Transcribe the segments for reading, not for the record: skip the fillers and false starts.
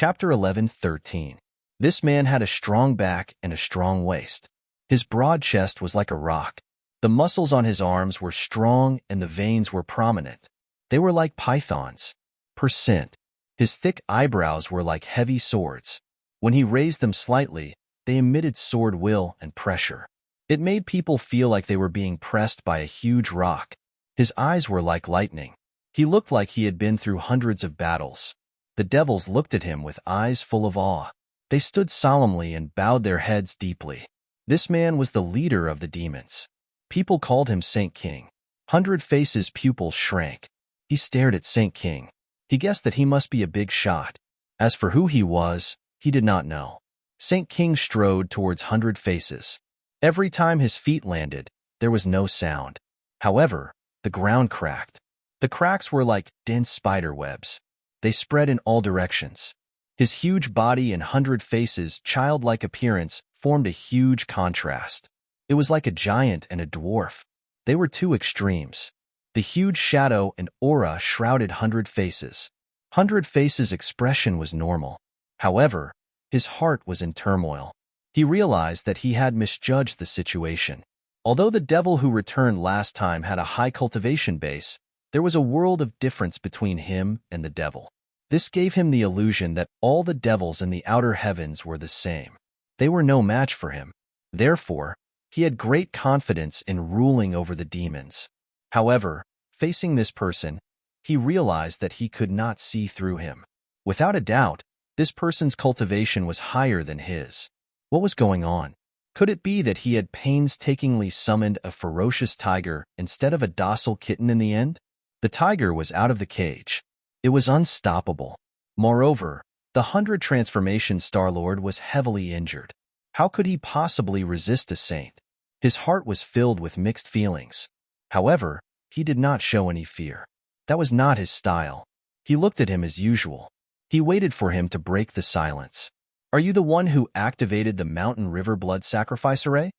Chapter 11:13. This man had a strong back and a strong waist. His broad chest was like a rock. The muscles on his arms were strong and the veins were prominent. They were like pythons. Percent. His thick eyebrows were like heavy swords. When he raised them slightly, they emitted sword will and pressure. It made people feel like they were being pressed by a huge rock. His eyes were like lightning. He looked like he had been through hundreds of battles. The devils looked at him with eyes full of awe. They stood solemnly and bowed their heads deeply. This man was the leader of the demons. People called him Saint King. 100 Faces' pupils shrank. He stared at Saint King. He guessed that he must be a big shot. As for who he was, he did not know. Saint King strode towards 100 Faces. Every time his feet landed, there was no sound. However, the ground cracked. The cracks were like dense spider webs. They spread in all directions. His huge body and 100 Faces' childlike appearance formed a huge contrast. It was like a giant and a dwarf. They were two extremes. The huge shadow and aura shrouded 100 Faces. 100 Faces' expression was normal. However, his heart was in turmoil. He realized that he had misjudged the situation. Although the devil who returned last time had a high cultivation base, there was a world of difference between him and the devil. This gave him the illusion that all the devils in the outer heavens were the same. They were no match for him. Therefore, he had great confidence in ruling over the demons. However, facing this person, he realized that he could not see through him. Without a doubt, this person's cultivation was higher than his. What was going on? Could it be that he had painstakingly summoned a ferocious tiger instead of a docile kitten in the end? The tiger was out of the cage. It was unstoppable. Moreover, the 100 Transformation Star-Lord was heavily injured. How could he possibly resist a saint? His heart was filled with mixed feelings. However, he did not show any fear. That was not his style. He looked at him as usual. He waited for him to break the silence. "Are you the one who activated the Mountain River blood sacrifice array?"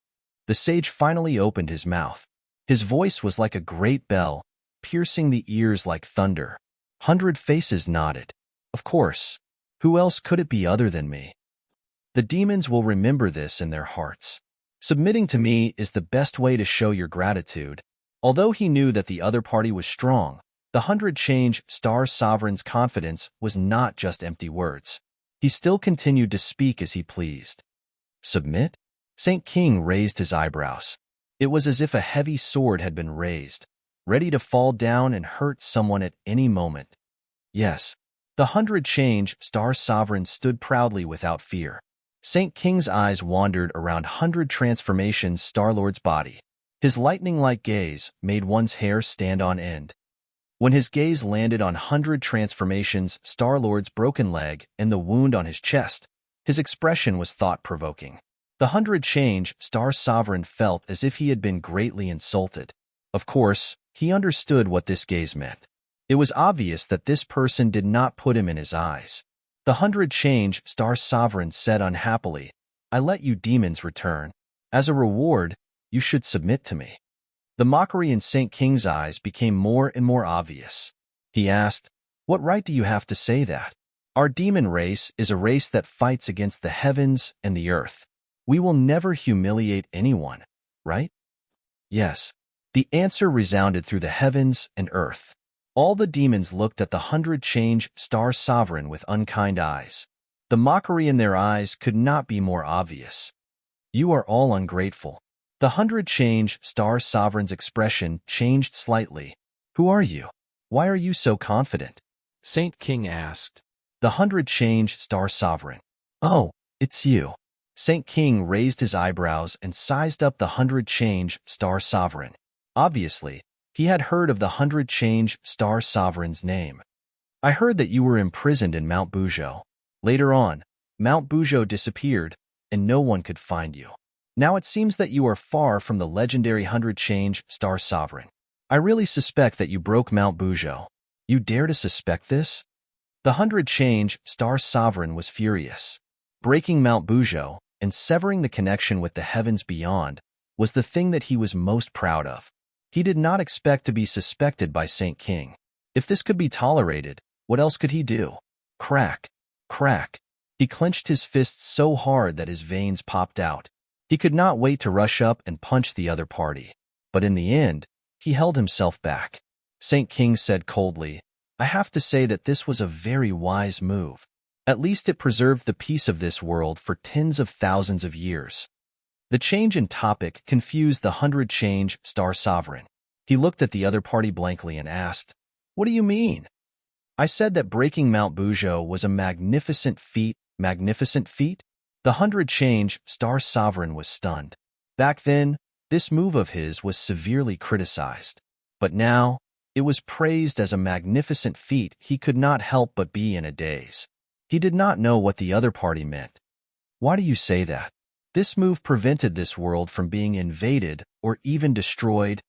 The sage finally opened his mouth. His voice was like a great bell, piercing the ears like thunder. 100 Faces nodded. "Of course. Who else could it be other than me? The demons will remember this in their hearts. Submitting to me is the best way to show your gratitude." Although he knew that the other party was strong, the 100 Change Star Sovereign's confidence was not just empty words. He still continued to speak as he pleased. "Submit?" Saint King raised his eyebrows. It was as if a heavy sword had been raised, ready to fall down and hurt someone at any moment. "Yes." The 100 Change Star Sovereign stood proudly without fear. Saint King's eyes wandered around 100 Transformations Star-Lord's body. His lightning-like gaze made one's hair stand on end. When his gaze landed on 100 Transformations Star-Lord's broken leg and the wound on his chest, his expression was thought-provoking. The 100 Change Star Sovereign felt as if he had been greatly insulted. Of course, he understood what this gaze meant. It was obvious that this person did not put him in his eyes. The 100 Change Star Sovereign said unhappily, "I let you demons return. As a reward, you should submit to me." The mockery in Saint King's eyes became more and more obvious. He asked, "What right do you have to say that? Our demon race is a race that fights against the heavens and the earth. We will never humiliate anyone, right?" "Yes." The answer resounded through the heavens and earth. All the demons looked at the 100 Change Star Sovereign with unkind eyes. The mockery in their eyes could not be more obvious. "You are all ungrateful." The 100 Change Star Sovereign's expression changed slightly. "Who are you? Why are you so confident?" Saint King asked. The 100 Change Star Sovereign. "Oh, it's you." Saint King raised his eyebrows and sized up the 100 Change Star Sovereign. Obviously, he had heard of the 100 Change Star Sovereign's name. "I heard that you were imprisoned in Mount Bujo. Later on, Mount Bujo disappeared, and no one could find you. Now it seems that you are far from the legendary 100 Change Star Sovereign. I really suspect that you broke Mount Bujo. You dare to suspect this?" The 100 Change Star Sovereign was furious. Breaking Mount Bujo and severing the connection with the heavens beyond was the thing that he was most proud of. He did not expect to be suspected by Saint King. If this could be tolerated, what else could he do? Crack. Crack. He clenched his fists so hard that his veins popped out. He could not wait to rush up and punch the other party. But in the end, he held himself back. Saint King said coldly, "I have to say that this was a very wise move. At least it preserved the peace of this world for tens of thousands of years." The change in topic confused the 100-change Star Sovereign. He looked at the other party blankly and asked, "What do you mean?" "I said that breaking Mount Bujo was a magnificent feat." Magnificent feat? The 100-change Star Sovereign was stunned. Back then, this move of his was severely criticized. But now, it was praised as a magnificent feat. He could not help but be in a daze. He did not know what the other party meant. "Why do you say that?" "This move prevented this world from being invaded or even destroyed."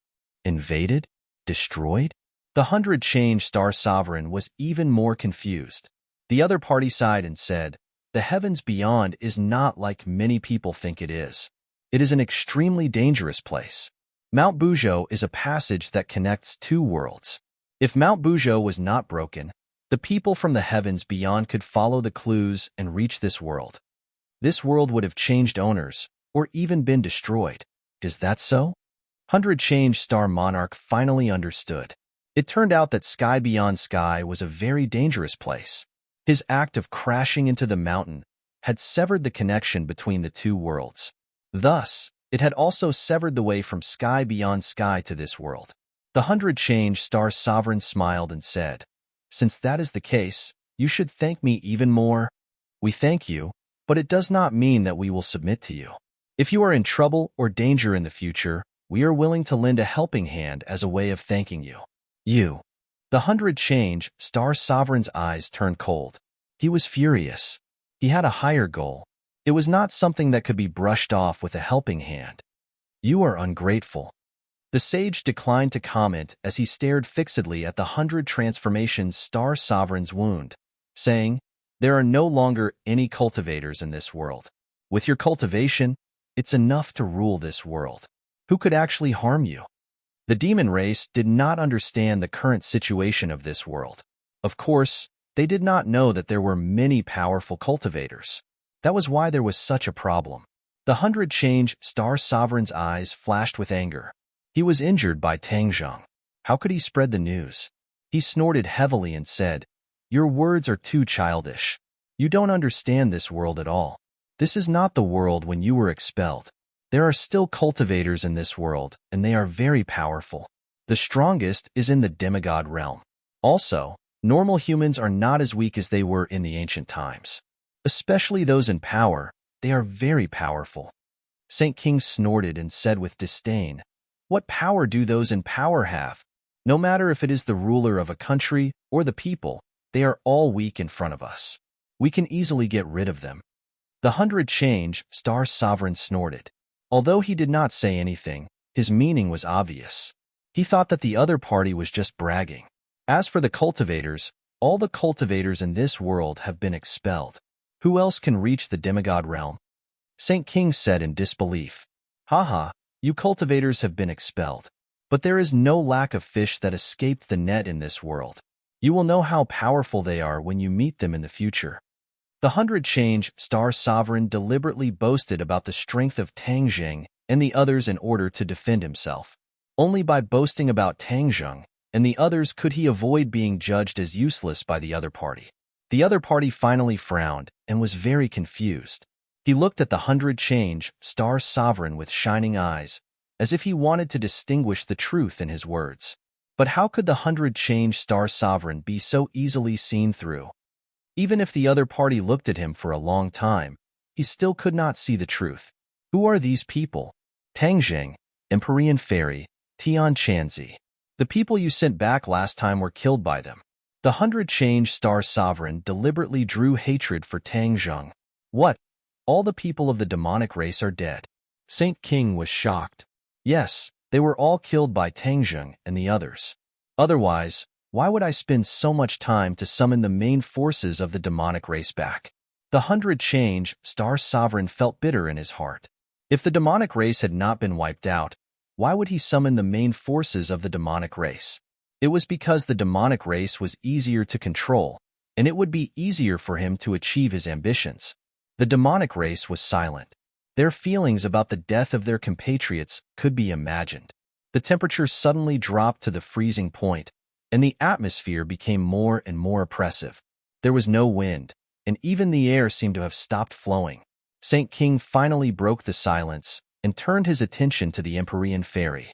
Invaded? Destroyed? The 100-change Star Sovereign was even more confused. The other party sighed and said, "The heavens beyond is not like many people think it is. It is an extremely dangerous place. Mount Bujo is a passage that connects two worlds. If Mount Bujo was not broken, the people from the heavens beyond could follow the clues and reach this world. This world would have changed owners, or even been destroyed. Is that so?" 100-change Star Monarch finally understood. It turned out that Sky Beyond Sky was a very dangerous place. His act of crashing into the mountain had severed the connection between the two worlds. Thus, it had also severed the way from Sky Beyond Sky to this world. The 100-change Star Sovereign smiled and said, "Since that is the case, you should thank me even more." "We thank you, but it does not mean that we will submit to you. If you are in trouble or danger in the future, we are willing to lend a helping hand as a way of thanking you." "You." The 100-change Star Sovereign's eyes turned cold. He was furious. He had a higher goal. It was not something that could be brushed off with a helping hand. "You are ungrateful." The sage declined to comment as he stared fixedly at the 100 transformations Star Sovereign's wound, saying, "There are no longer any cultivators in this world. With your cultivation, it's enough to rule this world. Who could actually harm you?" The demon race did not understand the current situation of this world. Of course, they did not know that there were many powerful cultivators. That was why there was such a problem. The 100-change Star Sovereign's eyes flashed with anger. He was injured by Tangzheng. How could he spread the news? He snorted heavily and said, "Your words are too childish. You don't understand this world at all. This is not the world when you were expelled. There are still cultivators in this world, and they are very powerful. The strongest is in the demigod realm. Also, normal humans are not as weak as they were in the ancient times. Especially those in power, they are very powerful." Saint King snorted and said with disdain, "What power do those in power have? No matter if it is the ruler of a country or the people, they are all weak in front of us. We can easily get rid of them." The 100-change Star Sovereign snorted. Although he did not say anything, his meaning was obvious. He thought that the other party was just bragging. As for the cultivators, all the cultivators in this world have been expelled. Who else can reach the demigod realm? Saint King said in disbelief, "Haha, you cultivators have been expelled. But there is no lack of fish that escaped the net in this world. You will know how powerful they are when you meet them in the future." The 100-change Star Sovereign deliberately boasted about the strength of Tangzheng and the others in order to defend himself. Only by boasting about Tangzheng and the others could he avoid being judged as useless by the other party. The other party finally frowned and was very confused. He looked at the 100-change Star Sovereign with shining eyes, as if he wanted to distinguish the truth in his words. But how could the 100-change Star Sovereign be so easily seen through? Even if the other party looked at him for a long time, he still could not see the truth. Who are these people? Tangzheng, Empyrean Fairy, Tian Chanzi. The people you sent back last time were killed by them. The 100-change Star Sovereign deliberately drew hatred for Tangzheng. What? All the people of the demonic race are dead. Saint King was shocked. Yes, they were all killed by Tangzheng and the others. Otherwise, why would I spend so much time to summon the main forces of the demonic race back? The 100-change Star Sovereign felt bitter in his heart. If the demonic race had not been wiped out, why would he summon the main forces of the demonic race? It was because the demonic race was easier to control, and it would be easier for him to achieve his ambitions. The demonic race was silent. Their feelings about the death of their compatriots could be imagined. The temperature suddenly dropped to the freezing point, and the atmosphere became more and more oppressive. There was no wind, and even the air seemed to have stopped flowing. Saint King finally broke the silence and turned his attention to the Empyrean Fairy.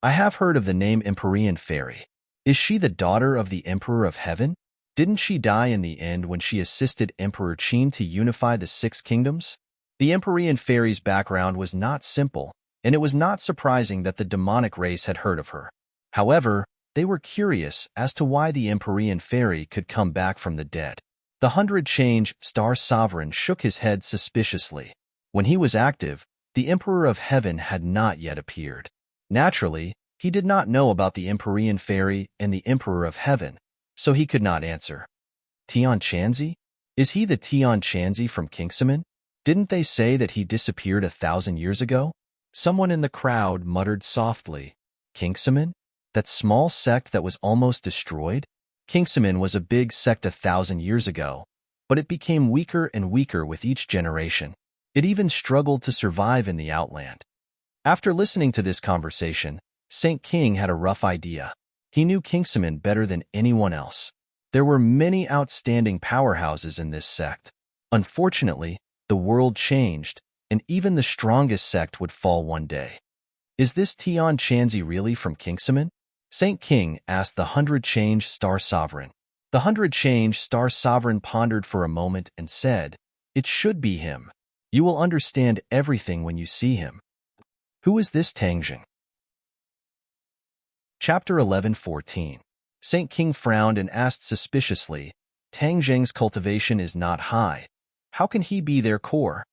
I have heard of the name Empyrean Fairy. Is she the daughter of the Emperor of Heaven? Didn't she die in the end when she assisted Emperor Qin to unify the Six Kingdoms? The Empyrean Fairy's background was not simple, and it was not surprising that the demonic race had heard of her. However, they were curious as to why the Empyrean Fairy could come back from the dead. The 100-change Star Sovereign shook his head suspiciously. When he was active, the Emperor of Heaven had not yet appeared. Naturally, he did not know about the Empyrean Fairy and the Emperor of Heaven, so he could not answer. Tian Chanzi? Is he the Tian Chanzi from Kingsaman? Didn't they say that he disappeared 1,000 years ago? Someone in the crowd muttered softly. Kingsaman? That small sect that was almost destroyed? Kingsaman was a big sect 1,000 years ago, but it became weaker and weaker with each generation. It even struggled to survive in the Outland. After listening to this conversation, Saint King had a rough idea. He knew Kingsaman better than anyone else. There were many outstanding powerhouses in this sect. Unfortunately, the world changed, and even the strongest sect would fall one day. Is this Tian Chanzi really from Kingsaman? Saint King asked the 100-change Star Sovereign. The 100-change Star Sovereign pondered for a moment and said, "It should be him. You will understand everything when you see him." Who is this Tangjing? Chapter 11:14. Saint King frowned and asked suspiciously, Tangjing's cultivation is not high. How can he be their core?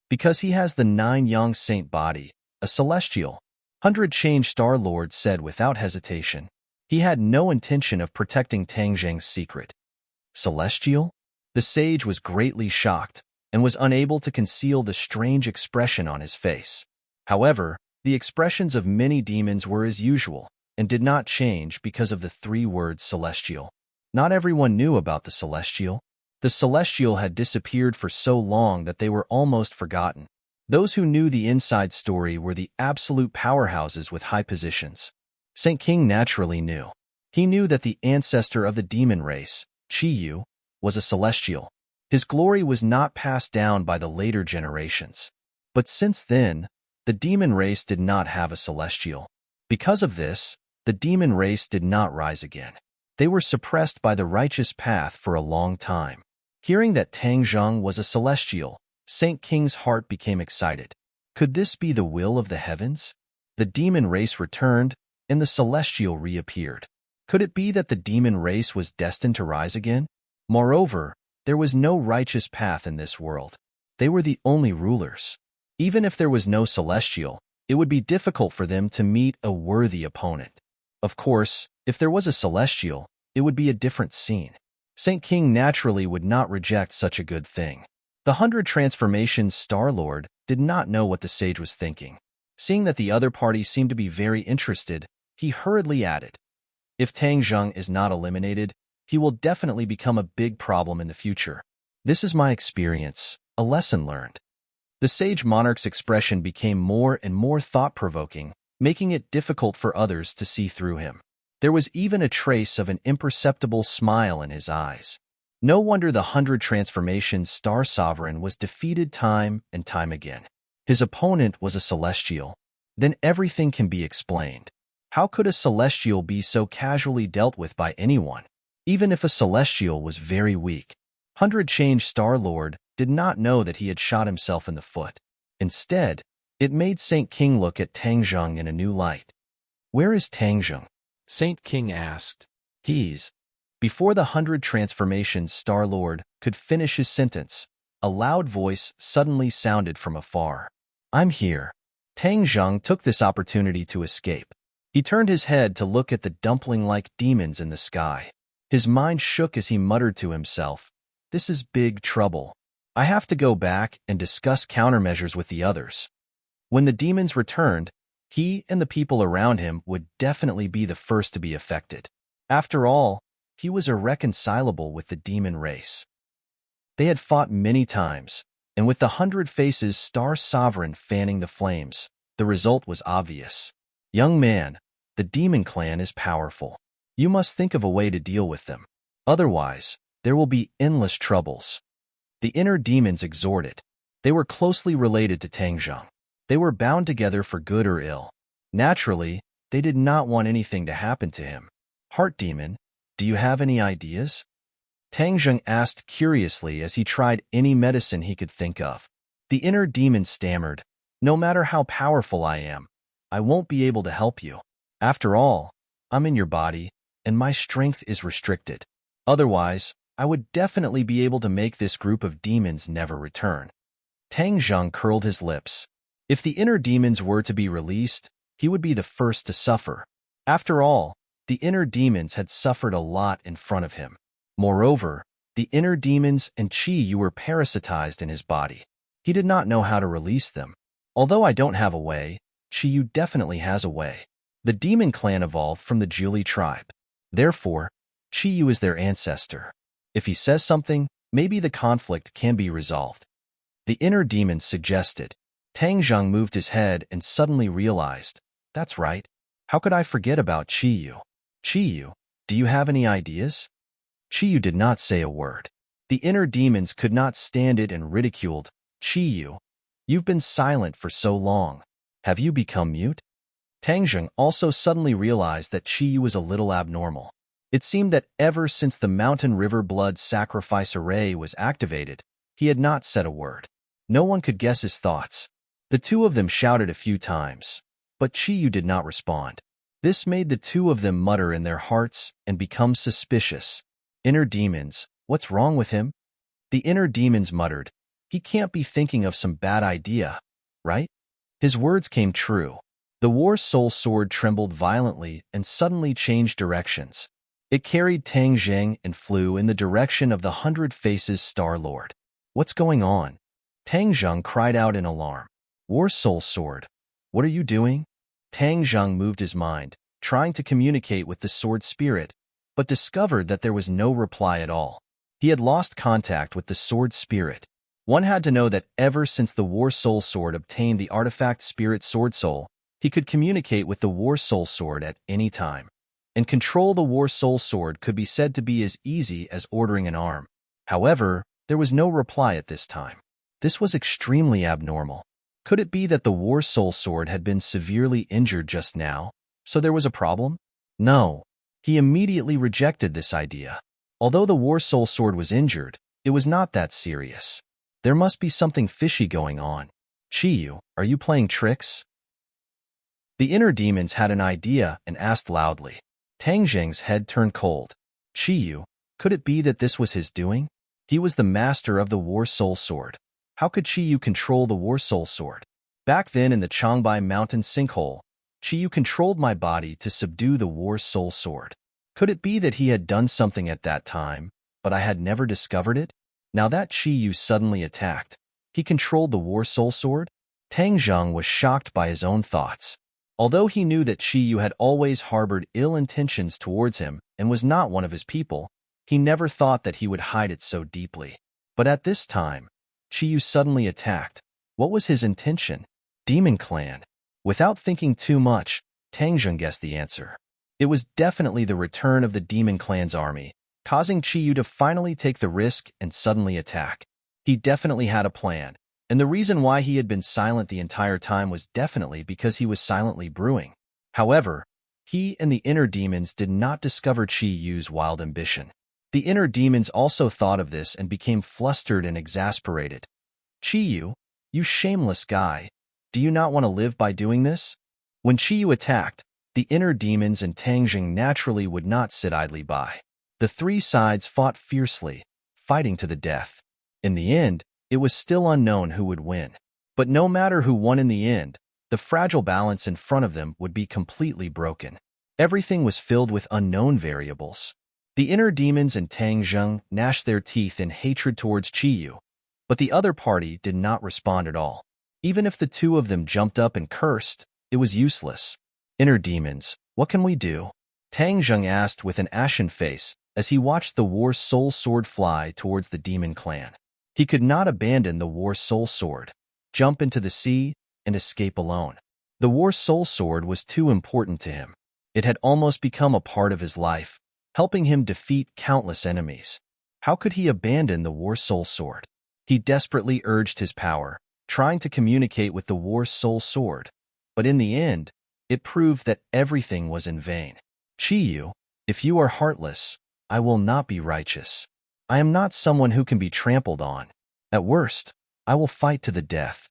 Because he has the 9 young saint body, a celestial. 100-change Star Lord said without hesitation. He had no intention of protecting Tangjing's secret. Celestial? The sage was greatly shocked and was unable to conceal the strange expression on his face. However, the expressions of many demons were as usual and did not change because of the 3 words celestial. Not everyone knew about the celestial. The celestial had disappeared for so long that they were almost forgotten. Those who knew the inside story were the absolute powerhouses with high positions. Saint King naturally knew. He knew that the ancestor of the demon race, Chi-Yu, was a celestial. His glory was not passed down by the later generations. But since then, the demon race did not have a celestial. Because of this, the demon race did not rise again. They were suppressed by the righteous path for a long time. Hearing that Tangjing was a celestial, Saint King's heart became excited. Could this be the will of the heavens? The demon race returned, and the celestial reappeared. Could it be that the demon race was destined to rise again? Moreover, there was no righteous path in this world. They were the only rulers. Even if there was no celestial, it would be difficult for them to meet a worthy opponent. Of course, if there was a celestial, it would be a different scene. Saint King naturally would not reject such a good thing. The 100 Transformations Star Lord did not know what the sage was thinking. Seeing that the other party seemed to be very interested, he hurriedly added, "If Tangjing is not eliminated, he will definitely become a big problem in the future. This is my experience, a lesson learned." The sage monarch's expression became more and more thought-provoking, making it difficult for others to see through him. There was even a trace of an imperceptible smile in his eyes. No wonder the 100 Transformations Star Sovereign was defeated time and time again. His opponent was a celestial. Then everything can be explained. How could a celestial be so casually dealt with by anyone? Even if a celestial was very weak. 100-change Star Lord did not know that he had shot himself in the foot. Instead, it made Saint King look at Tangjing in a new light. "Where is Tangjing?" Saint King asked. "He's..." Before the 100 Transformations Star Lord could finish his sentence, a loud voice suddenly sounded from afar. "I'm here." Tangjing took this opportunity to escape. He turned his head to look at the dumpling-like demons in the sky. His mind shook as he muttered to himself, "This is big trouble. I have to go back and discuss countermeasures with the others." When the demons returned, he and the people around him would definitely be the first to be affected. After all, He was irreconcilable with the demon race. They had fought many times, and with the 100 Faces Star Sovereign fanning the flames, the result was obvious. Young man, the demon clan is powerful. You must think of a way to deal with them. Otherwise, there will be endless troubles. The inner demons exhorted. They were closely related to Tangjung. They were bound together for good or ill. Naturally, they did not want anything to happen to him. Heart demon, do you have any ideas? Tangjung asked curiously as he tried any medicine he could think of. The inner demon stammered, no matter how powerful I am, I won't be able to help you. After all, I'm in your body, and my strength is restricted. Otherwise, I would definitely be able to make this group of demons never return. Tangjung curled his lips. If the inner demons were to be released, he would be the first to suffer. After all, the inner demons had suffered a lot in front of him. Moreover, the inner demons and Qi Yu were parasitized in his body. He did not know how to release them. Although I don't have a way, Qi Yu definitely has a way. The demon clan evolved from the Julie tribe. Therefore, Qi Yu is their ancestor. If he says something, maybe the conflict can be resolved. The inner demon suggested. Tangjung moved his head and suddenly realized, that's right. How could I forget about Qi Yu? Qi Yu, do you have any ideas? Qi Yu did not say a word. The inner demons could not stand it and ridiculed. Qi Yu, you've been silent for so long. Have you become mute? Tangjung also suddenly realized that Qi Yu was a little abnormal. It seemed that ever since the Mountain River Blood Sacrifice Array was activated, he had not said a word. No one could guess his thoughts. The two of them shouted a few times, but Qi Yu did not respond. This made the two of them mutter in their hearts and become suspicious. Inner demons, what's wrong with him? The inner demons muttered, he can't be thinking of some bad idea, right? His words came true. The War Soul Sword trembled violently and suddenly changed directions. It carried Tang Zheng and flew in the direction of the 100 Faces Star Lord. What's going on? Tang Zheng cried out in alarm. War Soul Sword, what are you doing? Tang Zheng moved his mind, trying to communicate with the sword spirit, but discovered that there was no reply at all. He had lost contact with the sword spirit. One had to know that ever since the War Soul Sword obtained the artifact Spirit Sword Soul, he could communicate with the War Soul Sword at any time. And control the War Soul Sword could be said to be as easy as ordering an arm. However, there was no reply at this time. This was extremely abnormal. Could it be that the War Soul Sword had been severely injured just now, so there was a problem? No. He immediately rejected this idea. Although the War Soul Sword was injured, it was not that serious. There must be something fishy going on. Qi Yu, are you playing tricks? The inner demons had an idea and asked loudly. Tang Zheng's head turned cold. Qi Yu, could it be that this was his doing? He was the master of the War Soul Sword. How could Qi Yu control the War Soul Sword? Back then in the Changbai Mountain sinkhole, Qi Yu controlled my body to subdue the War Soul Sword. Could it be that he had done something at that time, but I had never discovered it? Now that Qi Yu suddenly attacked, he controlled the War Soul Sword? Tang Zheng was shocked by his own thoughts. Although he knew that Qi Yu had always harbored ill intentions towards him and was not one of his people, he never thought that he would hide it so deeply. But at this time, Qi Yu suddenly attacked. What was his intention? Demon Clan. Without thinking too much, Tang Zheng guessed the answer. It was definitely the return of the Demon Clan's army, causing Qi Yu to finally take the risk and suddenly attack. He definitely had a plan, and the reason why he had been silent the entire time was definitely because he was silently brewing. However, he and the inner demons did not discover Qi Yu's wild ambition. The inner demons also thought of this and became flustered and exasperated. Qi Yu, you shameless guy, do you not want to live by doing this? When Qi Yu attacked, the inner demons and Tang Zheng naturally would not sit idly by. The three sides fought fiercely, fighting to the death. In the end, it was still unknown who would win. But no matter who won in the end, the fragile balance in front of them would be completely broken. Everything was filled with unknown variables. The inner demons and Tang Zheng gnashed their teeth in hatred towards Qi Yu, but the other party did not respond at all. Even if the two of them jumped up and cursed, it was useless. Inner demons, what can we do? Tang Zheng asked with an ashen face, as he watched the War Soul Sword fly towards the demon clan. He could not abandon the War Soul Sword, jump into the sea, and escape alone. The War Soul Sword was too important to him. It had almost become a part of his life, helping him defeat countless enemies. How could he abandon the War Soul Sword? He desperately urged his power, trying to communicate with the War Soul Sword, but in the end, it proved that everything was in vain. Chi-Yu, if you are heartless, I will not be righteous. I am not someone who can be trampled on. At worst, I will fight to the death.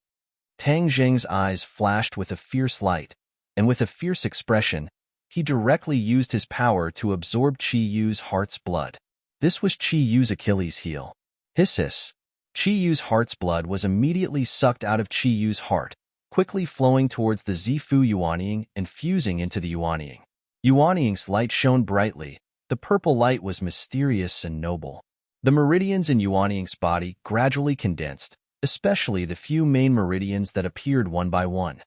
Tang Zheng's eyes flashed with a fierce light, and with a fierce expression, he directly used his power to absorb Chi-Yu's heart's blood. This was Chi-Yu's Achilles heel. Hiss hiss. Chi-Yu's heart's blood was immediately sucked out of Chi-Yu's heart, quickly flowing towards the Zifu Yuanying and fusing into the Yuanying. Yuanying's light shone brightly. The purple light was mysterious and noble. The meridians in Yuanying's body gradually condensed, especially the few main meridians that appeared one by one.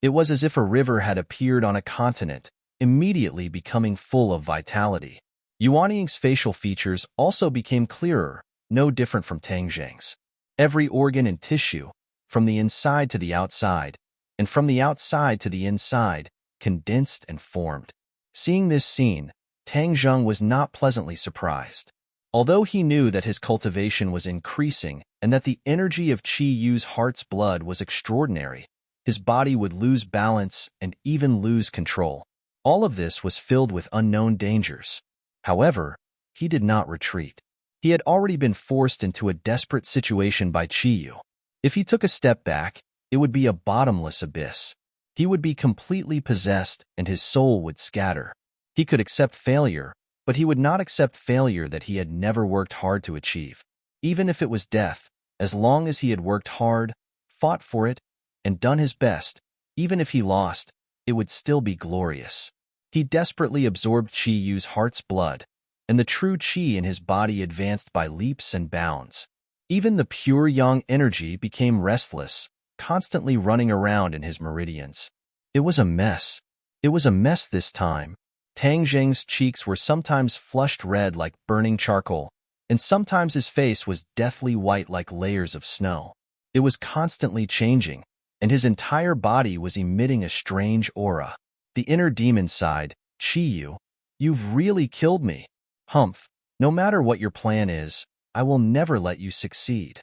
It was as if a river had appeared on a continent, immediately becoming full of vitality. Yuanying's facial features also became clearer, no different from Tang Zheng's. Every organ and tissue, from the inside to the outside, and from the outside to the inside, condensed and formed. Seeing this scene, Tang Zheng was not pleasantly surprised. Although he knew that his cultivation was increasing and that the energy of Chi-Yu's heart's blood was extraordinary, his body would lose balance and even lose control. All of this was filled with unknown dangers. However, he did not retreat. He had already been forced into a desperate situation by Chi-Yu. If he took a step back, it would be a bottomless abyss. He would be completely possessed and his soul would scatter. He could accept failure, but he would not accept failure that he had never worked hard to achieve. Even if it was death, as long as he had worked hard, fought for it, and done his best, even if he lost, it would still be glorious. He desperately absorbed Chi-Yu's heart's blood, and the true Chi in his body advanced by leaps and bounds. Even the pure yang energy became restless, constantly running around in his meridians. It was a mess. It was a mess this time. Tang Zheng's cheeks were sometimes flushed red like burning charcoal, and sometimes his face was deathly white like layers of snow. It was constantly changing, and his entire body was emitting a strange aura. The inner demon sighed, Chi-Yu, you've really killed me. Humph, no matter what your plan is, I will never let you succeed.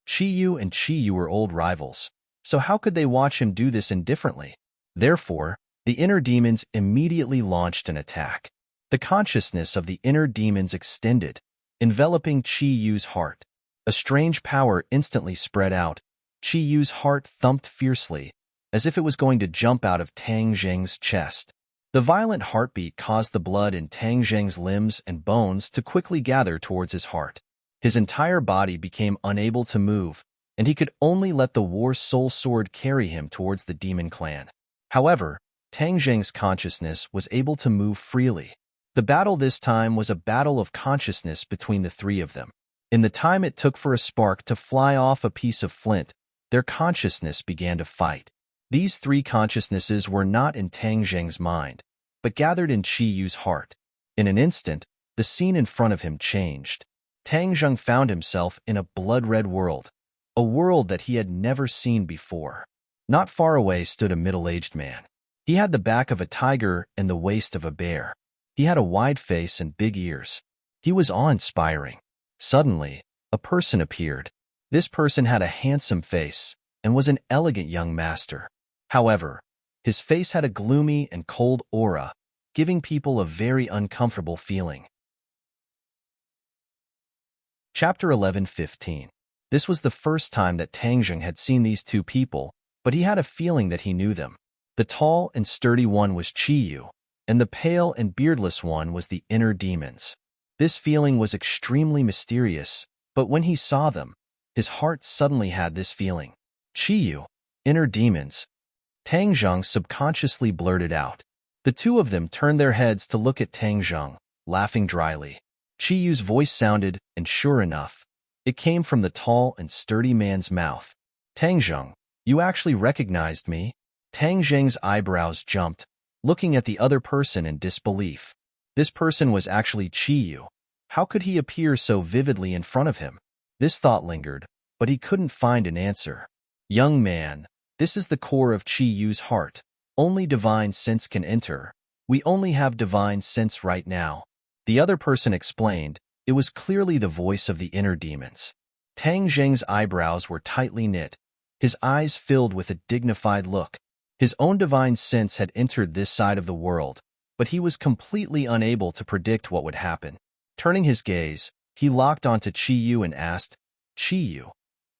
Chi-Yu and Chi-Yu were old rivals, so how could they watch him do this indifferently? Therefore, the inner demons immediately launched an attack. The consciousness of the inner demons extended, enveloping Chi-Yu's heart. A strange power instantly spread out. Chi-Yu's heart thumped fiercely, as if it was going to jump out of Tang Zheng's chest. The violent heartbeat caused the blood in Tang Zheng's limbs and bones to quickly gather towards his heart. His entire body became unable to move, and he could only let the War Soul Sword carry him towards the demon clan. However, Tang Zheng's consciousness was able to move freely. The battle this time was a battle of consciousness between the three of them. In the time it took for a spark to fly off a piece of flint, their consciousness began to fight. These three consciousnesses were not in Tang Zheng's mind, but gathered in Chi-Yu's heart. In an instant, the scene in front of him changed. Tang Zheng found himself in a blood-red world, a world that he had never seen before. Not far away stood a middle-aged man. He had the back of a tiger and the waist of a bear. He had a wide face and big ears. He was awe-inspiring. Suddenly, a person appeared. This person had a handsome face and was an elegant young master. However, his face had a gloomy and cold aura, giving people a very uncomfortable feeling. Chapter 11:15. This was the first time that Tang Zheng had seen these two people, but he had a feeling that he knew them. The tall and sturdy one was Chi-Yu, and the pale and beardless one was the inner demons. This feeling was extremely mysterious, but when he saw them, his heart suddenly had this feeling. Chi-Yu, inner demons. Tang Zheng subconsciously blurted out. The two of them turned their heads to look at Tang Zheng, laughing dryly. Chi-Yu's voice sounded, and sure enough, it came from the tall and sturdy man's mouth. Tang Zheng, you actually recognized me? Tang Zheng's eyebrows jumped, looking at the other person in disbelief. This person was actually Chi. How could he appear so vividly in front of him? This thought lingered, but he couldn't find an answer. Young man, this is the core of Chi-Yu's heart. Only divine sense can enter. We only have divine sense right now. The other person explained. It was clearly the voice of the inner demons. Tang Zheng's eyebrows were tightly knit, his eyes filled with a dignified look. His own divine sense had entered this side of the world, but he was completely unable to predict what would happen. Turning his gaze, he locked onto Chi-Yu and asked, Chi-Yu,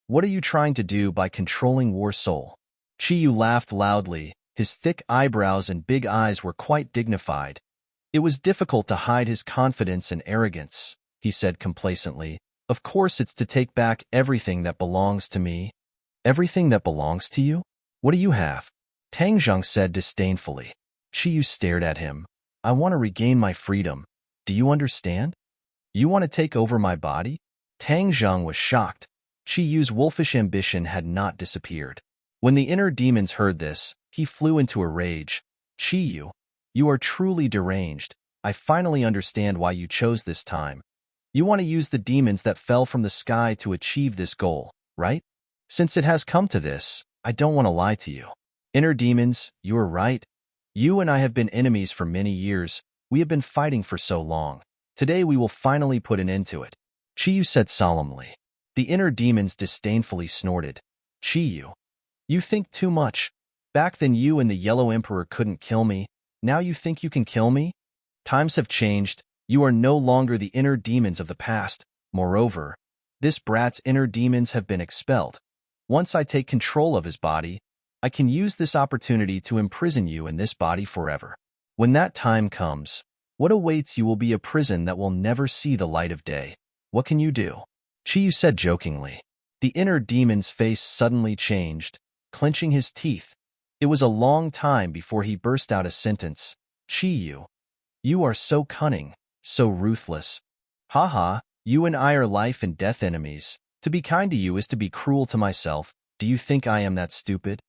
what are you trying to do by controlling War Soul? Chi-Yu laughed loudly. His thick eyebrows and big eyes were quite dignified. It was difficult to hide his confidence and arrogance, he said complacently. Of course it's to take back everything that belongs to me. Everything that belongs to you? What do you have? Tang Zheng said disdainfully. Chi-Yu stared at him. I want to regain my freedom. Do you understand? You want to take over my body? Tang Zheng was shocked. Chi-Yu's wolfish ambition had not disappeared. When the inner demons heard this, he flew into a rage. Chi-Yu, you are truly deranged. I finally understand why you chose this time. You want to use the demons that fell from the sky to achieve this goal, right? Since it has come to this, I don't want to lie to you. Inner demons, you are right. You and I have been enemies for many years. We have been fighting for so long. Today we will finally put an end to it. Chi-Yu said solemnly. The inner demons disdainfully snorted. Chi-Yu, you think too much. Back then you and the Yellow Emperor couldn't kill me. Now you think you can kill me? Times have changed. You are no longer the inner demons of the past. Moreover, this brat's inner demons have been expelled. Once I take control of his body, I can use this opportunity to imprison you in this body forever. When that time comes, what awaits you will be a prison that will never see the light of day. What can you do? Chi-Yu said jokingly. The inner demon's face suddenly changed, clenching his teeth. It was a long time before he burst out a sentence. Chi-Yu, you are so cunning, so ruthless. Haha, you and I are life and death enemies. To be kind to you is to be cruel to myself. Do you think I am that stupid?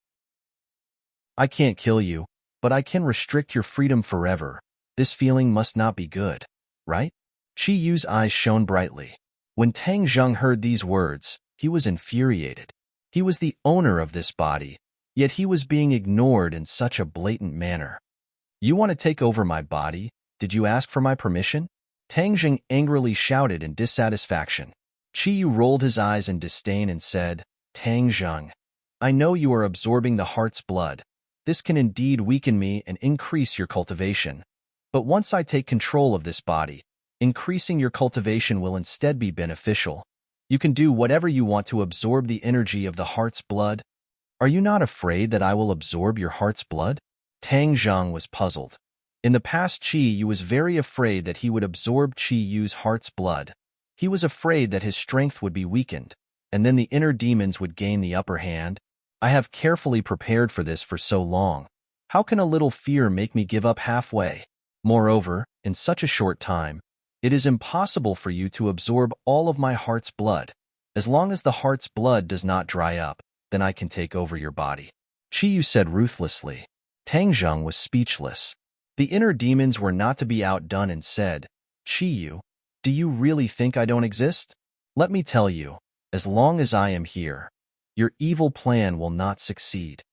I can't kill you, but I can restrict your freedom forever. This feeling must not be good, right? Chi-Yu's eyes shone brightly. When Tang Zheng heard these words, he was infuriated. He was the owner of this body, yet he was being ignored in such a blatant manner. You want to take over my body? Did you ask for my permission? Tang Zheng angrily shouted in dissatisfaction. Chi-Yu rolled his eyes in disdain and said, Tang Zheng, I know you are absorbing the heart's blood. This can indeed weaken me and increase your cultivation. But once I take control of this body, increasing your cultivation will instead be beneficial. You can do whatever you want to absorb the energy of the heart's blood. Are you not afraid that I will absorb your heart's blood? Tang Zheng was puzzled. In the past, Chi-Yu was very afraid that he would absorb Chi-Yu's heart's blood. He was afraid that his strength would be weakened, and then the inner demons would gain the upper hand. I have carefully prepared for this for so long. How can a little fear make me give up halfway? Moreover, in such a short time, it is impossible for you to absorb all of my heart's blood. As long as the heart's blood does not dry up, then I can take over your body. Chi-Yu said ruthlessly. Tang Zheng was speechless. The inner demons were not to be outdone and said, Chi-Yu, do you really think I don't exist? Let me tell you, as long as I am here, your evil plan will not succeed.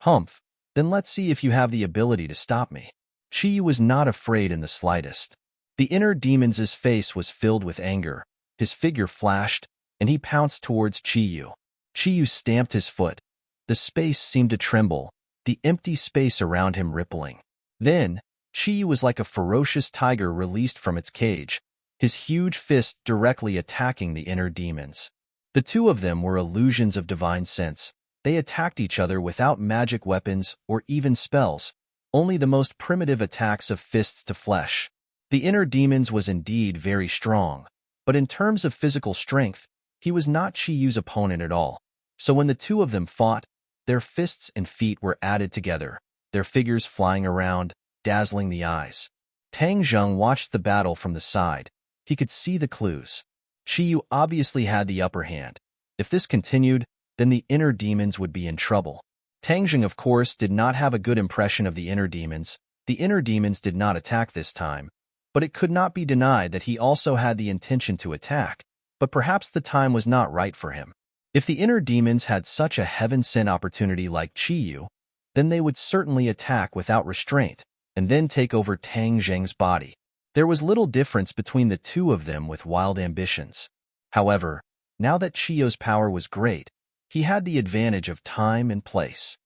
Humph, then let's see if you have the ability to stop me. Chi-Yu was not afraid in the slightest. The inner demon's face was filled with anger. His figure flashed, and he pounced towards Chi-Yu. Chi-Yu stamped his foot. The space seemed to tremble, the empty space around him rippling. Then, Chi-Yu was like a ferocious tiger released from its cage, his huge fist directly attacking the inner demons. The two of them were illusions of divine sense. They attacked each other without magic weapons or even spells, only the most primitive attacks of fists to flesh. The inner demons was indeed very strong, but in terms of physical strength, he was not Chi-Yu's opponent at all. So when the two of them fought, their fists and feet were added together, their figures flying around, dazzling the eyes. Tang Zheng watched the battle from the side. He could see the clues. Chi-Yu obviously had the upper hand. If this continued, then the inner demons would be in trouble. Tang Zheng, of course, did not have a good impression of the inner demons. The inner demons did not attack this time. But it could not be denied that he also had the intention to attack, but perhaps the time was not right for him. If the inner demons had such a heaven-sent opportunity like Qiyu, then they would certainly attack without restraint, and then take over Tang Zheng's body. There was little difference between the two of them with wild ambitions. However, now that Qiyu's power was great, he had the advantage of time and place.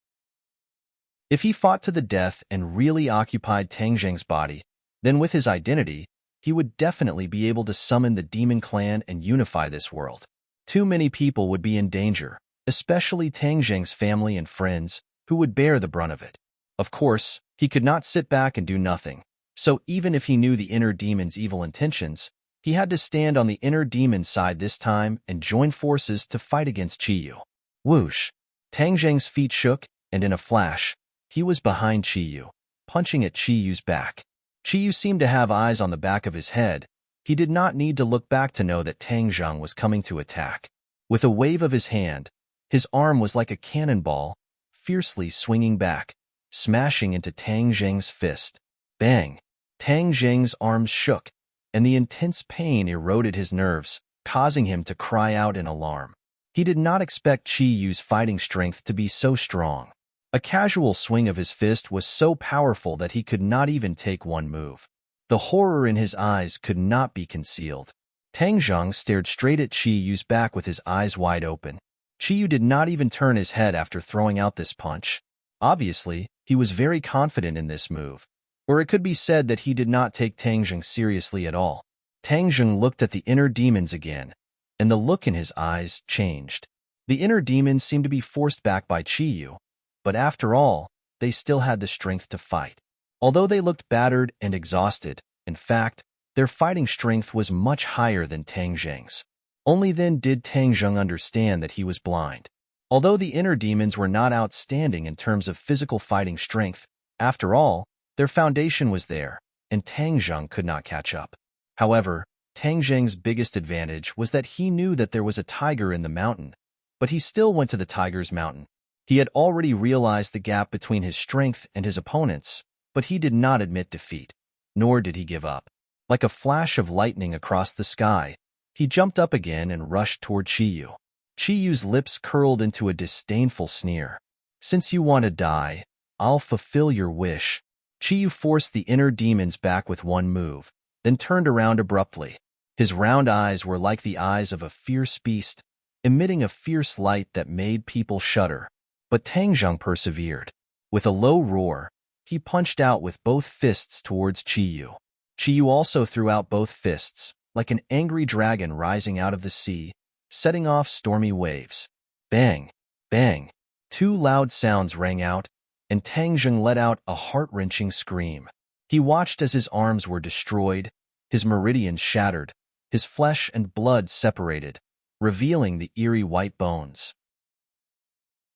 If he fought to the death and really occupied Tang Zheng's body, then with his identity, he would definitely be able to summon the demon clan and unify this world. Too many people would be in danger, especially Tang Zheng's family and friends, who would bear the brunt of it. Of course, he could not sit back and do nothing, so even if he knew the inner demon's evil intentions, he had to stand on the inner demon's side this time and join forces to fight against Qiyu. Whoosh! Tang Zheng's feet shook, and in a flash, he was behind Qiyu, punching at Qiyu's back. Qiyu seemed to have eyes on the back of his head. He did not need to look back to know that Tang Zheng was coming to attack. With a wave of his hand, his arm was like a cannonball, fiercely swinging back, smashing into Tang Zheng's fist. Bang! Tang Zheng's arms shook, and the intense pain eroded his nerves, causing him to cry out in alarm. He did not expect Qiyu's fighting strength to be so strong. A casual swing of his fist was so powerful that he could not even take one move. The horror in his eyes could not be concealed. Tang Zheng stared straight at Qiyu's back with his eyes wide open. Qiyu did not even turn his head after throwing out this punch. Obviously, he was very confident in this move. Or it could be said that he did not take Tang Zheng seriously at all. Tang Zheng looked at the inner demons again, and the look in his eyes changed. The inner demons seemed to be forced back by Qiyu, but after all, they still had the strength to fight. Although they looked battered and exhausted, in fact, their fighting strength was much higher than Tang Zheng's. Only then did Tang Zheng understand that he was blind. Although the inner demons were not outstanding in terms of physical fighting strength, after all, their foundation was there, and Tang Zheng could not catch up. However, Tang Zheng's biggest advantage was that he knew that there was a tiger in the mountain, but he still went to the tiger's mountain. He had already realized the gap between his strength and his opponents, but he did not admit defeat, nor did he give up. Like a flash of lightning across the sky, he jumped up again and rushed toward Qiyu. Qiyu's lips curled into a disdainful sneer. "Since you want to die, I'll fulfill your wish." Qiyu forced the inner demons back with one move, then turned around abruptly. His round eyes were like the eyes of a fierce beast, emitting a fierce light that made people shudder. But Tang Zheng persevered. With a low roar, he punched out with both fists towards Qiyu. Qiyu also threw out both fists, like an angry dragon rising out of the sea, setting off stormy waves. Bang! Bang! Two loud sounds rang out, and Tang Zheng let out a heart-wrenching scream. He watched as his arms were destroyed, his meridians shattered, his flesh and blood separated, revealing the eerie white bones.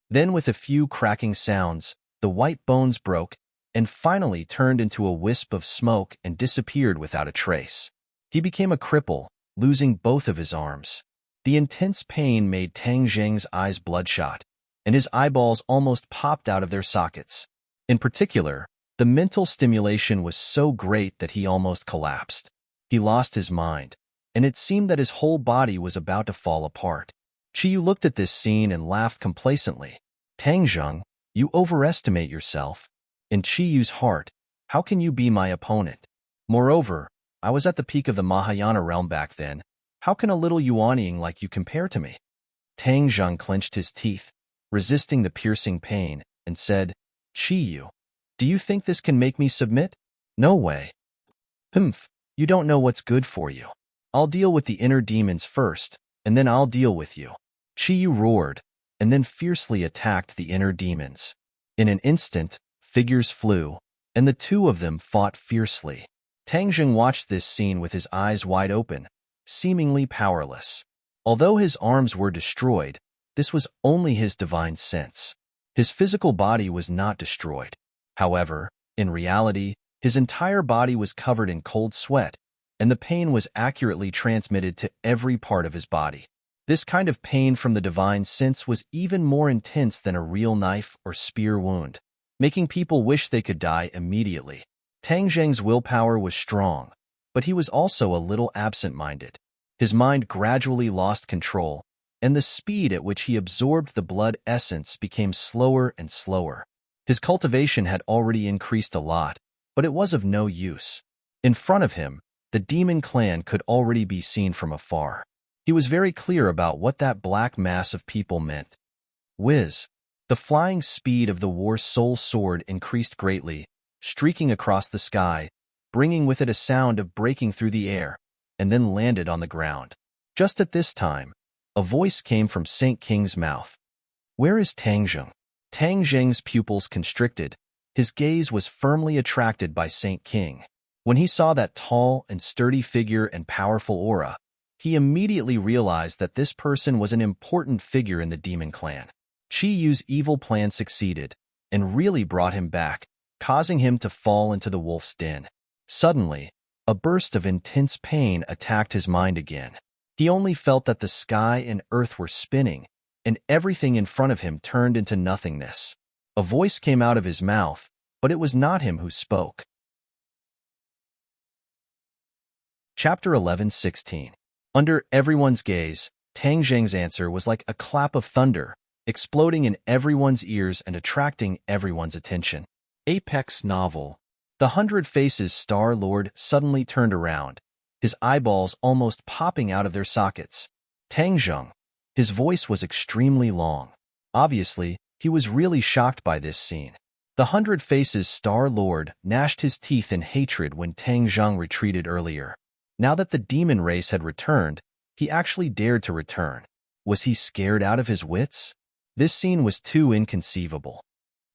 Then with a few cracking sounds, the white bones broke and finally turned into a wisp of smoke and disappeared without a trace. He became a cripple, losing both of his arms. The intense pain made Tang Zheng's eyes bloodshot, and his eyeballs almost popped out of their sockets. In particular, the mental stimulation was so great that he almost collapsed. He lost his mind, and it seemed that his whole body was about to fall apart. Qiyu looked at this scene and laughed complacently. "Tang Zheng, you overestimate yourself. In Qiyu's heart, how can you be my opponent? Moreover, I was at the peak of the Mahayana realm back then. How can a little Yuanying like you compare to me?" Tang Zheng clenched his teeth, resisting the piercing pain, and said, "Qiyu, do you think this can make me submit? No way. Humph, you don't know what's good for you. I'll deal with the inner demons first, and then I'll deal with you." Qiyu roared, and then fiercely attacked the inner demons. In an instant, figures flew, and the two of them fought fiercely. Tang Zheng watched this scene with his eyes wide open, seemingly powerless. Although his arms were destroyed, this was only his divine sense. His physical body was not destroyed. However, in reality, his entire body was covered in cold sweat, and the pain was accurately transmitted to every part of his body. This kind of pain from the divine sense was even more intense than a real knife or spear wound, making people wish they could die immediately. Tang Zheng's willpower was strong, but he was also a little absent-minded. His mind gradually lost control, and the speed at which he absorbed the blood essence became slower and slower. His cultivation had already increased a lot, but it was of no use. In front of him, the demon clan could already be seen from afar. He was very clear about what that black mass of people meant. Whiz! The flying speed of the war soul sword increased greatly, streaking across the sky, bringing with it a sound of breaking through the air, and then landed on the ground. Just at this time, a voice came from Saint King's mouth. "Where is Tang Zheng?" Tang Zheng's pupils constricted. His gaze was firmly attracted by Saint King. When he saw that tall and sturdy figure and powerful aura, he immediately realized that this person was an important figure in the demon clan. Chi Yu's evil plan succeeded, and really brought him back, causing him to fall into the wolf's den. Suddenly, a burst of intense pain attacked his mind again. He only felt that the sky and earth were spinning, and everything in front of him turned into nothingness. A voice came out of his mouth, but it was not him who spoke. Chapter 11:16. Under everyone's gaze, Tang Zheng's answer was like a clap of thunder, exploding in everyone's ears and attracting everyone's attention. Apex novel. The 100 Faces Star Lord suddenly turned around, his eyeballs almost popping out of their sockets. Tang Zheng. His voice was extremely long. Obviously, he was really shocked by this scene. The 100 Faces Star Lord gnashed his teeth in hatred when Tang Zheng retreated earlier. Now that the demon race had returned, he actually dared to return. Was he scared out of his wits? This scene was too inconceivable.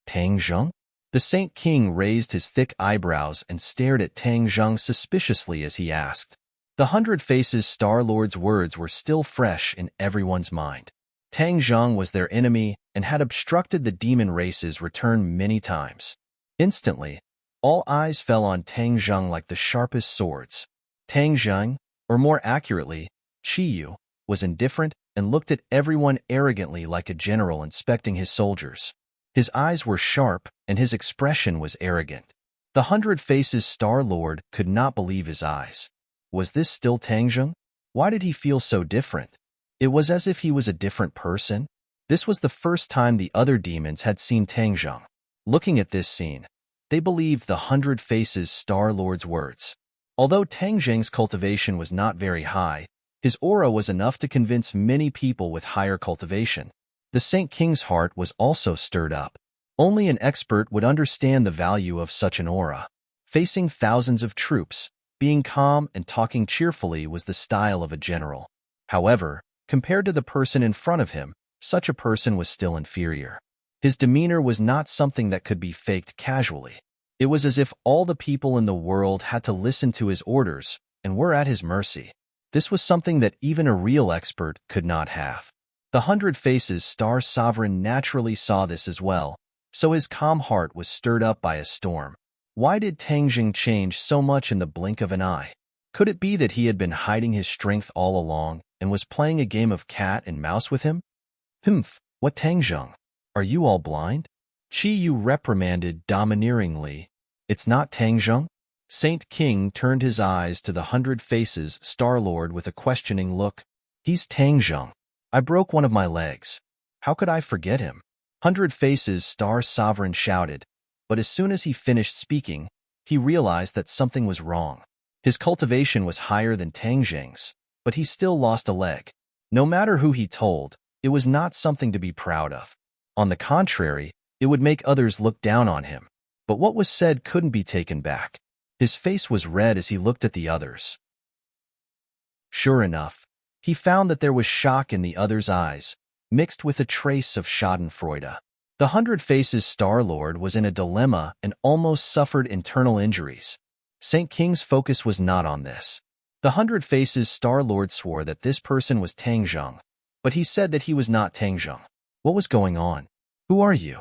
Tang Zheng? The Saint King raised his thick eyebrows and stared at Tang Zheng suspiciously as he asked. The 100 Faces Star Lord's words were still fresh in everyone's mind. Tang Zheng was their enemy and had obstructed the demon race's return many times. Instantly, all eyes fell on Tang Zheng like the sharpest swords. Tang Zheng, or more accurately, Chi Yu, was indifferent and looked at everyone arrogantly like a general inspecting his soldiers. His eyes were sharp, and his expression was arrogant. The 100 Faces Star Lord could not believe his eyes. Was this still Tang Zheng? Why did he feel so different? It was as if he was a different person. This was the first time the other demons had seen Tang Zheng. Looking at this scene, they believed the 100 Faces Star Lord's words. Although Tang Zheng's cultivation was not very high, his aura was enough to convince many people with higher cultivation. The Saint King's heart was also stirred up. Only an expert would understand the value of such an aura. Facing thousands of troops, being calm and talking cheerfully was the style of a general. However, compared to the person in front of him, such a person was still inferior. His demeanor was not something that could be faked casually. It was as if all the people in the world had to listen to his orders and were at his mercy. This was something that even a real expert could not have. The 100 Faces Star Sovereign naturally saw this as well, so his calm heart was stirred up by a storm. Why did Tang Zheng change so much in the blink of an eye? Could it be that he had been hiding his strength all along and was playing a game of cat and mouse with him? Humph, what Tang Zheng? Are you all blind? Chi Yu reprimanded domineeringly. It's not Tang Zheng? Saint King turned his eyes to the 100 Faces Star Lord with a questioning look. He's Tang Zheng. I broke one of my legs. How could I forget him? 100 Faces Star Sovereign shouted, but as soon as he finished speaking, he realized that something was wrong. His cultivation was higher than Tang Zheng's, but he still lost a leg. No matter who he told, it was not something to be proud of. On the contrary, it would make others look down on him. But what was said couldn't be taken back. His face was red as he looked at the others. Sure enough, he found that there was shock in the others' eyes, mixed with a trace of schadenfreude. The 100 Faces Star Lord was in a dilemma and almost suffered internal injuries. Saint King's focus was not on this. The 100 Faces Star Lord swore that this person was Tang Zheng, but he said that he was not Tang Zheng. What was going on? Who are you?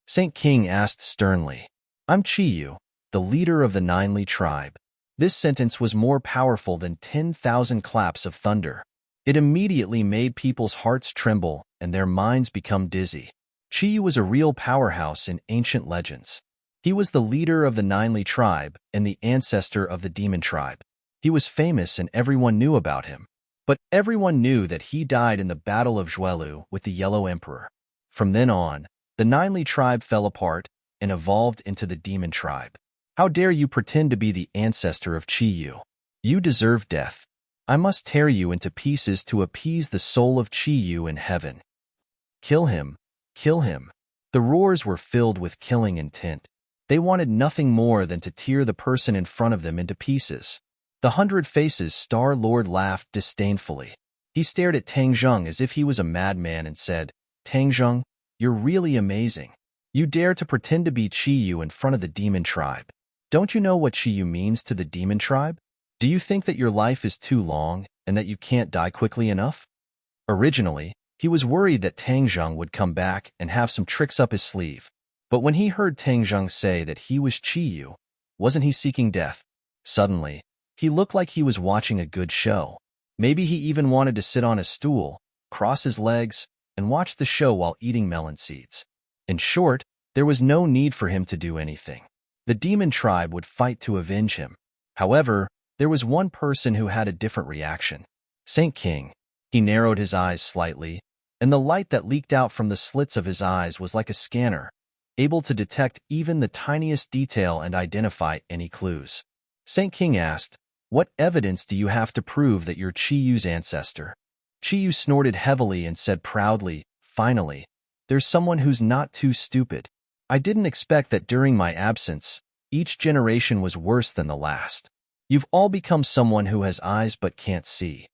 Saint King asked sternly. I'm Chi Yu, the leader of the Ninely tribe. This sentence was more powerful than 10,000 claps of thunder. It immediately made people's hearts tremble and their minds become dizzy. Chi Yu was a real powerhouse in ancient legends. He was the leader of the Ninely tribe and the ancestor of the demon tribe. He was famous and everyone knew about him. But everyone knew that he died in the Battle of Zhuelu with the Yellow Emperor. From then on, the Ninely tribe fell apart and evolved into the Demon tribe. How dare you pretend to be the ancestor of Qi Yu? You deserve death. I must tear you into pieces to appease the soul of Qi Yu in heaven. Kill him! Kill him! The roars were filled with killing intent. They wanted nothing more than to tear the person in front of them into pieces. The 100 Faces Star Lord laughed disdainfully. He stared at Tang Zheng as if he was a madman and said, Tang Zheng, you're really amazing. You dare to pretend to be Qi Yu in front of the Demon tribe. Don't you know what Qi Yu means to the Demon tribe? Do you think that your life is too long and that you can't die quickly enough? Originally, he was worried that Tang Zheng would come back and have some tricks up his sleeve. But when he heard Tang Zheng say that he was Qi Yu, wasn't he seeking death? Suddenly, he looked like he was watching a good show. Maybe he even wanted to sit on a stool, cross his legs, and watch the show while eating melon seeds. In short, there was no need for him to do anything. The Demon tribe would fight to avenge him. However, there was one person who had a different reaction. Saint King. He narrowed his eyes slightly, and the light that leaked out from the slits of his eyes was like a scanner, able to detect even the tiniest detail and identify any clues. Saint King asked, What evidence do you have to prove that you're Qi Yu's ancestor? Qi Yu snorted heavily and said proudly, Finally, there's someone who's not too stupid. I didn't expect that during my absence, each generation was worse than the last. You've all become someone who has eyes but can't see.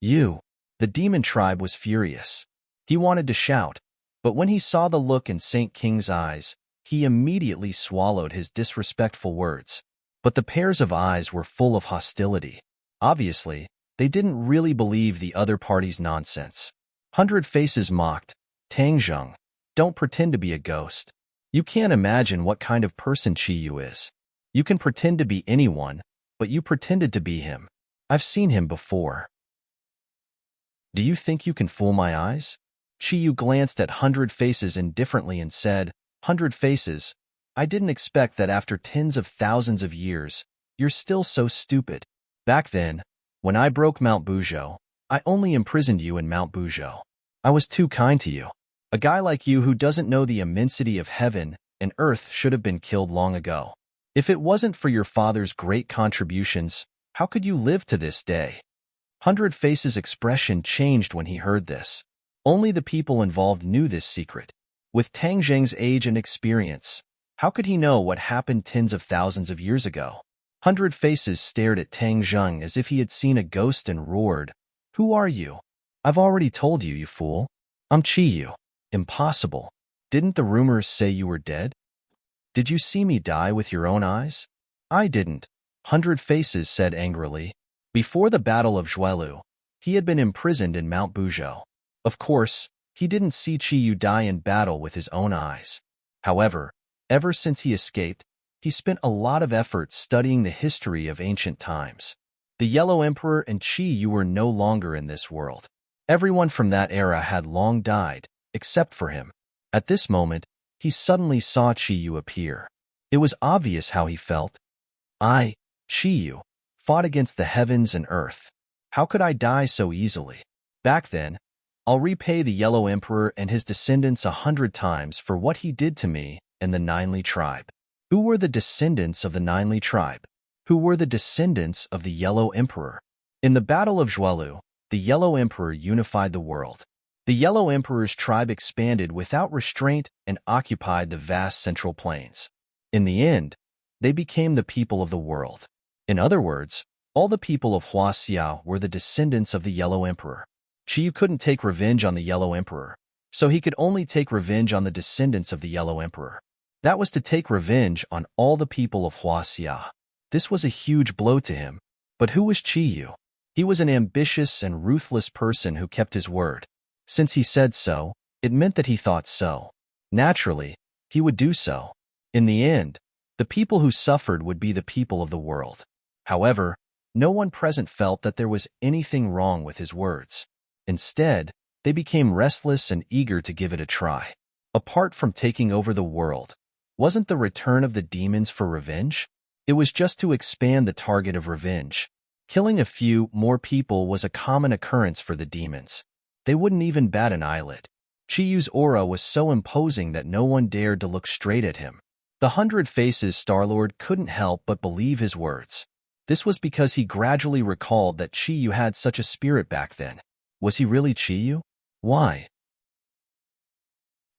You. The Demon tribe was furious. He wanted to shout, but when he saw the look in Saint King's eyes, he immediately swallowed his disrespectful words. But the pairs of eyes were full of hostility. Obviously, they didn't really believe the other party's nonsense. 100 Faces mocked, Tang Zheng, don't pretend to be a ghost. You can't imagine what kind of person Qi Yu is. You can pretend to be anyone, but you pretended to be him. I've seen him before. Do you think you can fool my eyes? Qi Yu glanced at 100 Faces indifferently and said, 100 Faces, I didn't expect that after tens of thousands of years, you're still so stupid. Back then, when I broke Mount Buzhou, I only imprisoned you in Mount Buzhou. I was too kind to you. A guy like you who doesn't know the immensity of heaven and earth should have been killed long ago. If it wasn't for your father's great contributions, how could you live to this day? 100 Faces' expression changed when he heard this. Only the people involved knew this secret. With Tang Zheng's age and experience, how could he know what happened tens of thousands of years ago? 100 Faces stared at Tang Zheng as if he had seen a ghost and roared, Who are you? I've already told you, you fool. I'm Qi Yu. Impossible. Didn't the rumors say you were dead? Did you see me die with your own eyes? I didn't, 100 Faces said angrily. Before the Battle of Zhuelu, he had been imprisoned in Mount Buzhou. Of course, he didn't see Qi Yu die in battle with his own eyes. However, ever since he escaped, he spent a lot of effort studying the history of ancient times. The Yellow Emperor and Qi Yu were no longer in this world. Everyone from that era had long died, except for him. At this moment, he suddenly saw Qi Yu appear. It was obvious how he felt. I, Qi Yu, fought against the heavens and earth. How could I die so easily? Back then, I'll repay the Yellow Emperor and his descendants 100 times for what he did to me and the Ninely tribe. Who were the descendants of the Ninely tribe? Who were the descendants of the Yellow Emperor? In the Battle of Zhuelu, the Yellow Emperor unified the world. The Yellow Emperor's tribe expanded without restraint and occupied the vast central plains. In the end, they became the people of the world. In other words, all the people of Huaxia were the descendants of the Yellow Emperor. Qi Yu couldn't take revenge on the Yellow Emperor, so he could only take revenge on the descendants of the Yellow Emperor. That was to take revenge on all the people of Huaxia. This was a huge blow to him. But who was Qi Yu? He was an ambitious and ruthless person who kept his word. Since he said so, it meant that he thought so. Naturally, he would do so. In the end, the people who suffered would be the people of the world. However, no one present felt that there was anything wrong with his words. Instead, they became restless and eager to give it a try. Apart from taking over the world, wasn't the return of the demons for revenge? It was just to expand the target of revenge. Killing a few more people was a common occurrence for the demons. They wouldn't even bat an eyelid. Chiyu's aura was so imposing that no one dared to look straight at him. The Hundred Faces Starlord couldn't help but believe his words. This was because he gradually recalled that Chiyu had such a spirit back then. Was he really Chiyu? Why?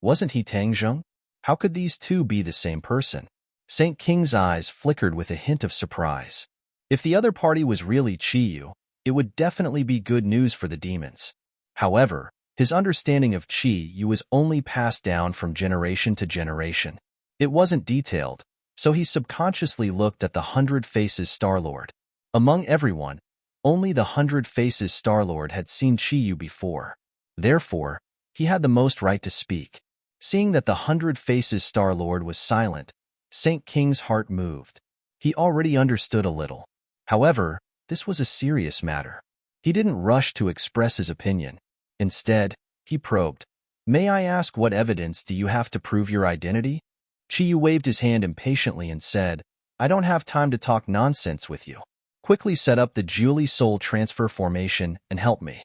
Wasn't he Tangzheng? How could these two be the same person? Saint King's eyes flickered with a hint of surprise. If the other party was really Chiyu, it would definitely be good news for the demons. However, his understanding of Chiyu was only passed down from generation to generation. It wasn't detailed, so he subconsciously looked at the Hundred Faces Starlord. Among everyone, only the Hundred Faces Starlord had seen Chiyu before. Therefore, he had the most right to speak. Seeing that the Hundred Faces Starlord was silent, Saint King's heart moved. He already understood a little. However, this was a serious matter. He didn't rush to express his opinion. Instead, he probed, "May I ask what evidence do you have to prove your identity?" Chiyu waved his hand impatiently and said, "I don't have time to talk nonsense with you. Quickly set up the Julie Soul Transfer Formation and help me."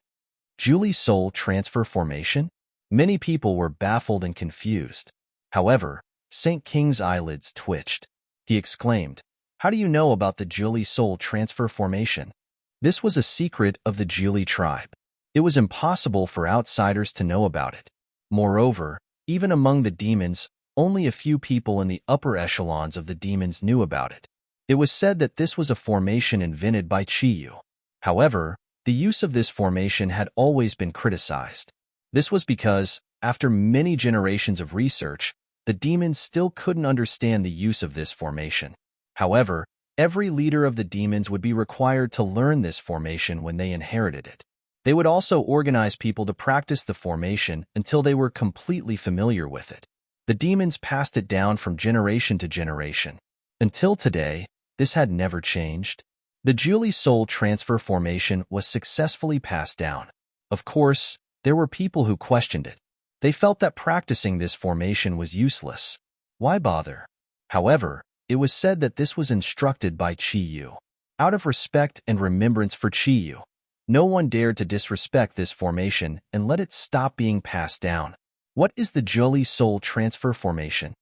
Julie Soul Transfer Formation? Many people were baffled and confused. However, Saint King's eyelids twitched. He exclaimed, "How do you know about the Julie Soul Transfer Formation?" This was a secret of the Julie tribe. It was impossible for outsiders to know about it. Moreover, even among the demons, only a few people in the upper echelons of the demons knew about it. It was said that this was a formation invented by Chiyu. However, the use of this formation had always been criticized. This was because, after many generations of research, the demons still couldn't understand the use of this formation. However, every leader of the demons would be required to learn this formation when they inherited it. They would also organize people to practice the formation until they were completely familiar with it. The demons passed it down from generation to generation. Until today, this had never changed. The Julie Soul Transfer Formation was successfully passed down. Of course, there were people who questioned it. They felt that practicing this formation was useless. Why bother? However, it was said that this was instructed by Chiyu. Out of respect and remembrance for Chiyu, no one dared to disrespect this formation and let it stop being passed down. What is the Julie Soul Transfer Formation?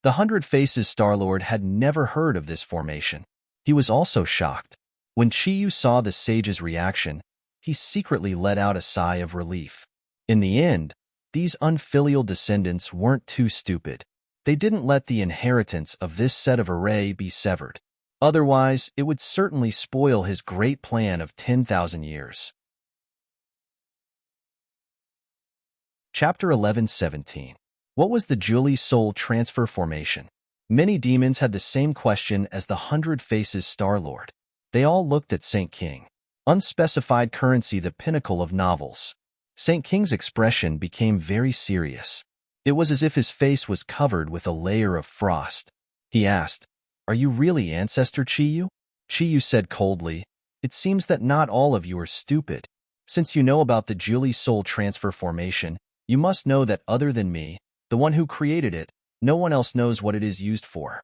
The Hundred Faces Starlord had never heard of this formation. He was also shocked. When Chiyu saw the sage's reaction, he secretly let out a sigh of relief. In the end, these unfilial descendants weren't too stupid. They didn't let the inheritance of this set of array be severed. Otherwise, it would certainly spoil his great plan of 10,000 years. Chapter 11:17. What was the Julie Soul Transfer Formation? Many demons had the same question as the Hundred Faces Starlord. They all looked at Saint King. Unspecified currency, the pinnacle of novels. Saint King's expression became very serious. It was as if his face was covered with a layer of frost. He asked, "Are you really Ancestor Chiyu?" Chiyu said coldly, "It seems that not all of you are stupid. Since you know about the Julie Soul Transfer Formation, you must know that other than me, the one who created it, no one else knows what it is used for."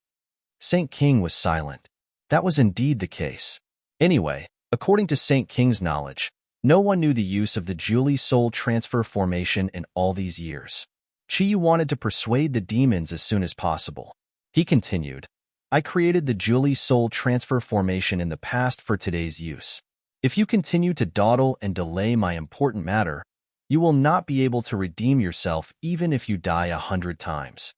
Saint King was silent. That was indeed the case. Anyway, according to Saint King's knowledge, no one knew the use of the Julie Soul Transfer Formation in all these years. Chiyu wanted to persuade the demons as soon as possible. He continued, "I created the Julie Soul Transfer Formation in the past for today's use. If you continue to dawdle and delay my important matter, you will not be able to redeem yourself even if you die 100 times."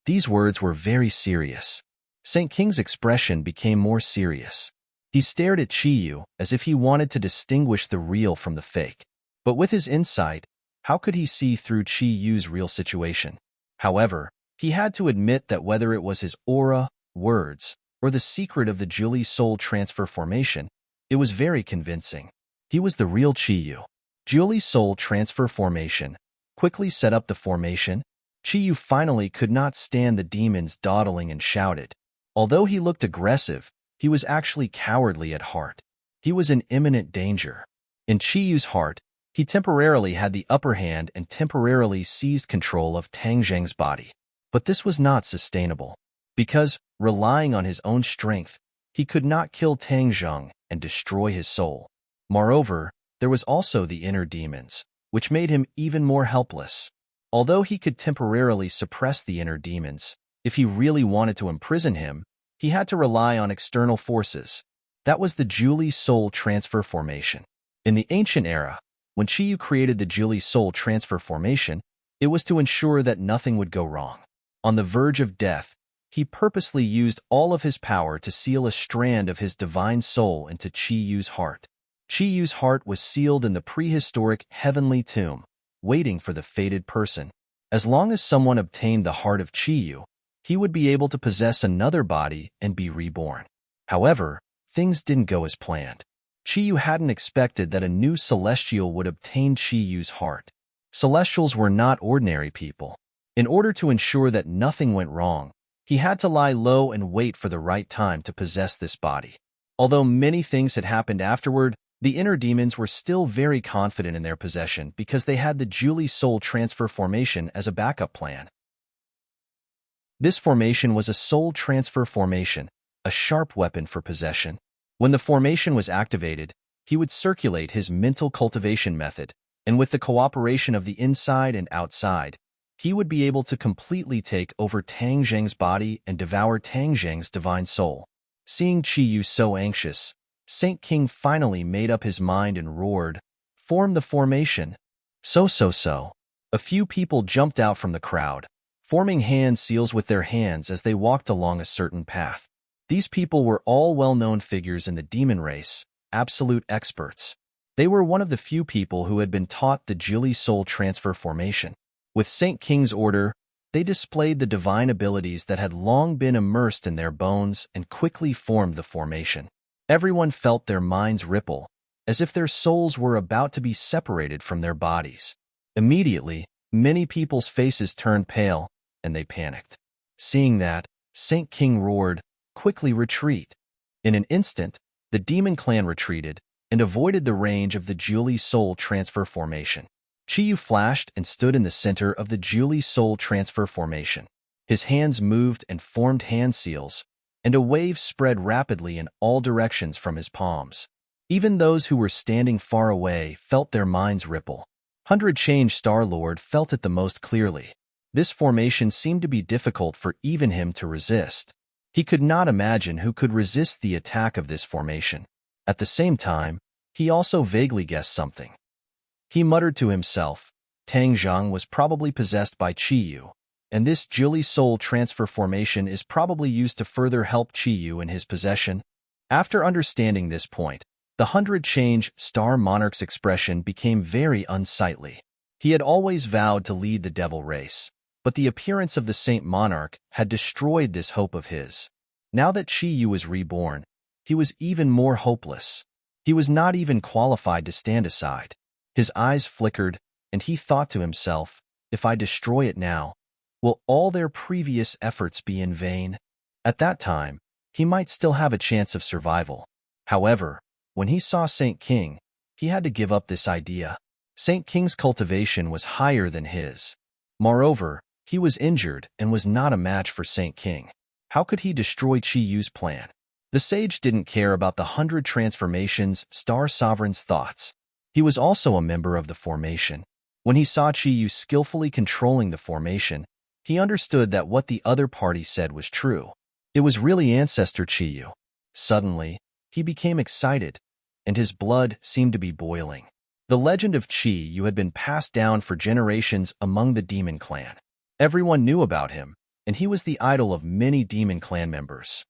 These words were very serious. Saint King's expression became more serious. He stared at Chiyu as if he wanted to distinguish the real from the fake. But with his insight, how could he see through Chiyu's real situation? However, he had to admit that whether it was his aura, words, or the secret of the Julie Soul Transfer Formation, it was very convincing. He was the real Chiyu. Julie Soul Transfer Formation. Quickly set up the formation. Chiyu finally could not stand the demons dawdling and shouted. Although he looked aggressive, he was actually cowardly at heart. He was in imminent danger. In Chiyu's heart, he temporarily had the upper hand and temporarily seized control of Tangzheng's body. But this was not sustainable. Because, relying on his own strength, He could not kill Tang Zheng and destroy his soul. Moreover, there was also the inner demons, which made him even more helpless. Although he could temporarily suppress the inner demons, if he really wanted to imprison him, he had to rely on external forces. That was the Julie Soul Transfer Formation. In the ancient era, when Chiyu created the Julie Soul Transfer Formation, it was to ensure that nothing would go wrong. On the verge of death, he purposely used all of his power to seal a strand of his divine soul into Chiyu's heart. Chiyu's heart was sealed in the prehistoric heavenly tomb, waiting for the fated person. As long as someone obtained the heart of Chiyu, he would be able to possess another body and be reborn. However, things didn't go as planned. Chiyu hadn't expected that a new celestial would obtain Chiyu's heart. Celestials were not ordinary people. In order to ensure that nothing went wrong, he had to lie low and wait for the right time to possess this body. Although many things had happened afterward, the inner demons were still very confident in their possession because they had the Julie Soul Transfer Formation as a backup plan. This formation was a soul transfer formation, a sharp weapon for possession. When the formation was activated, he would circulate his mental cultivation method, and with the cooperation of the inside and outside, he would be able to completely take over Tang Zheng's body and devour Tang Zheng's divine soul. Seeing Chiyu so anxious, Saint King finally made up his mind and roared, "Form the formation." So. A few people jumped out from the crowd, forming hand seals with their hands as they walked along a certain path. These people were all well-known figures in the demon race, absolute experts. They were one of the few people who had been taught the Julie Soul Transfer Formation. With Saint King's order, they displayed the divine abilities that had long been immersed in their bones and quickly formed the formation. Everyone felt their minds ripple, as if their souls were about to be separated from their bodies. Immediately, many people's faces turned pale, and they panicked. Seeing that, Saint King roared, "Quickly retreat." In an instant, the demon clan retreated and avoided the range of the Julie Soul Transfer Formation. Chiyu flashed and stood in the center of the Julie Soul Transfer Formation. His hands moved and formed hand seals, and a wave spread rapidly in all directions from his palms. Even those who were standing far away felt their minds ripple. 100 Change Star-Lord felt it the most clearly. This formation seemed to be difficult for even him to resist. He could not imagine who could resist the attack of this formation. At the same time, he also vaguely guessed something. He muttered to himself, Tang Zheng was probably possessed by Chiyu, and this Julie Soul Transfer Formation is probably used to further help Chiyu in his possession. After understanding this point, the 100 Change Star Monarch's expression became very unsightly. He had always vowed to lead the devil race, but the appearance of the Saint Monarch had destroyed this hope of his. Now that Chiyu was reborn, he was even more hopeless. He was not even qualified to stand aside. His eyes flickered, and he thought to himself, if I destroy it now, will all their previous efforts be in vain? At that time, he might still have a chance of survival. However, when he saw Saint King, he had to give up this idea. Saint King's cultivation was higher than his. Moreover, he was injured and was not a match for Saint King. How could he destroy Chiyu's plan? The sage didn't care about the 100 Transformations Star Sovereign's thoughts. He was also a member of the formation. When he saw Chiyu skillfully controlling the formation, he understood that what the other party said was true. It was really Ancestor Chiyu. Suddenly, he became excited, and his blood seemed to be boiling. The legend of Chiyu had been passed down for generations among the demon clan. Everyone knew about him, and he was the idol of many demon clan members.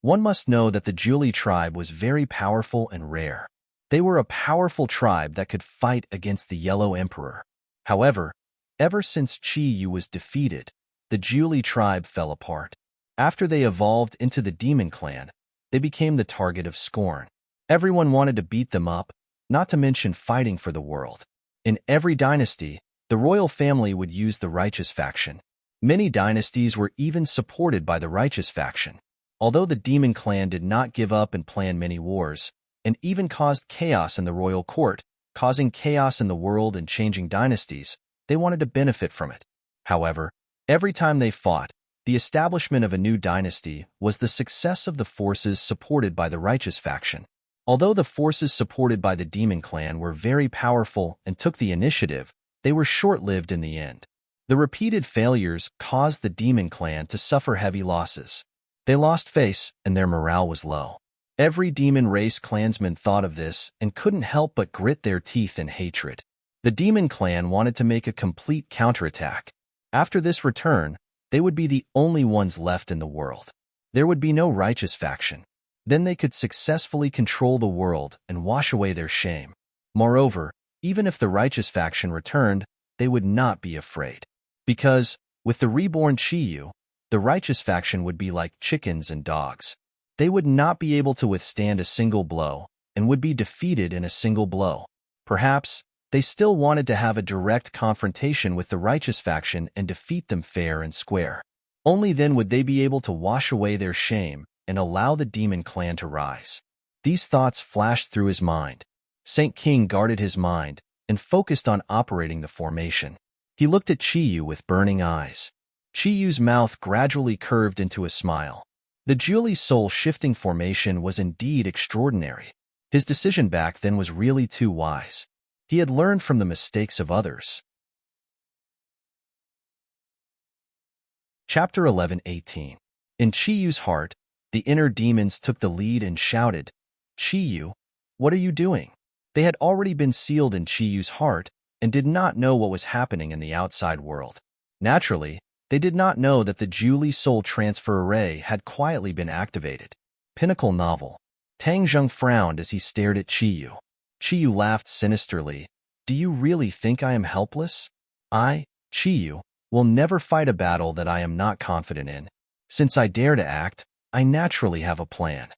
One must know that the Julie tribe was very powerful and rare. They were a powerful tribe that could fight against the Yellow Emperor. However, ever since Chiyu was defeated, the Julie tribe fell apart. After they evolved into the demon clan, they became the target of scorn. Everyone wanted to beat them up, not to mention fighting for the world. In every dynasty, the royal family would use the righteous faction. Many dynasties were even supported by the righteous faction. Although the demon clan did not give up and plan many wars, and even caused chaos in the royal court, causing chaos in the world and changing dynasties, they wanted to benefit from it. However, every time they fought, The establishment of a new dynasty was the success of the forces supported by the righteous faction. Although the forces supported by the demon clan were very powerful and took the initiative, they were short-lived in the end. The repeated failures caused the demon clan to suffer heavy losses. They lost face, and their morale was low. Every demon race clansman thought of this and couldn't help but grit their teeth in hatred. The demon clan wanted to make a complete counterattack. After this return, they would be the only ones left in the world. There would be no righteous faction. Then they could successfully control the world and wash away their shame. Moreover, even if the righteous faction returned, they would not be afraid. Because, with the reborn Chiyu, the righteous faction would be like chickens and dogs. They would not be able to withstand a single blow and would be defeated in a single blow. Perhaps, they still wanted to have a direct confrontation with the righteous faction and defeat them fair and square. Only then would they be able to wash away their shame and allow the demon clan to rise. These thoughts flashed through his mind. Saint King guarded his mind and focused on operating the formation. He looked at Chiyu with burning eyes. Chiyu's mouth gradually curved into a smile. The Julie soul-shifting formation was indeed extraordinary. His decision back then was really too wise. He had learned from the mistakes of others. Chapter 11:18. In Chiyu's heart, the inner demons took the lead and shouted, "Chiyu, what are you doing?" They had already been sealed in Chiyu's heart and did not know what was happening in the outside world. Naturally, they did not know that the Julie Soul Transfer Array had quietly been activated. Pinnacle Novel. Tang Zheng frowned as he stared at Chiyu. Chiyu laughed sinisterly. "Do you really think I am helpless? I, Chiyu, will never fight a battle that I am not confident in. Since I dare to act, I naturally have a plan."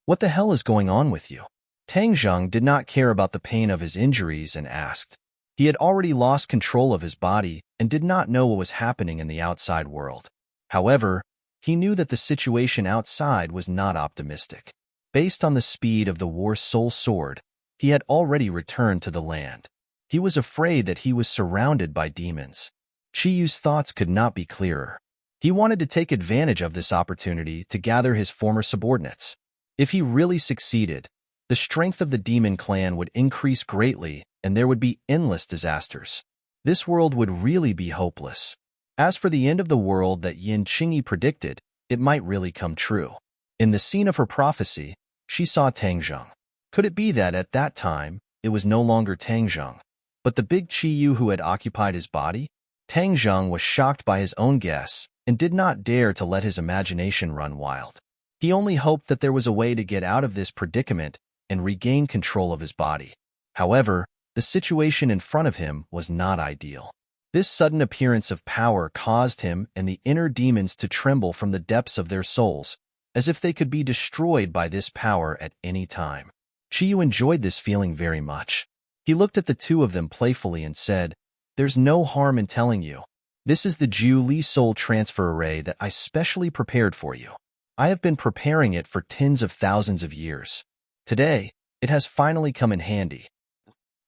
"What the hell is going on with you?" Tang Zheng did not care about the pain of his injuries and asked. He had already lost control of his body and did not know what was happening in the outside world. However, he knew that the situation outside was not optimistic. Based on the speed of the War Soul Sword, he had already returned to the land. He was afraid that he was surrounded by demons. Chiyu's thoughts could not be clearer. He wanted to take advantage of this opportunity to gather his former subordinates. If he really succeeded, the strength of the demon clan would increase greatly and there would be endless disasters. This world would really be hopeless. As for the end of the world that Yin Qingyi predicted, it might really come true. In the scene of her prophecy, she saw Tang Zheng. Could it be that at that time, it was no longer Tang Zheng, but the big Chiyu who had occupied his body? Tang Zheng was shocked by his own guess and did not dare to let his imagination run wild. He only hoped that there was a way to get out of this predicament and regain control of his body. However, the situation in front of him was not ideal. This sudden appearance of power caused him and the inner demons to tremble from the depths of their souls, as if they could be destroyed by this power at any time. Chiyu enjoyed this feeling very much. He looked at the two of them playfully and said, "There's no harm in telling you. This is the Julie Soul Transfer Array that I specially prepared for you. I have been preparing it for tens of thousands of years. Today, it has finally come in handy."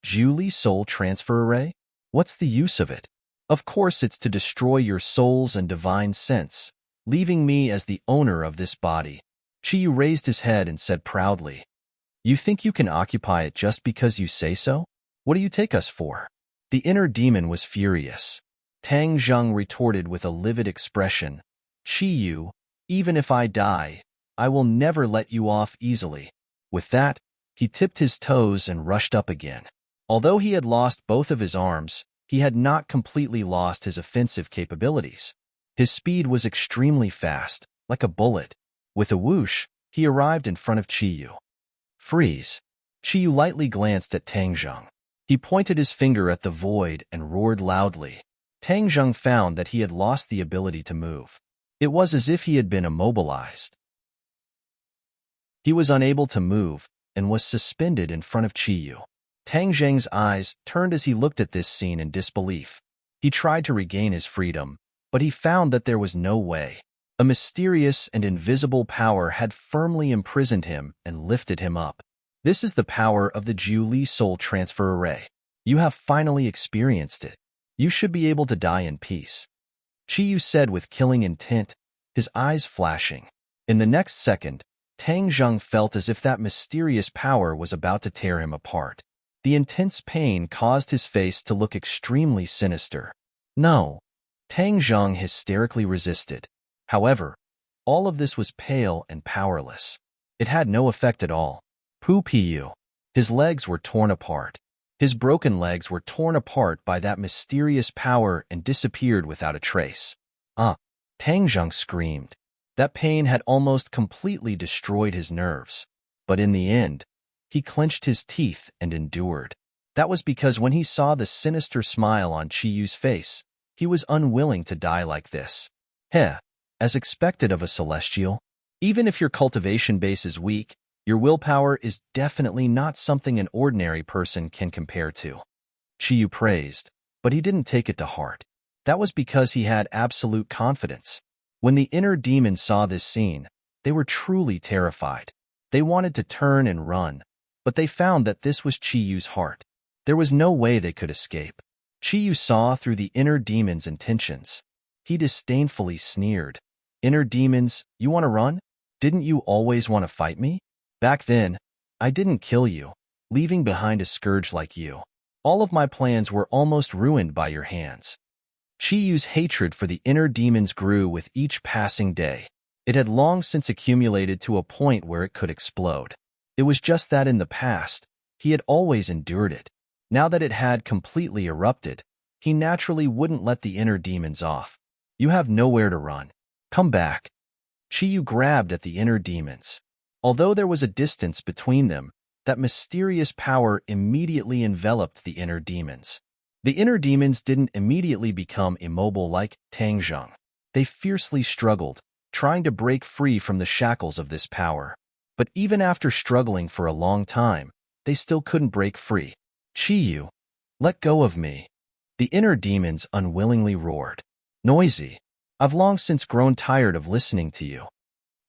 Julie Soul Transfer Array? What's the use of it? Of course it's to destroy your souls and divine sense, leaving me as the owner of this body. Chiyu raised his head and said proudly, "You think you can occupy it just because you say so? What do you take us for?" The inner demon was furious. Tang Zheng retorted with a livid expression, "Chiyu, even if I die, I will never let you off easily." With that, he tipped his toes and rushed up again. Although he had lost both of his arms, he had not completely lost his offensive capabilities. His speed was extremely fast, like a bullet. With a whoosh, he arrived in front of Chiyu. "Freeze!" Chiyu lightly glanced at Tang Zheng. He pointed his finger at the void and roared loudly. Tang Zheng found that he had lost the ability to move. It was as if he had been immobilized. He was unable to move and was suspended in front of Chiyu. Tang Zheng's eyes turned as he looked at this scene in disbelief. He tried to regain his freedom, but he found that there was no way. A mysterious and invisible power had firmly imprisoned him and lifted him up. This is the power of the Julie Soul Transfer Array. You have finally experienced it. You should be able to die in peace. Yu said with killing intent, his eyes flashing. In the next second, Tang Zheng felt as if that mysterious power was about to tear him apart. The intense pain caused his face to look extremely sinister. No, Tang Zheng hysterically resisted. However, all of this was pale and powerless. It had no effect at all. Pu. His legs were torn apart. His broken legs were torn apart by that mysterious power and disappeared without a trace. Tang Zheng screamed. That pain had almost completely destroyed his nerves. But in the end, he clenched his teeth and endured. That was because when he saw the sinister smile on Chiyu's face, he was unwilling to die like this. As expected of a celestial, even if your cultivation base is weak, your willpower is definitely not something an ordinary person can compare to. Chiyu praised, but he didn't take it to heart. That was because he had absolute confidence. When the inner demons saw this scene, they were truly terrified. They wanted to turn and run, but they found that this was Chiyu's heart. There was no way they could escape. Chiyu saw through the inner demon's intentions. He disdainfully sneered. Inner demons, you want to run? Didn't you always want to fight me? Back then, I didn't kill you, leaving behind a scourge like you. All of my plans were almost ruined by your hands. Chiyu's hatred for the inner demons grew with each passing day. It had long since accumulated to a point where it could explode. It was just that in the past, he had always endured it. Now that it had completely erupted, he naturally wouldn't let the inner demons off. You have nowhere to run. Come back. Chiyu grabbed at the inner demons. Although there was a distance between them, that mysterious power immediately enveloped the inner demons. The inner demons didn't immediately become immobile like Tang Zheng. They fiercely struggled, trying to break free from the shackles of this power. But even after struggling for a long time, they still couldn't break free. Chiyu, let go of me. The inner demons unwillingly roared. Noisy. I've long since grown tired of listening to you.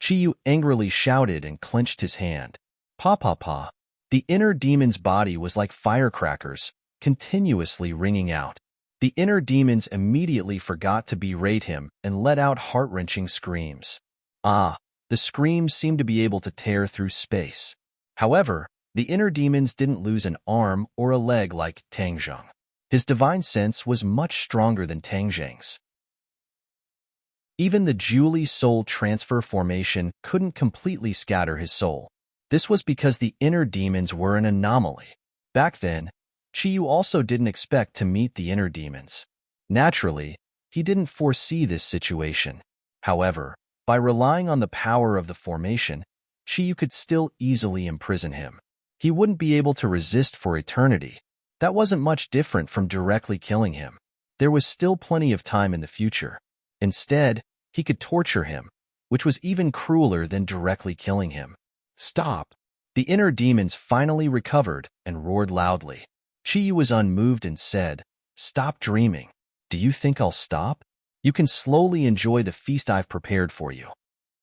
Chiyu angrily shouted and clenched his hand. Pa. The inner demon's body was like firecrackers, continuously ringing out. The inner demons immediately forgot to berate him and let out heart-wrenching screams. The screams seemed to be able to tear through space. However, the inner demons didn't lose an arm or a leg like Tang Zheng. His divine sense was much stronger than Tang Zheng's. Even the Julie soul transfer formation couldn't completely scatter his soul. This was because the inner demons were an anomaly. Back then, Chiyu also didn't expect to meet the inner demons. Naturally, he didn't foresee this situation. However, by relying on the power of the formation, Chiyu could still easily imprison him. He wouldn't be able to resist for eternity. That wasn't much different from directly killing him. There was still plenty of time in the future. Instead, he could torture him, which was even crueler than directly killing him. Stop! The inner demons finally recovered and roared loudly. Chiyu was unmoved and said, Stop dreaming. Do you think I'll stop? You can slowly enjoy the feast I've prepared for you.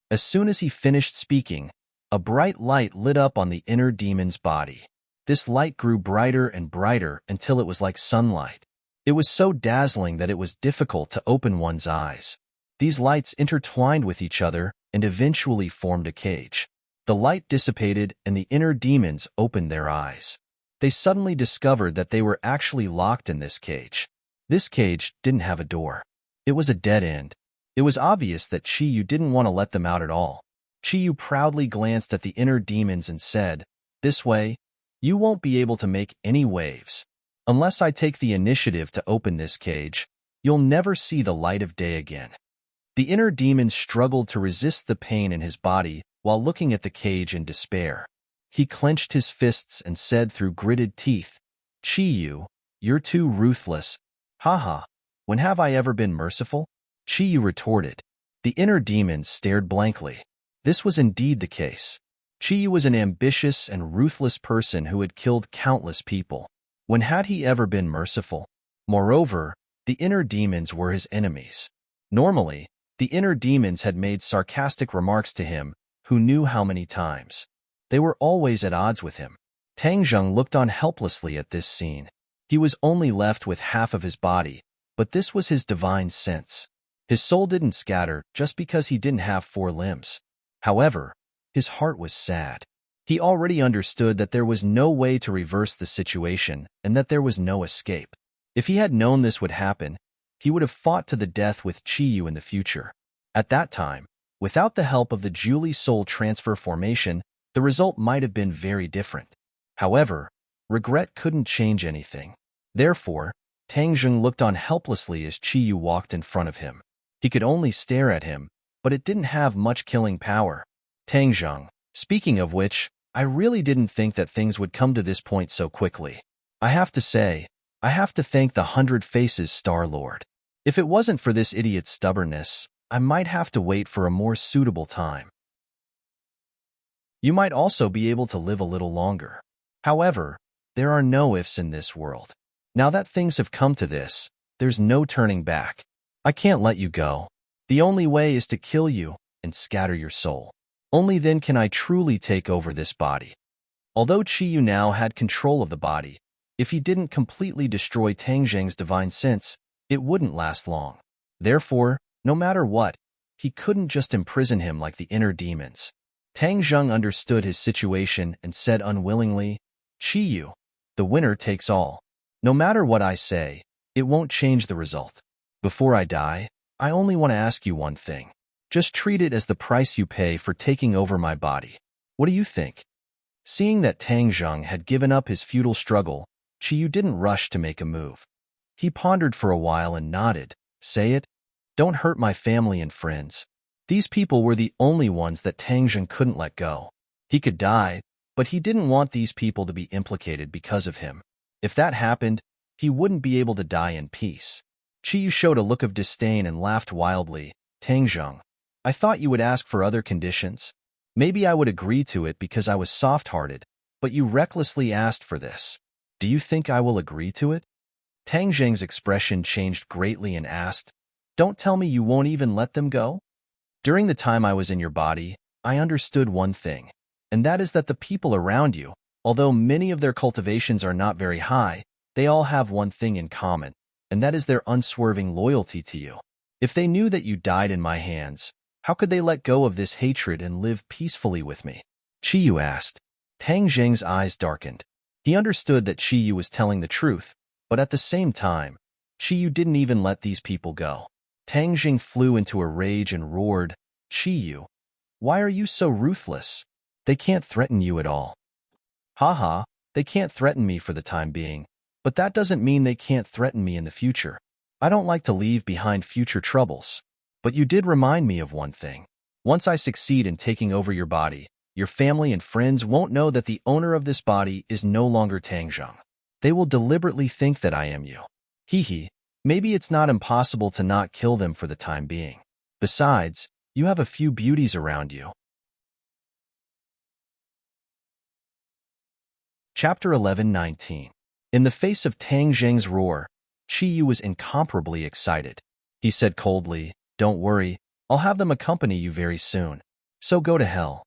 As soon as he finished speaking, a bright light lit up on the inner demon's body. This light grew brighter and brighter until it was like sunlight. It was so dazzling that it was difficult to open one's eyes. These lights intertwined with each other and eventually formed a cage. The light dissipated and the inner demons opened their eyes. They suddenly discovered that they were actually locked in this cage. This cage didn't have a door. It was a dead end. It was obvious that Chiyu didn't want to let them out at all. Chiyu proudly glanced at the inner demons and said, This way, you won't be able to make any waves. Unless I take the initiative to open this cage, you'll never see the light of day again. The inner demon struggled to resist the pain in his body while looking at the cage in despair. He clenched his fists and said through gritted teeth, Chiyu, you're too ruthless. Haha, when have I ever been merciful? Chiyu retorted. The inner demon stared blankly. This was indeed the case. Chiyu was an ambitious and ruthless person who had killed countless people. When had he ever been merciful? Moreover, the inner demons were his enemies. Normally, the inner demons had made sarcastic remarks to him, who knew how many times. They were always at odds with him. Tang Zheng looked on helplessly at this scene. He was only left with half of his body, but this was his divine sense. His soul didn't scatter just because he didn't have 4 limbs. However, his heart was sad. He already understood that there was no way to reverse the situation and that there was no escape. If he had known this would happen, he would have fought to the death with Chiyu in the future. At that time, without the help of the Julie soul transfer formation, the result might have been very different. However, regret couldn't change anything. Therefore, Tang Zheng looked on helplessly as Chiyu walked in front of him. He could only stare at him, but it didn't have much killing power. Tang Zheng, speaking of which, I really didn't think that things would come to this point so quickly. I have to say, I have to thank the 100 Faces Star-Lord. If it wasn't for this idiot's stubbornness, I might have to wait for a more suitable time. You might also be able to live a little longer. However, there are no ifs in this world. Now that things have come to this, there's no turning back. I can't let you go. The only way is to kill you and scatter your soul. Only then can I truly take over this body. Although Chiyu now had control of the body, if he didn't completely destroy Tang Zheng's divine sense, it wouldn't last long. Therefore, no matter what, he couldn't just imprison him like the inner demons. Tang Zheng understood his situation and said unwillingly, Chiyu, the winner takes all. No matter what I say, it won't change the result. Before I die, I only want to ask you one thing. Just treat it as the price you pay for taking over my body. What do you think? Seeing that Tang Zheng had given up his futile struggle, Chiyu didn't rush to make a move. He pondered for a while and nodded. Say it. Don't hurt my family and friends. These people were the only ones that Tang Zheng couldn't let go. He could die, but he didn't want these people to be implicated because of him. If that happened, he wouldn't be able to die in peace. Chiyu showed a look of disdain and laughed wildly. Tang Zheng, I thought you would ask for other conditions. Maybe I would agree to it because I was soft-hearted, but you recklessly asked for this. Do you think I will agree to it? Tang Zheng's expression changed greatly and asked, Don't tell me you won't even let them go? During the time I was in your body, I understood one thing, and that is that the people around you, although many of their cultivations are not very high, they all have one thing in common, and that is their unswerving loyalty to you. If they knew that you died in my hands, how could they let go of this hatred and live peacefully with me? Chiyu asked. Tang Zheng's eyes darkened. He understood that Chiyu was telling the truth, but at the same time, Chiyu didn't even let these people go. Tang Zheng flew into a rage and roared, Chiyu, why are you so ruthless? They can't threaten you at all. Haha, they can't threaten me for the time being, but that doesn't mean they can't threaten me in the future. I don't like to leave behind future troubles. But you did remind me of one thing. Once I succeed in taking over your body, your family and friends won't know that the owner of this body is no longer Tang Zheng. They will deliberately think that I am you. Hee, maybe it's not impossible to not kill them for the time being. Besides, you have a few beauties around you. Chapter 11:19. In the face of Tang Zheng's roar, Chiyu was incomparably excited. He said coldly, Don't worry, I'll have them accompany you very soon. So go to hell.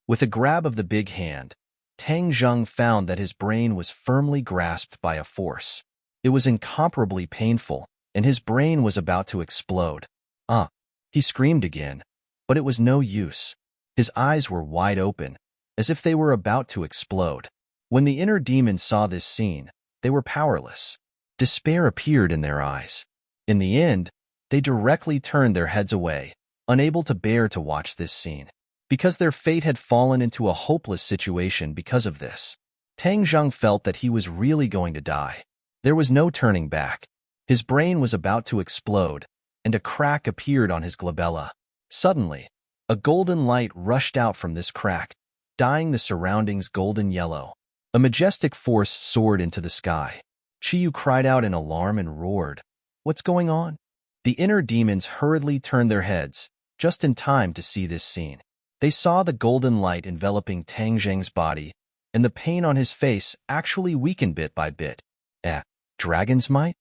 With a grab of the big hand, Tang Zheng found that his brain was firmly grasped by a force. It was incomparably painful, and his brain was about to explode. He screamed again, but it was no use. His eyes were wide open, as if they were about to explode. When the inner demons saw this scene, they were powerless. Despair appeared in their eyes. In the end, they directly turned their heads away, unable to bear to watch this scene. Because their fate had fallen into a hopeless situation because of this. Tang Zheng felt that he was really going to die. There was no turning back. His brain was about to explode, and a crack appeared on his glabella. Suddenly, a golden light rushed out from this crack, dyeing the surroundings golden yellow. A majestic force soared into the sky. Chiyu cried out in alarm and roared, What's going on? The inner demons hurriedly turned their heads, just in time to see this scene. They saw the golden light enveloping Tang Zheng's body, and the pain on his face actually weakened bit by bit. Dragon's might?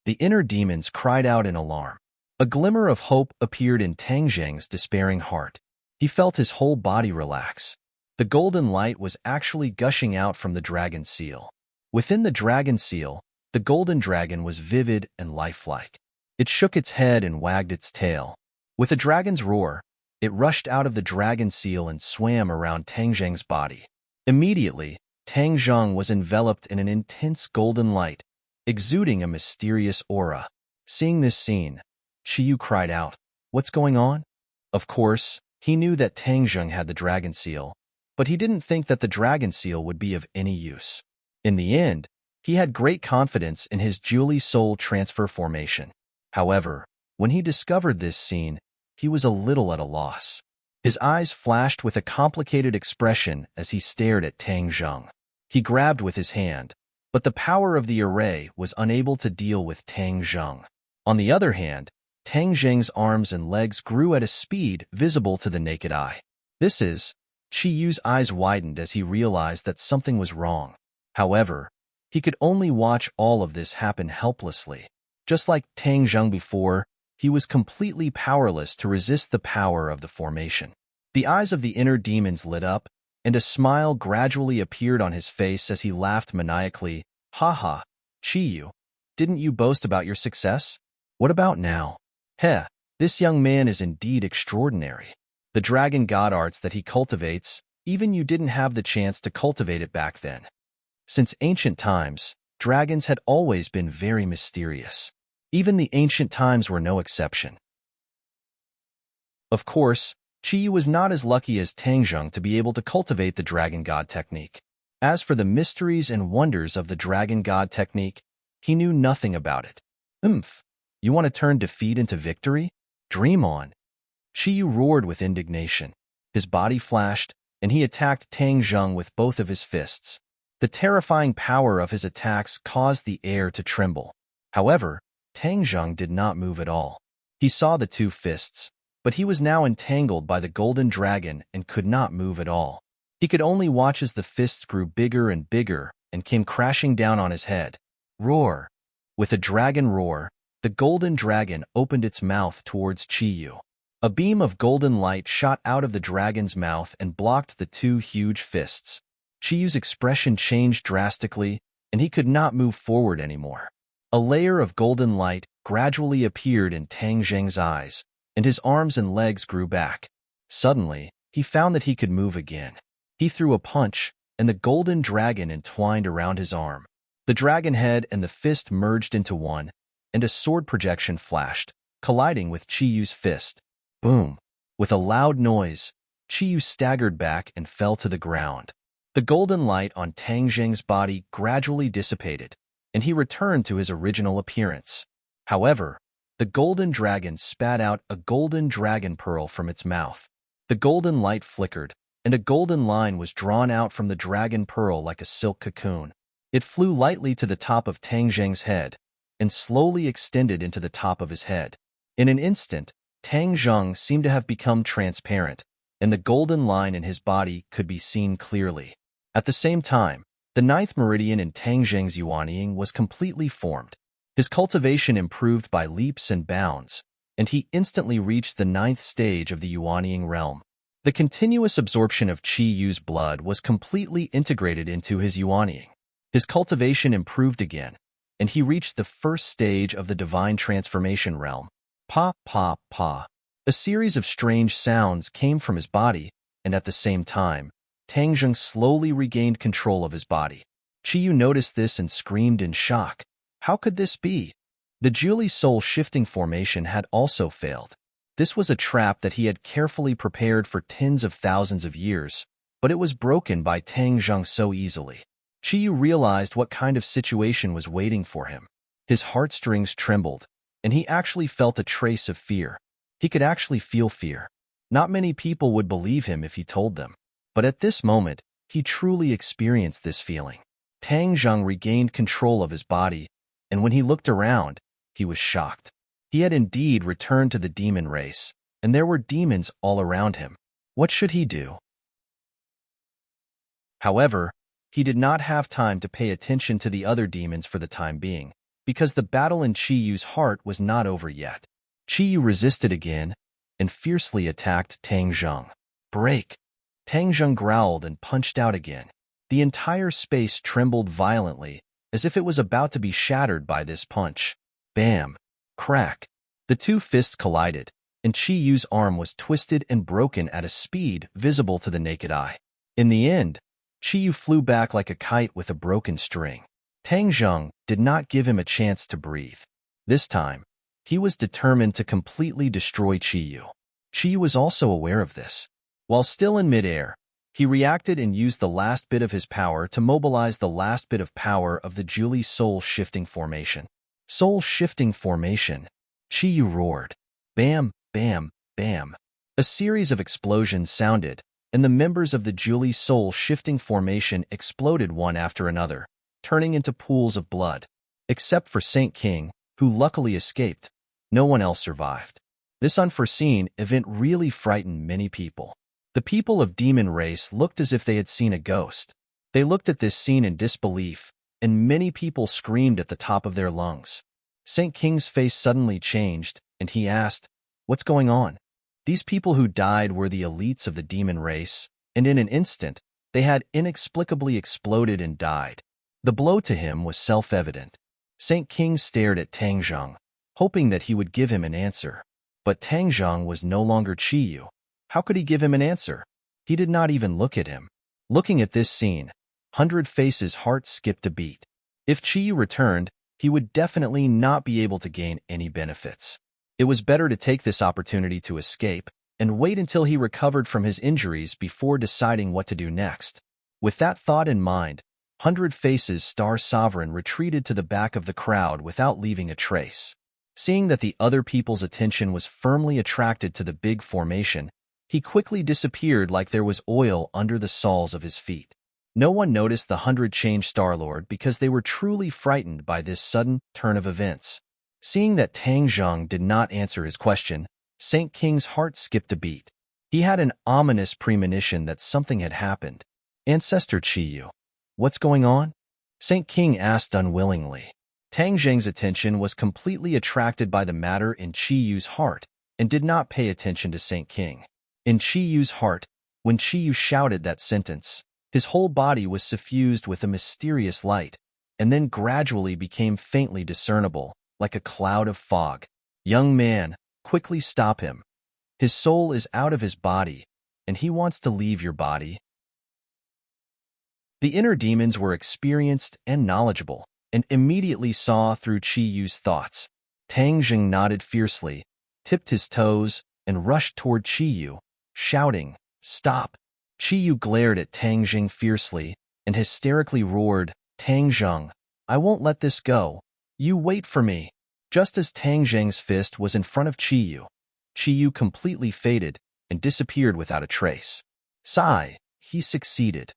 The inner demons cried out in alarm. A glimmer of hope appeared in Tang Zheng's despairing heart. He felt his whole body relax. The golden light was actually gushing out from the dragon seal. Within the dragon seal, the golden dragon was vivid and lifelike. It shook its head and wagged its tail. With a dragon's roar, it rushed out of the dragon seal and swam around Tang Zheng's body. Immediately, Tang Zheng was enveloped in an intense golden light, exuding a mysterious aura. Seeing this scene, Qiyu cried out, "What's going on?" Of course, he knew that Tang Zheng had the dragon seal, but he didn't think that the dragon seal would be of any use. In the end, he had great confidence in his Julie soul transfer formation. However, when he discovered this scene, he was a little at a loss. His eyes flashed with a complicated expression as he stared at Tang Zheng. He grabbed with his hand, but the power of the array was unable to deal with Tang Zheng. On the other hand, Tang Zheng's arms and legs grew at a speed visible to the naked eye. Qiyu's eyes widened as he realized that something was wrong. However, he could only watch all of this happen helplessly. Just like Tang Zheng before, he was completely powerless to resist the power of the formation. The eyes of the inner demons lit up, and a smile gradually appeared on his face as he laughed maniacally. "Ha ha, Qiyu, didn't you boast about your success? What about now? Heh, this young man is indeed extraordinary. The dragon god arts that he cultivates, even you didn't have the chance to cultivate it back then." Since ancient times, dragons had always been very mysterious. Even the ancient times were no exception. Of course, Qiyu was not as lucky as Tang Zheng to be able to cultivate the dragon god technique. As for the mysteries and wonders of the dragon god technique, he knew nothing about it. You want to turn defeat into victory? Dream on. Qiyu roared with indignation. His body flashed, and he attacked Tang Zheng with both of his fists. The terrifying power of his attacks caused the air to tremble. However, Tang Zheng did not move at all. He saw the two fists, but he was now entangled by the golden dragon and could not move at all. He could only watch as the fists grew bigger and bigger and came crashing down on his head. Roar! With a dragon roar, the golden dragon opened its mouth towards Qiyu. A beam of golden light shot out of the dragon's mouth and blocked the two huge fists. Qiyu's expression changed drastically, and he could not move forward anymore. A layer of golden light gradually appeared in Tang Zheng's eyes, and his arms and legs grew back. Suddenly, he found that he could move again. He threw a punch, and the golden dragon entwined around his arm. The dragon head and the fist merged into one, and a sword projection flashed, colliding with Qiyu's fist. Boom! With a loud noise, Qiyu staggered back and fell to the ground. The golden light on Tang Zheng's body gradually dissipated, and he returned to his original appearance. However, the golden dragon spat out a golden dragon pearl from its mouth. The golden light flickered, and a golden line was drawn out from the dragon pearl like a silk cocoon. It flew lightly to the top of Tang Zheng's head, and slowly extended into the top of his head. In an instant, Tang Zheng seemed to have become transparent, and the golden line in his body could be seen clearly. At the same time, the ninth meridian in Tang Zheng's yuanying was completely formed. His cultivation improved by leaps and bounds, and he instantly reached the ninth stage of the yuanying realm. The continuous absorption of Qiyu's blood was completely integrated into his yuanying. His cultivation improved again, and he reached the first stage of the divine transformation realm. Pa, pa, pa. A series of strange sounds came from his body, and at the same time, Tang Zheng slowly regained control of his body. Qiyu noticed this and screamed in shock. How could this be? The Julie soul shifting formation had also failed. This was a trap that he had carefully prepared for tens of thousands of years, but it was broken by Tang Zheng so easily. Qiyu realized what kind of situation was waiting for him. His heartstrings trembled, and he actually felt a trace of fear. He could actually feel fear. Not many people would believe him if he told them. But at this moment, he truly experienced this feeling. Tang Zheng regained control of his body, and when he looked around, he was shocked. He had indeed returned to the demon race, and there were demons all around him. What should he do? However, he did not have time to pay attention to the other demons for the time being, because the battle in Qiyu's heart was not over yet. Qiyu resisted again, and fiercely attacked Tang Zheng. Break! Tang Zheng growled and punched out again. The entire space trembled violently, as if it was about to be shattered by this punch. Bam! Crack. The two fists collided, and Chi Yu's arm was twisted and broken at a speed visible to the naked eye. In the end, Chi Yu flew back like a kite with a broken string. Tang Zheng did not give him a chance to breathe. This time, he was determined to completely destroy Chi Yu. Chi Yu was also aware of this. While still in midair, he reacted and used the last bit of his power to mobilize the last bit of power of the Julie soul-shifting formation. Soul-shifting formation. Chi Yu roared. Bam, bam, bam. A series of explosions sounded, and the members of the Julie soul-shifting formation exploded one after another, turning into pools of blood. Except for Saint King, who luckily escaped, no one else survived. This unforeseen event really frightened many people. The people of Demon Race looked as if they had seen a ghost. They looked at this scene in disbelief, and many people screamed at the top of their lungs. Saint King's face suddenly changed, and he asked, "What's going on?" These people who died were the elites of the Demon Race, and in an instant, they had inexplicably exploded and died. The blow to him was self-evident. Saint King stared at Tang Zheng, hoping that he would give him an answer. But Tang Zheng was no longer Chi Yu. How could he give him an answer? He did not even look at him. Looking at this scene, 100 Faces' heart skipped a beat. If Chi Yu returned, he would definitely not be able to gain any benefits. It was better to take this opportunity to escape and wait until he recovered from his injuries before deciding what to do next. With that thought in mind, 100 Faces' Star Sovereign retreated to the back of the crowd without leaving a trace. Seeing that the other people's attention was firmly attracted to the big formation, he quickly disappeared like there was oil under the soles of his feet. No one noticed the 100 Change Star-Lord because they were truly frightened by this sudden turn of events. Seeing that Tang Zheng did not answer his question, Saint King's heart skipped a beat. He had an ominous premonition that something had happened. "Ancestor Chi Yu, what's going on?" Saint King asked unwillingly. Tang Zheng's attention was completely attracted by the matter in Chi Yu's heart and did not pay attention to Saint King. In Chi Yu's heart, when Chi Yu shouted that sentence, his whole body was suffused with a mysterious light, and then gradually became faintly discernible, like a cloud of fog. "Young man, quickly stop him. His soul is out of his body, and he wants to leave your body." The inner demons were experienced and knowledgeable, and immediately saw through Chi Yu's thoughts. Tang Zheng nodded fiercely, tipped his toes, and rushed toward Chi Yu, shouting, "Stop!" Chi Yu glared at Tang Zheng fiercely and hysterically roared, "Tang Zheng, I won't let this go. You wait for me." Just as Tang Zheng's fist was in front of Chi Yu completely faded and disappeared without a trace. Sigh, he succeeded.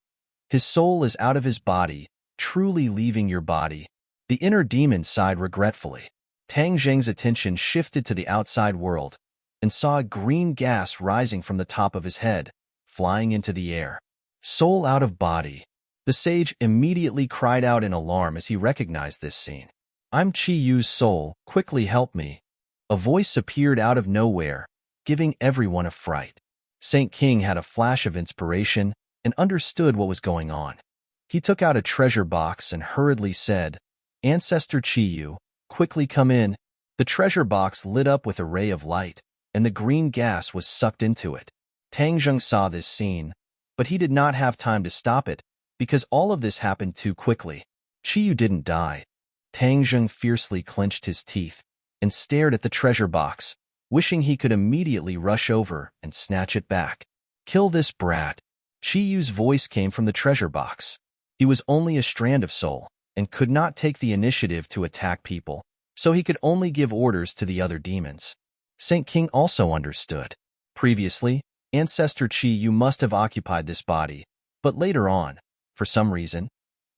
His soul is out of his body, truly leaving your body. The inner demon sighed regretfully. Tang Zheng's attention shifted to the outside world and saw a green gas rising from the top of his head, flying into the air. Soul out of body. The sage immediately cried out in alarm as he recognized this scene. "I'm Chi Yu's soul, quickly help me." A voice appeared out of nowhere, giving everyone a fright. Saint King had a flash of inspiration and understood what was going on. He took out a treasure box and hurriedly said, "Ancestor Chi Yu, quickly come in." The treasure box lit up with a ray of light, and the green gas was sucked into it. Tang Zheng saw this scene, but he did not have time to stop it, because all of this happened too quickly. Chi Yu didn't die. Tang Zheng fiercely clenched his teeth and stared at the treasure box, wishing he could immediately rush over and snatch it back. "Kill this brat." Chi Yu's voice came from the treasure box. He was only a strand of soul and could not take the initiative to attack people, so he could only give orders to the other demons. Saint King also understood. Previously, Ancestor Chi Yu must have occupied this body, but later on, for some reason,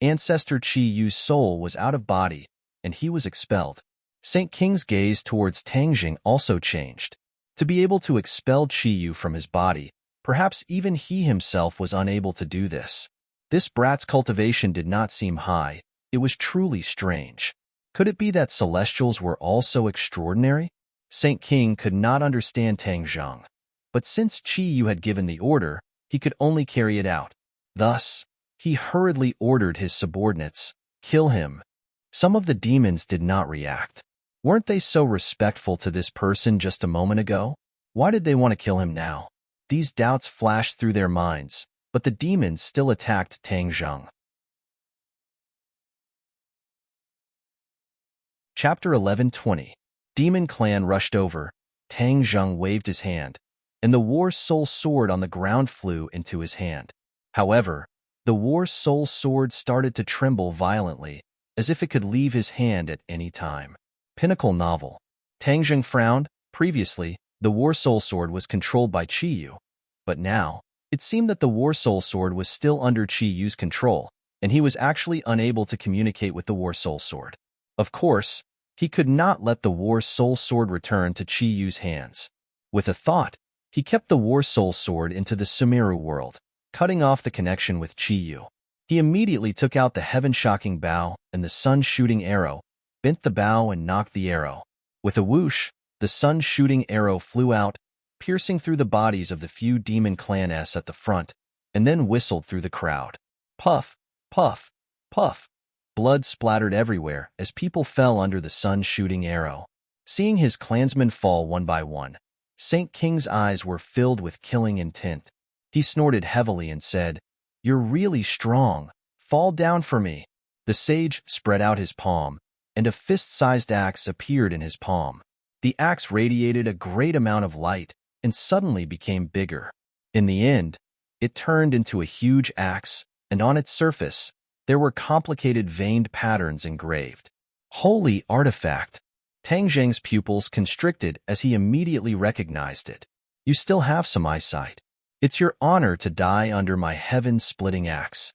Ancestor Chi Yu's soul was out of body, and he was expelled. Saint King's gaze towards Tang Zheng also changed. To be able to expel Chi Yu from his body, perhaps even he himself was unable to do this. This brat's cultivation did not seem high. It was truly strange. Could it be that Celestials were also extraordinary? Saint King could not understand Tang Zheng, but since Chi Yu had given the order, he could only carry it out. Thus, he hurriedly ordered his subordinates, "Kill him." Some of the demons did not react. Weren't they so respectful to this person just a moment ago? Why did they want to kill him now? These doubts flashed through their minds, but the demons still attacked Tang Zheng. Chapter 11:20. Demon Clan rushed over. Tang Zheng waved his hand, and the War Soul Sword on the ground flew into his hand. However, the War Soul Sword started to tremble violently, as if it could leave his hand at any time. Pinnacle Novel. Tang Zheng frowned. Previously, the War Soul Sword was controlled by Qi Yu, but now, it seemed that the War Soul Sword was still under Qi Yu's control, and he was actually unable to communicate with the War Soul Sword. Of course, he could not let the War Soul Sword return to Qi Yu's hands. With a thought, he kept the War Soul Sword into the Sumeru world, cutting off the connection with Qi Yu. He immediately took out the heaven-shocking bow and the sun-shooting arrow, bent the bow and knocked the arrow. With a whoosh, the sun-shooting arrow flew out, piercing through the bodies of the few demon clans at the front, and then whistled through the crowd. Puff, puff, puff. Blood splattered everywhere as people fell under the sun-shooting arrow. Seeing his clansmen fall one by one, Saint King's eyes were filled with killing intent. He snorted heavily and said, "You're really strong. Fall down for me." The sage spread out his palm, and a fist-sized axe appeared in his palm. The axe radiated a great amount of light and suddenly became bigger. In the end, it turned into a huge axe, and on its surface, there were complicated veined patterns engraved. Holy artifact! Tang Zheng's pupils constricted as he immediately recognized it. You still have some eyesight. It's your honor to die under my heaven-splitting axe.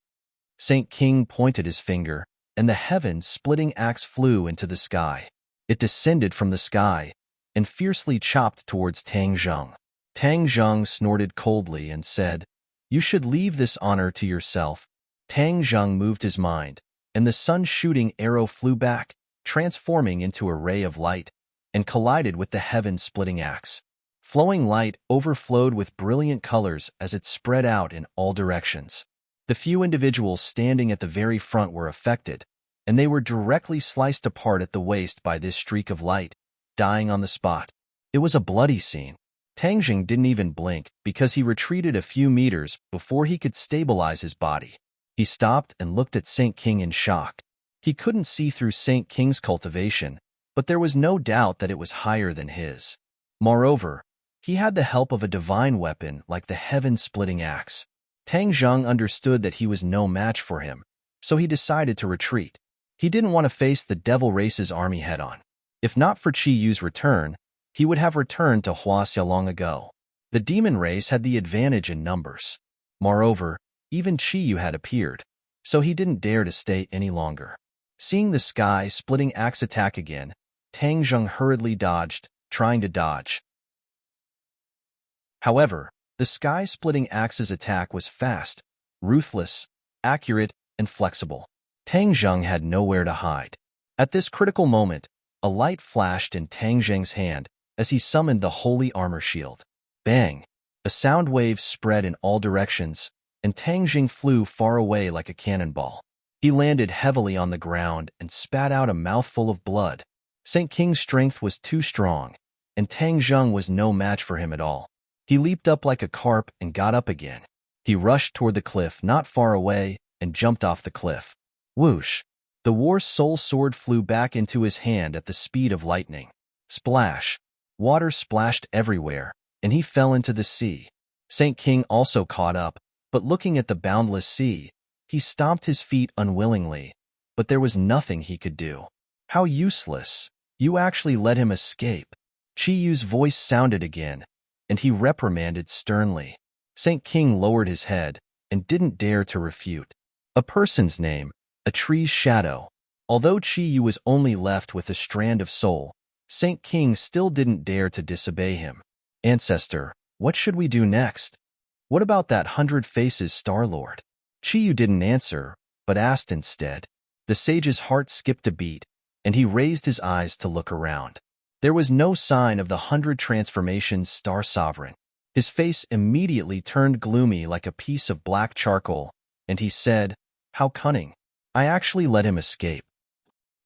Saint King pointed his finger, and the heaven-splitting axe flew into the sky. It descended from the sky and fiercely chopped towards Tang Zheng. Tang Zheng snorted coldly and said, "You should leave this honor to yourself." Tang Zheng moved his mind, and the sun-shooting arrow flew back, transforming into a ray of light, and collided with the heaven-splitting axe. Flowing light overflowed with brilliant colors as it spread out in all directions. The few individuals standing at the very front were affected, and they were directly sliced apart at the waist by this streak of light, dying on the spot. It was a bloody scene. Tang Zheng didn't even blink because he retreated a few meters before he could stabilize his body. He stopped and looked at Saint King in shock. He couldn't see through Saint King's cultivation, but there was no doubt that it was higher than his. Moreover, he had the help of a divine weapon like the heaven-splitting axe. Tang Zheng understood that he was no match for him, so he decided to retreat. He didn't want to face the Devil Race's army head-on. If not for Qi Yu's return, he would have returned to Huaxia long ago. The demon race had the advantage in numbers. Moreover, even Qi Yu had appeared, so he didn't dare to stay any longer. Seeing the sky-splitting axe attack again, Tang Zheng hurriedly dodged, trying to dodge. However, the sky-splitting axe's attack was fast, ruthless, accurate, and flexible. Tang Zheng had nowhere to hide. At this critical moment, a light flashed in Tang Zheng's hand as he summoned the holy armor shield. Bang! A sound wave spread in all directions, and Tang Zheng flew far away like a cannonball. He landed heavily on the ground and spat out a mouthful of blood. Saint King's strength was too strong, and Tang Zheng was no match for him at all. He leaped up like a carp and got up again. He rushed toward the cliff not far away and jumped off the cliff. Whoosh! The War Soul Sword flew back into his hand at the speed of lightning. Splash! Water splashed everywhere, and he fell into the sea. Saint King also caught up, but looking at the boundless sea, he stomped his feet unwillingly, but there was nothing he could do. How useless! You actually let him escape. Qi Yu's voice sounded again, and he reprimanded sternly. Saint King lowered his head and didn't dare to refute. A person's name, a tree's shadow. Although Qi Yu was only left with a strand of soul, Saint King still didn't dare to disobey him. Ancestor, what should we do next? What about that 100 Faces Star-Lord? Qi Yu didn't answer, but asked instead. The sage's heart skipped a beat, and he raised his eyes to look around. There was no sign of the 100 Transformations Star Sovereign. His face immediately turned gloomy like a piece of black charcoal, and he said, "How cunning. I actually let him escape."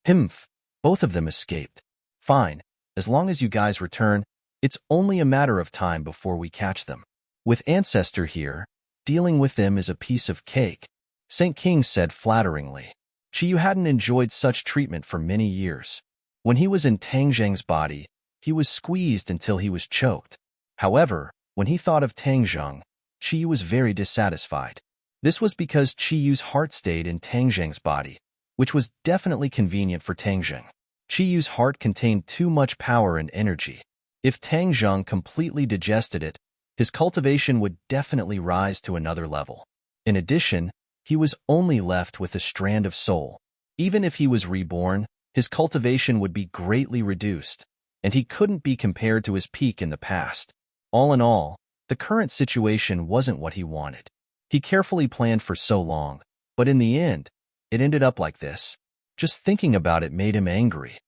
Humph! Both of them escaped. Fine, as long as you guys return, it's only a matter of time before we catch them. With Ancestor here, dealing with them is a piece of cake, St. King said flatteringly. Chiyu hadn't enjoyed such treatment for many years. When he was in Tang Zheng's body, he was squeezed until he was choked. However, when he thought of Tang Zheng, Chiyu was very dissatisfied. This was because Chiyu's heart stayed in Tang Zheng's body, which was definitely convenient for Tang Zheng. Chiyu's heart contained too much power and energy. If Tang Zheng completely digested it, his cultivation would definitely rise to another level. In addition, he was only left with a strand of soul. Even if he was reborn, his cultivation would be greatly reduced, and he couldn't be compared to his peak in the past. All in all, the current situation wasn't what he wanted. He carefully planned for so long, but in the end, it ended up like this. Just thinking about it made him angry.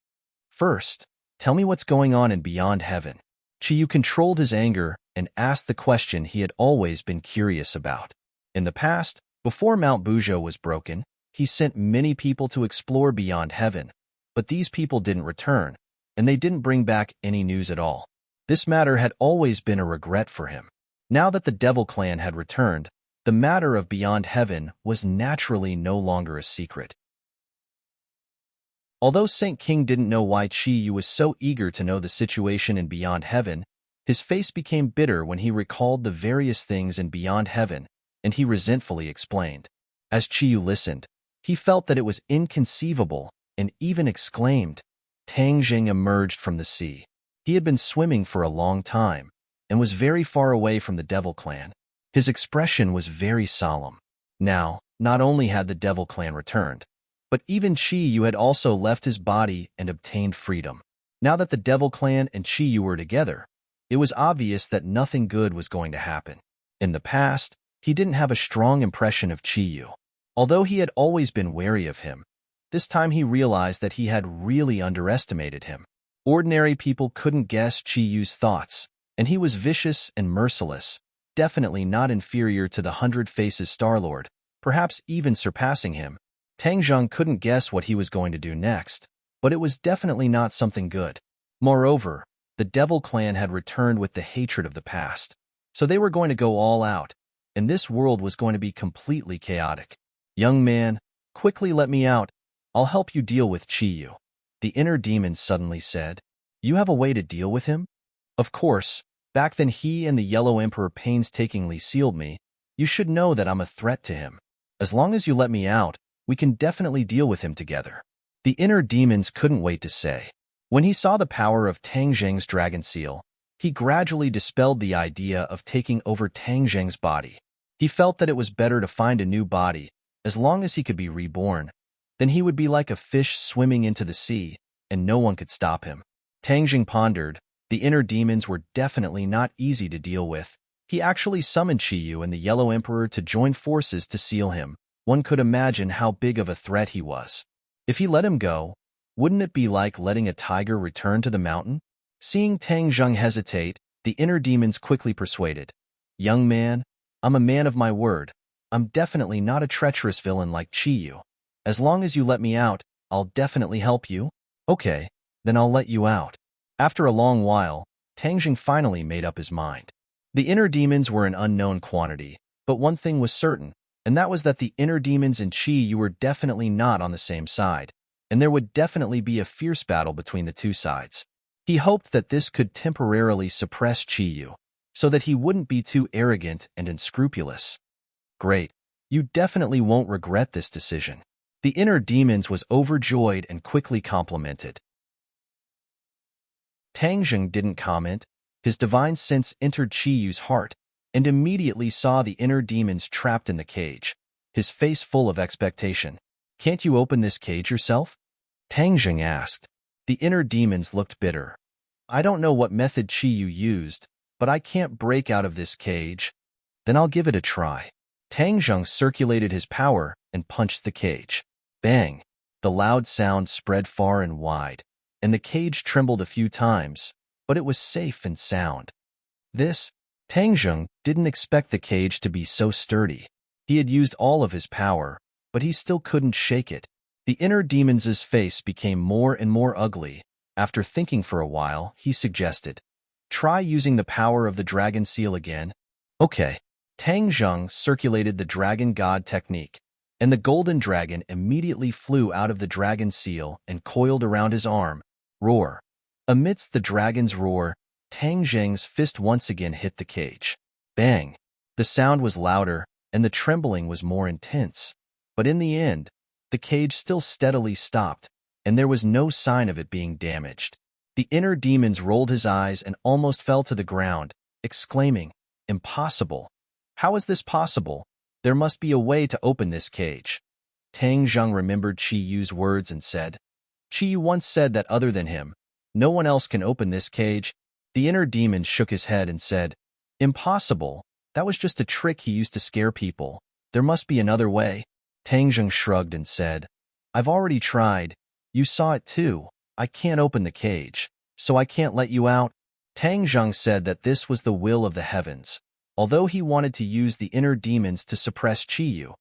First, tell me what's going on in Beyond Heaven. Chiyu controlled his anger and asked the question he had always been curious about. In the past, before Mount Bujo was broken, he sent many people to explore Beyond Heaven, but these people didn't return, and they didn't bring back any news at all. This matter had always been a regret for him. Now that the Devil Clan had returned, the matter of Beyond Heaven was naturally no longer a secret. Although St. King didn't know why Chiyu was so eager to know the situation in Beyond Heaven, his face became bitter when he recalled the various things in Beyond Heaven, and he resentfully explained. As Chiyu listened, he felt that it was inconceivable and even exclaimed. Tang Zheng emerged from the sea. He had been swimming for a long time and was very far away from the Devil Clan. His expression was very solemn. Now, not only had the Devil Clan returned, but even Chiyu had also left his body and obtained freedom. Now that the Devil Clan and Chiyu were together, it was obvious that nothing good was going to happen. In the past, he didn't have a strong impression of Chiyu. Although he had always been wary of him, this time he realized that he had really underestimated him. Ordinary people couldn't guess Chiyu's thoughts, and he was vicious and merciless, definitely not inferior to the 100 Faces Star-Lord, perhaps even surpassing him. Tang Zheng couldn't guess what he was going to do next, but it was definitely not something good. Moreover, the Devil Clan had returned with the hatred of the past, so they were going to go all out, and this world was going to be completely chaotic. Young man, quickly let me out. I'll help you deal with Chiyu. The inner demon suddenly said. You have a way to deal with him? Of course, back then he and the Yellow Emperor painstakingly sealed me. You should know that I'm a threat to him. As long as you let me out, we can definitely deal with him together. The inner demons couldn't wait to say. When he saw the power of Tang Zheng's dragon seal, he gradually dispelled the idea of taking over Tang Zheng's body. He felt that it was better to find a new body, as long as he could be reborn. Then he would be like a fish swimming into the sea, and no one could stop him. Tang Zheng pondered. The inner demons were definitely not easy to deal with. He actually summoned Chiyu and the Yellow Emperor to join forces to seal him. One could imagine how big of a threat he was. If he let him go, wouldn't it be like letting a tiger return to the mountain? Seeing Tang Zheng hesitate, the inner demons quickly persuaded. Young man, I'm a man of my word. I'm definitely not a treacherous villain like Chiyu. As long as you let me out, I'll definitely help you. Okay, then I'll let you out. After a long while, Tang Zheng finally made up his mind. The inner demons were an unknown quantity, but one thing was certain, and that was that the inner demons and Chiyu were definitely not on the same side, and there would definitely be a fierce battle between the two sides. He hoped that this could temporarily suppress Chiyu, so that he wouldn't be too arrogant and unscrupulous. Great. You definitely won't regret this decision. The inner demons was overjoyed and quickly complimented. Tang Zheng didn't comment. His divine sense entered Chiyu's heart, and immediately saw the inner demons trapped in the cage, his face full of expectation. Can't you open this cage yourself? Tang Zheng asked. The inner demons looked bitter. I don't know what method Chiyu used, but I can't break out of this cage. Then I'll give it a try. Tang Zheng circulated his power and punched the cage. Bang! The loud sound spread far and wide, and the cage trembled a few times, but it was safe and sound. Tang Zheng didn't expect the cage to be so sturdy. He had used all of his power, but he still couldn't shake it. The inner demon's face became more and more ugly, After thinking for a while, he suggested, "Try using the power of the dragon seal again." Okay. Tang Zheng circulated the dragon god technique, and the golden dragon immediately flew out of the dragon seal and coiled around his arm. Roar. Amidst the dragon's roar, Tang Zheng's fist once again hit the cage. Bang. The sound was louder, and the trembling was more intense. But in the end, the cage still steadily stopped, and there was no sign of it being damaged. The inner demons rolled his eyes and almost fell to the ground, exclaiming, "Impossible! How is this possible? There must be a way to open this cage." Tang Zheng remembered Qi Yu's words and said, "Qi Yu once said that other than him, no one else can open this cage." The inner demon shook his head and said, "Impossible. That was just a trick he used to scare people. There must be another way." Tang Zheng shrugged and said, "I've already tried. You saw it too. I can't open the cage, so I can't let you out." Tang Zheng said that this was the will of the heavens, although he wanted to use the inner demons to suppress Qi Yu.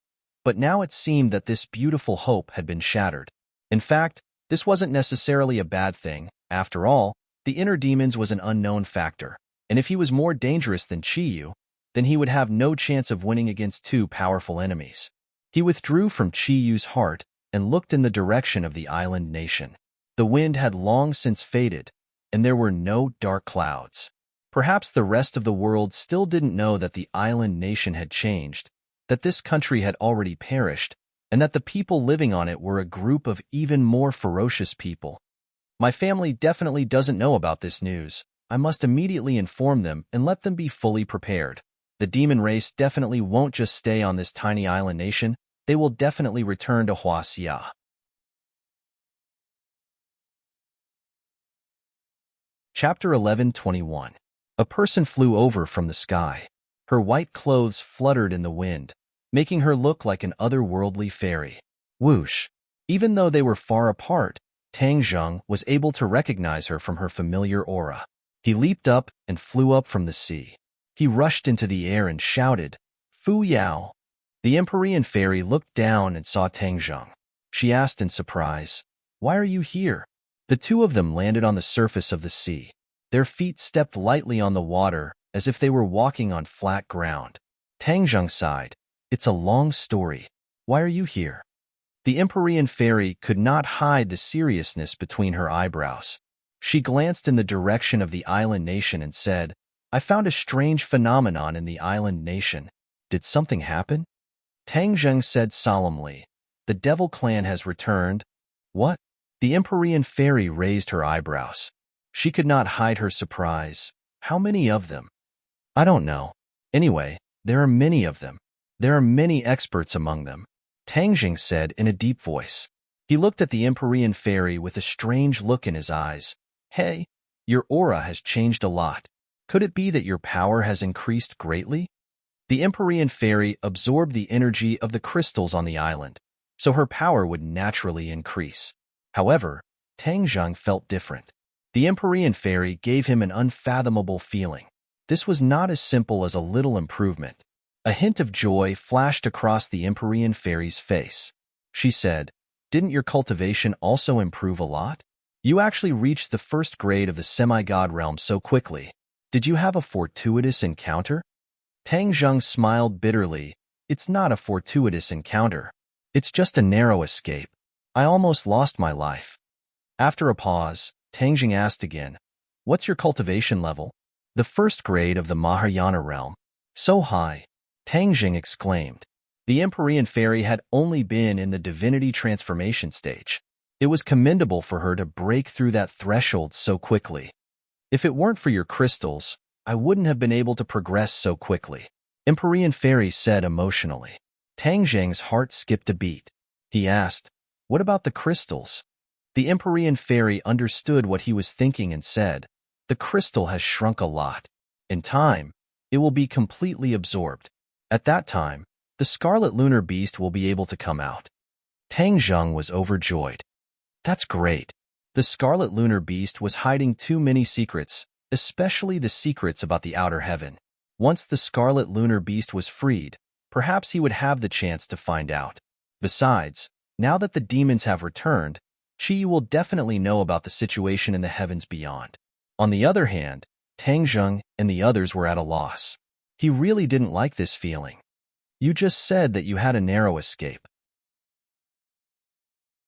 But now it seemed that this beautiful hope had been shattered. In fact, this wasn't necessarily a bad thing. After all, the inner demons was an unknown factor, and if he was more dangerous than Qi Yu, then he would have no chance of winning against two powerful enemies. He withdrew from Qi Yu's heart and looked in the direction of the island nation. The wind had long since faded, and there were no dark clouds. Perhaps the rest of the world still didn't know that the island nation had changed, that this country had already perished, and that the people living on it were a group of even more ferocious people. My family definitely doesn't know about this news. I must immediately inform them and let them be fully prepared. The demon race definitely won't just stay on this tiny island nation. They will definitely return to Huaxia. Chapter 11:21. A person flew over from the sky. Her white clothes fluttered in the wind, making her look like an otherworldly fairy. Whoosh! Even though they were far apart, Tang Zheng was able to recognize her from her familiar aura. He leaped up and flew up from the sea. He rushed into the air and shouted, "Fu Yao!" The Empyrean fairy looked down and saw Tang Zheng. She asked in surprise, "Why are you here?" The two of them landed on the surface of the sea. Their feet stepped lightly on the water as if they were walking on flat ground. Tang Zheng sighed, "It's a long story. Why are you here?" The Empyrean fairy could not hide the seriousness between her eyebrows. She glanced in the direction of the island nation and said, "I found a strange phenomenon in the island nation. Did something happen?" Tang Zheng said solemnly, "The devil clan has returned." "What?" The Empyrean fairy raised her eyebrows. She could not hide her surprise. "How many of them?" "I don't know. Anyway, there are many of them. There are many experts among them," Tang Zheng said in a deep voice. He looked at the Empyrean fairy with a strange look in his eyes. "Hey, your aura has changed a lot. Could it be that your power has increased greatly?" The Empyrean fairy absorbed the energy of the crystals on the island, so her power would naturally increase. However, Tang Zheng felt different. The Empyrean fairy gave him an unfathomable feeling. This was not as simple as a little improvement. A hint of joy flashed across the Empyrean fairy's face. She said, "Didn't your cultivation also improve a lot? You actually reached the first grade of the semi-god realm so quickly. Did you have a fortuitous encounter?" Tang Zheng smiled bitterly. "It's not a fortuitous encounter. It's just a narrow escape. I almost lost my life." After a pause, Tang Zheng asked again, "What's your cultivation level?" "The first grade of the Mahayana realm." "So high," Tang Zheng exclaimed. The Empyrean fairy had only been in the divinity transformation stage. It was commendable for her to break through that threshold so quickly. "If it weren't for your crystals, I wouldn't have been able to progress so quickly," Empyrean fairy said emotionally. Tang Zheng's heart skipped a beat. He asked, "What about the crystals?" The Empyrean fairy understood what he was thinking and said, "The crystal has shrunk a lot. In time, it will be completely absorbed. At that time, the scarlet lunar beast will be able to come out." Tang Zheng was overjoyed. "That's great." The scarlet lunar beast was hiding too many secrets, especially the secrets about the outer heaven. Once the scarlet lunar beast was freed, perhaps he would have the chance to find out. Besides, now that the demons have returned, Qi will definitely know about the situation in the heavens beyond. On the other hand, Tang Zheng and the others were at a loss. He really didn't like this feeling. You just said that you had a narrow escape.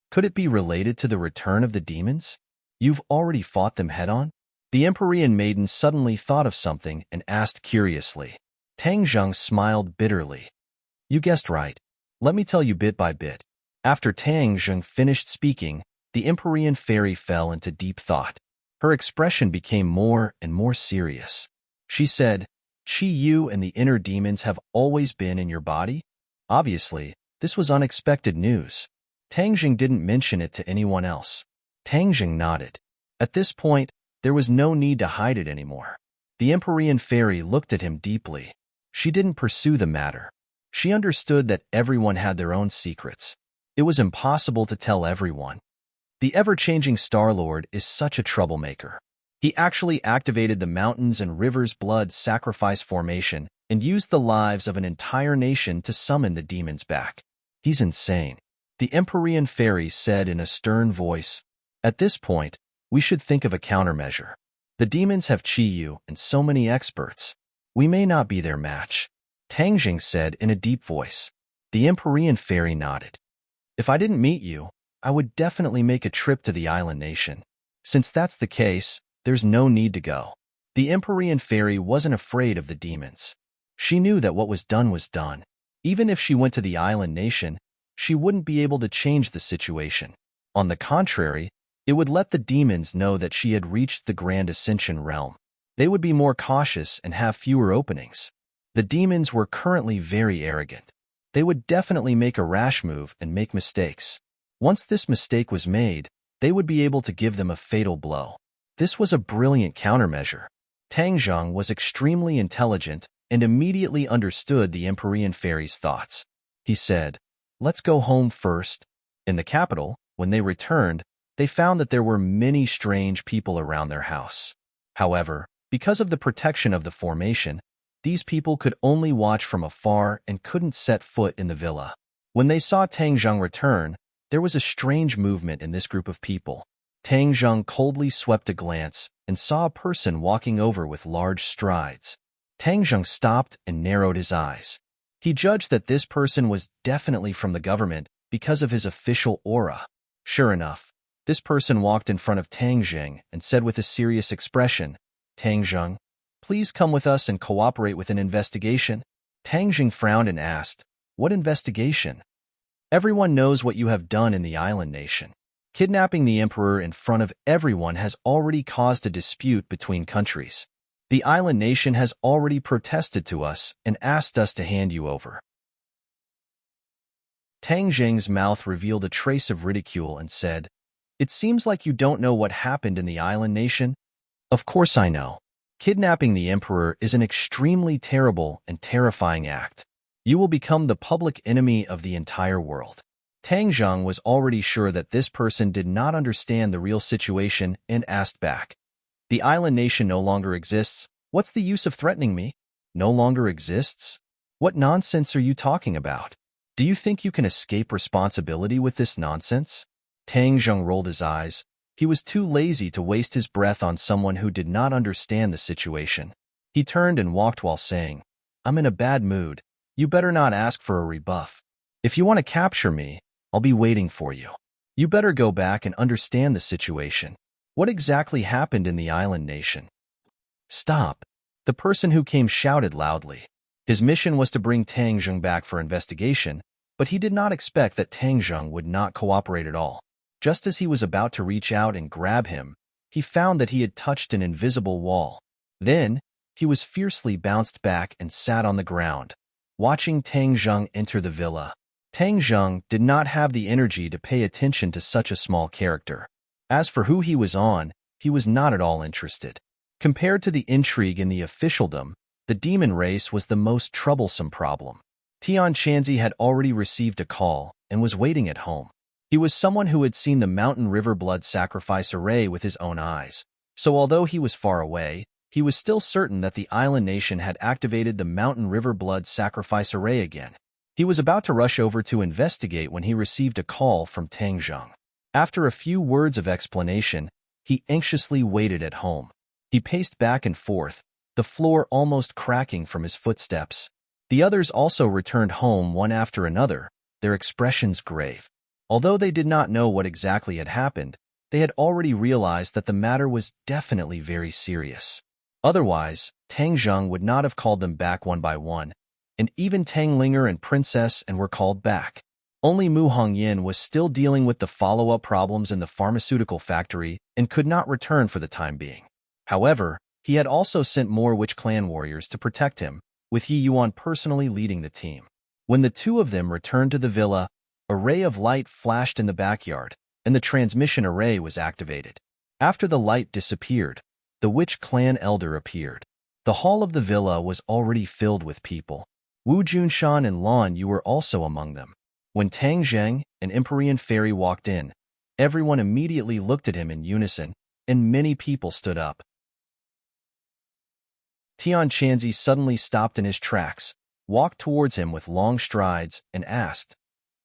Could it be related to the return of the demons? You've already fought them head-on? The Empyrean maiden suddenly thought of something and asked curiously. Tang Zheng smiled bitterly. You guessed right. Let me tell you bit by bit. After Tang Zheng finished speaking, the Empyrean fairy fell into deep thought. Her expression became more and more serious. She said, Qi, you and the inner demons have always been in your body? Obviously, this was unexpected news. Tang Zheng didn't mention it to anyone else. Tang Zheng nodded. At this point, there was no need to hide it anymore. The Empyrean fairy looked at him deeply. She didn't pursue the matter. She understood that everyone had their own secrets. It was impossible to tell everyone. The ever-changing Star-Lord is such a troublemaker. He actually activated the mountains and rivers blood sacrifice formation and used the lives of an entire nation to summon the demons back. He's insane. The Empyrean fairy said in a stern voice. At this point, we should think of a countermeasure. The demons have Qi and so many experts. We may not be their match. Tang Zheng said in a deep voice. The Empyrean fairy nodded. If I didn't meet you, I would definitely make a trip to the island nation. Since that's the case, there's no need to go. The Empyrean fairy wasn't afraid of the demons. She knew that what was done. Even if she went to the island nation, she wouldn't be able to change the situation. On the contrary, it would let the demons know that she had reached the Grand Ascension realm. They would be more cautious and have fewer openings. The demons were currently very arrogant. They would definitely make a rash move and make mistakes. Once this mistake was made, they would be able to give them a fatal blow. This was a brilliant countermeasure. Tang Zheng was extremely intelligent and immediately understood the Empyrean fairy's thoughts. He said, Let's go home first. In the capital, when they returned, they found that there were many strange people around their house. However, because of the protection of the formation, these people could only watch from afar and couldn't set foot in the villa. When they saw Tang Zheng return, there was a strange movement in this group of people. Tang Zheng coldly swept a glance and saw a person walking over with large strides. Tang Zheng stopped and narrowed his eyes. He judged that this person was definitely from the government because of his official aura. Sure enough, this person walked in front of Tang Zheng and said with a serious expression, Tang Zheng, please come with us and cooperate with an investigation. Tang Zheng frowned and asked, What investigation? Everyone knows what you have done in the island nation. Kidnapping the emperor in front of everyone has already caused a dispute between countries. The island nation has already protested to us and asked us to hand you over. Tang Zheng's mouth revealed a trace of ridicule and said, It seems like you don't know what happened in the island nation. Of course I know. Kidnapping the emperor is an extremely terrible and terrifying act. You will become the public enemy of the entire world. Tang Zheng was already sure that this person did not understand the real situation and asked back. The island nation no longer exists. What's the use of threatening me? No longer exists? What nonsense are you talking about? Do you think you can escape responsibility with this nonsense? Tang Zheng rolled his eyes. He was too lazy to waste his breath on someone who did not understand the situation. He turned and walked while saying, I'm in a bad mood. You better not ask for a rebuff. If you want to capture me, I'll be waiting for you. You better go back and understand the situation. What exactly happened in the island nation? Stop. The person who came shouted loudly. His mission was to bring Tang Zheng back for investigation, but he did not expect that Tang Zheng would not cooperate at all. Just as he was about to reach out and grab him, he found that he had touched an invisible wall. Then, he was fiercely bounced back and sat on the ground, watching Tang Zheng enter the villa. Tang Zheng did not have the energy to pay attention to such a small character. As for who he was on, he was not at all interested. Compared to the intrigue in the officialdom, the demon race was the most troublesome problem. Tian Chanzi had already received a call and was waiting at home. He was someone who had seen the mountain river blood sacrifice array with his own eyes, so although he was far away, he was still certain that the island nation had activated the mountain river blood sacrifice array again. He was about to rush over to investigate when he received a call from Tang Zheng. After a few words of explanation, he anxiously waited at home. He paced back and forth, the floor almost cracking from his footsteps. The others also returned home one after another, their expressions grave. Although they did not know what exactly had happened, they had already realized that the matter was definitely very serious. Otherwise, Tang Zheng would not have called them back one by one, and even Tang Linger and Princess and were called back. Only Mu Hongyin was still dealing with the follow-up problems in the pharmaceutical factory and could not return for the time being. However, he had also sent more Witch Clan warriors to protect him, with Yi Yuan personally leading the team. When the two of them returned to the villa, a ray of light flashed in the backyard, and the transmission array was activated. After the light disappeared, the Witch Clan elder appeared. The hall of the villa was already filled with people. Wu Junshan and Lan Yu were also among them. When Tang Zheng, an Empyrean fairy, walked in, everyone immediately looked at him in unison, and many people stood up. Tian Chanzi suddenly stopped in his tracks, walked towards him with long strides, and asked,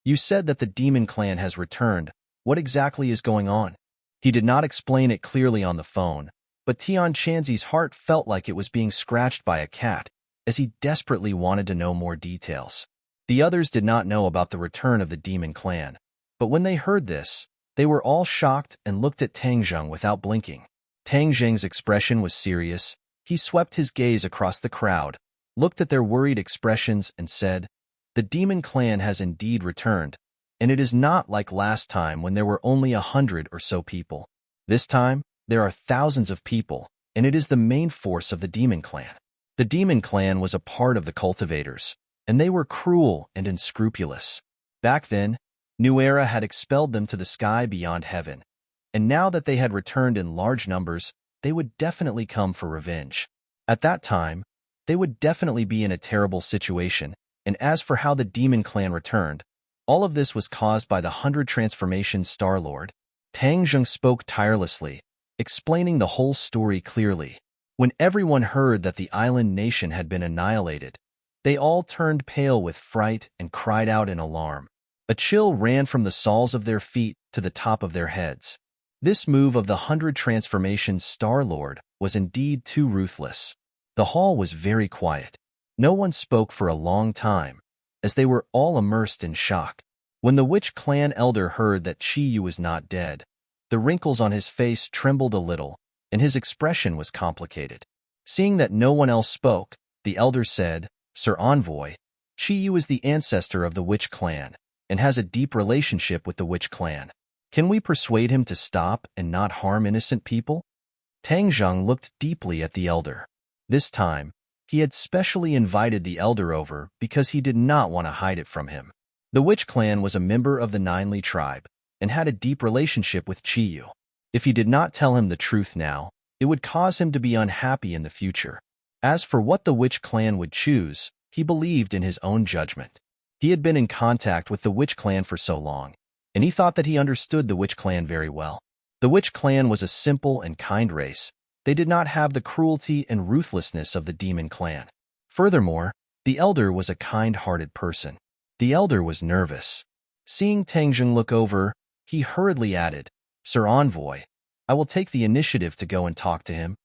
"You said that the demon clan has returned. What exactly is going on?" He did not explain it clearly on the phone, but Tian Chanzi's heart felt like it was being scratched by a cat, as he desperately wanted to know more details. The others did not know about the return of the demon clan, but when they heard this, they were all shocked and looked at Tang Zheng without blinking. Tang Zheng's expression was serious. He swept his gaze across the crowd, looked at their worried expressions, and said, "The demon clan has indeed returned, and it is not like last time when there were only 100 or so people. This time, there are thousands of people, and it is the main force of the demon clan." The demon clan was a part of the cultivators, and they were cruel and unscrupulous. Back then, New Era had expelled them to the sky beyond heaven, and now that they had returned in large numbers, they would definitely come for revenge. At that time, they would definitely be in a terrible situation, and as for how the demon clan returned, all of this was caused by the 100 Transformation Star-Lord. Tang Zheng spoke tirelessly, explaining the whole story clearly. When everyone heard that the island nation had been annihilated, they all turned pale with fright and cried out in alarm. A chill ran from the soles of their feet to the top of their heads. This move of the 100 Transformations Star-Lord was indeed too ruthless. The hall was very quiet. No one spoke for a long time, as they were all immersed in shock. When the Witch Clan elder heard that Chi Yu was not dead, the wrinkles on his face trembled a little, and his expression was complicated. Seeing that no one else spoke, the elder said, "Sir Envoy, Chi Yu is the ancestor of the Witch Clan, and has a deep relationship with the Witch Clan. Can we persuade him to stop and not harm innocent people?" Tang Zheng looked deeply at the elder. This time, he had specially invited the elder over because he did not want to hide it from him. The Witch Clan was a member of the Ninely tribe and had a deep relationship with Chi Yu. If he did not tell him the truth now, it would cause him to be unhappy in the future. As for what the Witch Clan would choose, he believed in his own judgment. He had been in contact with the Witch Clan for so long, and he thought that he understood the Witch Clan very well. The Witch Clan was a simple and kind race. They did not have the cruelty and ruthlessness of the Demon Clan. Furthermore, the elder was a kind-hearted person. The elder was nervous. Seeing Tang Zheng look over, he hurriedly added, "Sir Envoy, I will take the initiative to go and talk to him."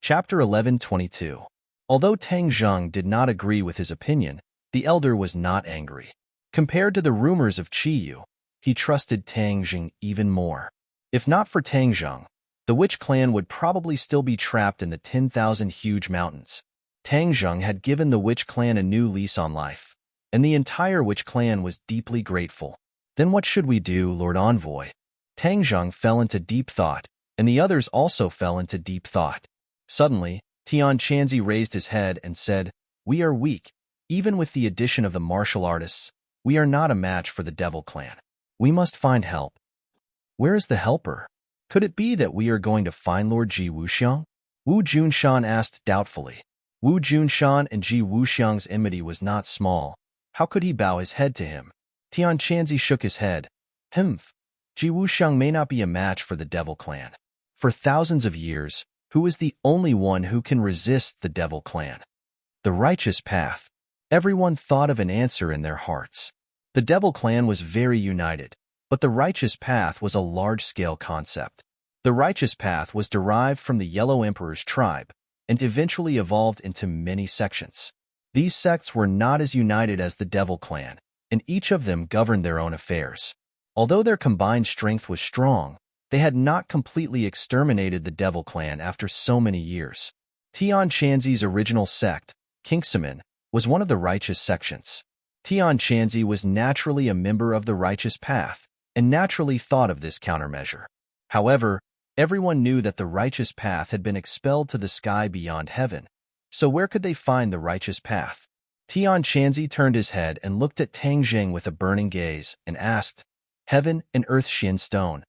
Chapter 11:22. Although Tang Zheng did not agree with his opinion, the elder was not angry. Compared to the rumors of Chi Yu, he trusted Tang Zheng even more. If not for Tang Zheng, the Witch Clan would probably still be trapped in the 10,000 huge mountains. Tang Zheng had given the Witch Clan a new lease on life, and the entire Witch Clan was deeply grateful. Then what should we do, Lord Envoy? Tang Zheng fell into deep thought, and the others also fell into deep thought. Suddenly, Tian Chanzi raised his head and said, "We are weak. Even with the addition of the martial artists, we are not a match for the Devil Clan. We must find help." "Where is the helper? Could it be that we are going to find Lord Ji Wuxiang?" Wu Junshan asked doubtfully. Wu Junshan and Ji Wuxiang's enmity was not small. How could he bow his head to him? Tian Chanzi shook his head. Humph. Ji Wuxiang may not be a match for the Devil Clan. For thousands of years, who is the only one who can resist the Devil Clan? The righteous path. Everyone thought of an answer in their hearts. The Devil clan was very united, but the righteous path was a large-scale concept. The righteous path was derived from the Yellow Emperor's tribe and eventually evolved into many sections. These sects were not as united as the Devil clan, and each of them governed their own affairs. Although their combined strength was strong, they had not completely exterminated the Devil clan after so many years. Tian Chanzi's original sect, Kingsaman, was one of the righteous sections. Tian Chanzi was naturally a member of the righteous path and naturally thought of this countermeasure. However, everyone knew that the righteous path had been expelled to the sky beyond heaven, so where could they find the righteous path? Tian Chanzi turned his head and looked at Tang Jing with a burning gaze and asked, "Heaven and Earth Shin Stone,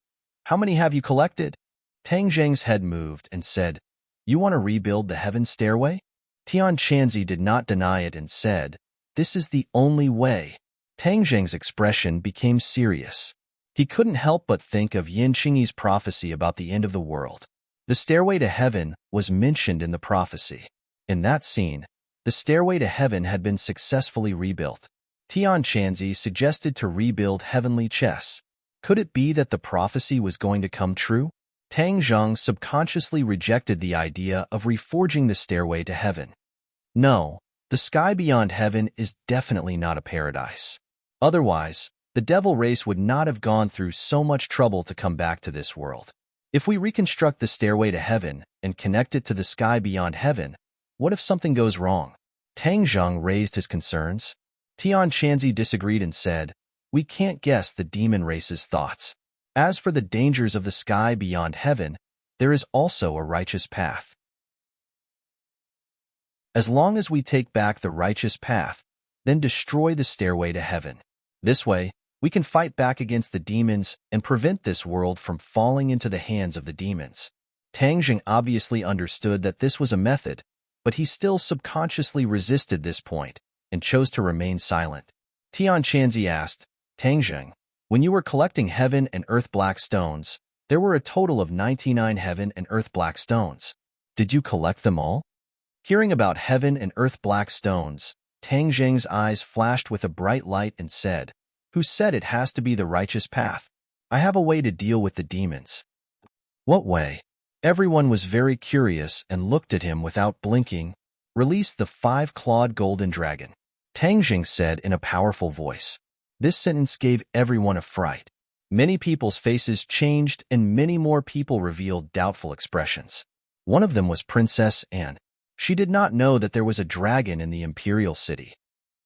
how many have you collected?" Tang Jing's head moved and said, "You want to rebuild the heaven stairway?" Tian Chanzi did not deny it and said, "This is the only way." Tang Jing's expression became serious. He couldn't help but think of Yin Qingyi's prophecy about the end of the world. The stairway to heaven was mentioned in the prophecy. In that scene, the stairway to heaven had been successfully rebuilt. Tian Chanzi suggested to rebuild heavenly chess. Could it be that the prophecy was going to come true? Tang Zheng subconsciously rejected the idea of reforging the stairway to heaven. No, the sky beyond heaven is definitely not a paradise. Otherwise, the devil race would not have gone through so much trouble to come back to this world. If we reconstruct the stairway to heaven and connect it to the sky beyond heaven, what if something goes wrong? Tang Zheng raised his concerns. Tian Chanzi disagreed and said, "We can't guess the demon race's thoughts. As for the dangers of the sky beyond heaven, there is also a righteous path. As long as we take back the righteous path, then destroy the stairway to heaven. This way, we can fight back against the demons and prevent this world from falling into the hands of the demons." Tang Jing obviously understood that this was a method, but he still subconsciously resisted this point and chose to remain silent. Tian Chanzi asked, "Tang Jing, when you were collecting heaven and earth black stones, there were a total of 99 heaven and earth black stones. Did you collect them all?" Hearing about heaven and earth black stones, Tang Jing's eyes flashed with a bright light and said, "Who said it has to be the righteous path? I have a way to deal with the demons." "What way?" Everyone was very curious and looked at him without blinking. "Release the 5-clawed golden dragon," Tang Jing said in a powerful voice. This sentence gave everyone a fright. Many people's faces changed and many more people revealed doubtful expressions. One of them was Princess Anne. She did not know that there was a dragon in the imperial city.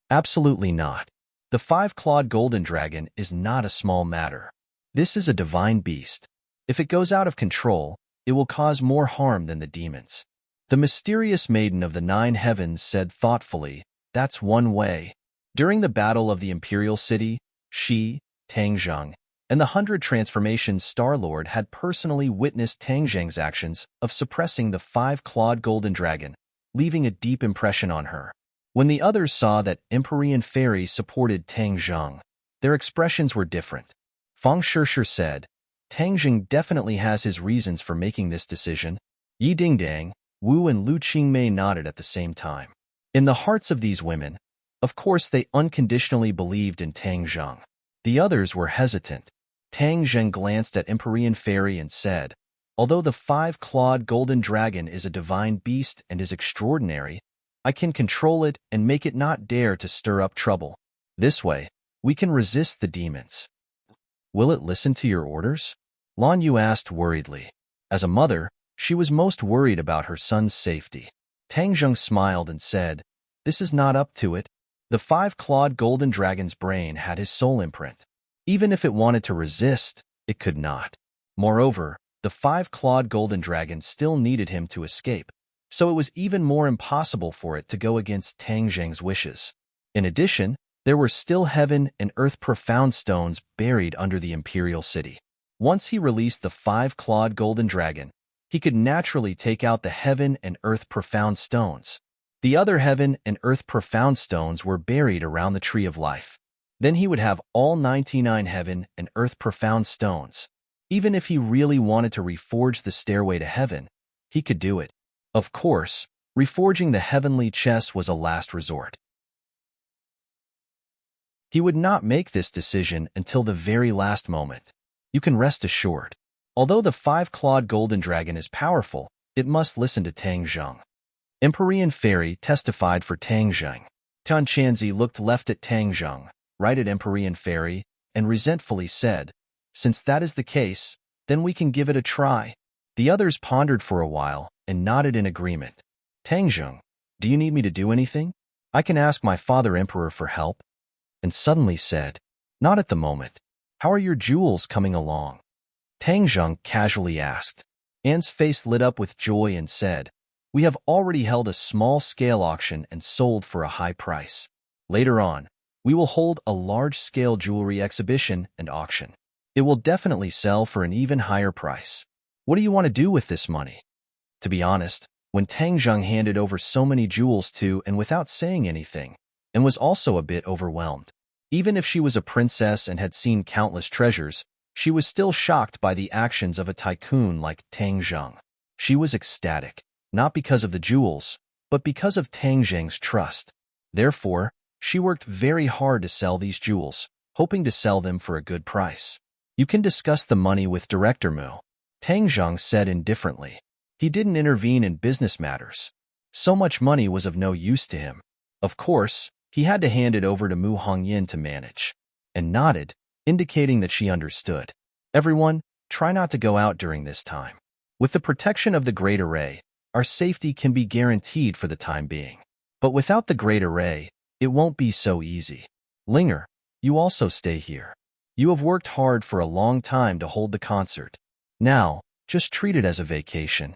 Absolutely not. The 5-clawed golden dragon is not a small matter. This is a divine beast. If it goes out of control, it will cause more harm than the demons. The mysterious maiden of the 9 heavens said thoughtfully, "That's one way." During the battle of the imperial city, she, Tang Zheng, and the 100 Transformations Star-Lord had personally witnessed Tang Zheng's actions of suppressing the 5-clawed golden dragon, leaving a deep impression on her. When the others saw that Empyrean Fairy supported Tang Zheng, their expressions were different. Feng Shishir said, "Tang Zheng definitely has his reasons for making this decision." Yi Dingdang, Wu and Lu Qingmei nodded at the same time. In the hearts of these women, of course they unconditionally believed in Tang Zheng. The others were hesitant. Tang Zheng glanced at Empyrean Fairy and said, "Although the 5-clawed golden dragon is a divine beast and is extraordinary, I can control it and make it not dare to stir up trouble. This way, we can resist the demons." "Will it listen to your orders?" Lan Yu asked worriedly. As a mother, she was most worried about her son's safety. Tang Zheng smiled and said, "This is not up to it. The 5-clawed golden dragon's brain had his soul imprint. Even if it wanted to resist, it could not. Moreover, the 5-clawed golden dragon still needed him to escape, so it was even more impossible for it to go against Tang Zheng's wishes. In addition, there were still heaven and earth profound stones buried under the imperial city. Once he released the 5-clawed golden dragon, he could naturally take out the heaven and earth profound stones. The other heaven and earth profound stones were buried around the tree of life. Then he would have all 99 heaven and earth profound stones. Even if he really wanted to reforge the stairway to heaven, he could do it. Of course, reforging the heavenly chess was a last resort. He would not make this decision until the very last moment. You can rest assured. Although the five-clawed golden dragon is powerful, it must listen to Tang Zheng. Empyrean Fairy testified for Tang Zheng. Tan Chanzi looked left at Tang Zheng, right at Empyrean Fairy, and resentfully said, "Since that is the case, then we can give it a try." The others pondered for a while and nodded in agreement. "Tang Zheng, do you need me to do anything? I can ask my father Emperor for help." And suddenly said, "Not at the moment. How are your jewels coming along?" Tang Zheng casually asked. Anne's face lit up with joy and said, "We have already held a small-scale auction and sold for a high price. Later on, we will hold a large-scale jewelry exhibition and auction. It will definitely sell for an even higher price. What do you want to do with this money?" To be honest, when Tang Zheng handed over so many jewels to and without saying anything, and was also a bit overwhelmed. Even if she was a princess and had seen countless treasures, she was still shocked by the actions of a tycoon like Tang Zheng. She was ecstatic, not because of the jewels, but because of Tang Zheng's trust. Therefore, she worked very hard to sell these jewels, hoping to sell them for a good price. "You can discuss the money with Director Mu," Tang Zheng said indifferently. He didn't intervene in business matters. So much money was of no use to him. Of course, he had to hand it over to Mu Hongyin to manage, and nodded, indicating that she understood. "Everyone, try not to go out during this time. With the protection of the Great Array, our safety can be guaranteed for the time being. But without the Great Array, it won't be so easy. Linger, you also stay here. You have worked hard for a long time to hold the concert. Now, just treat it as a vacation."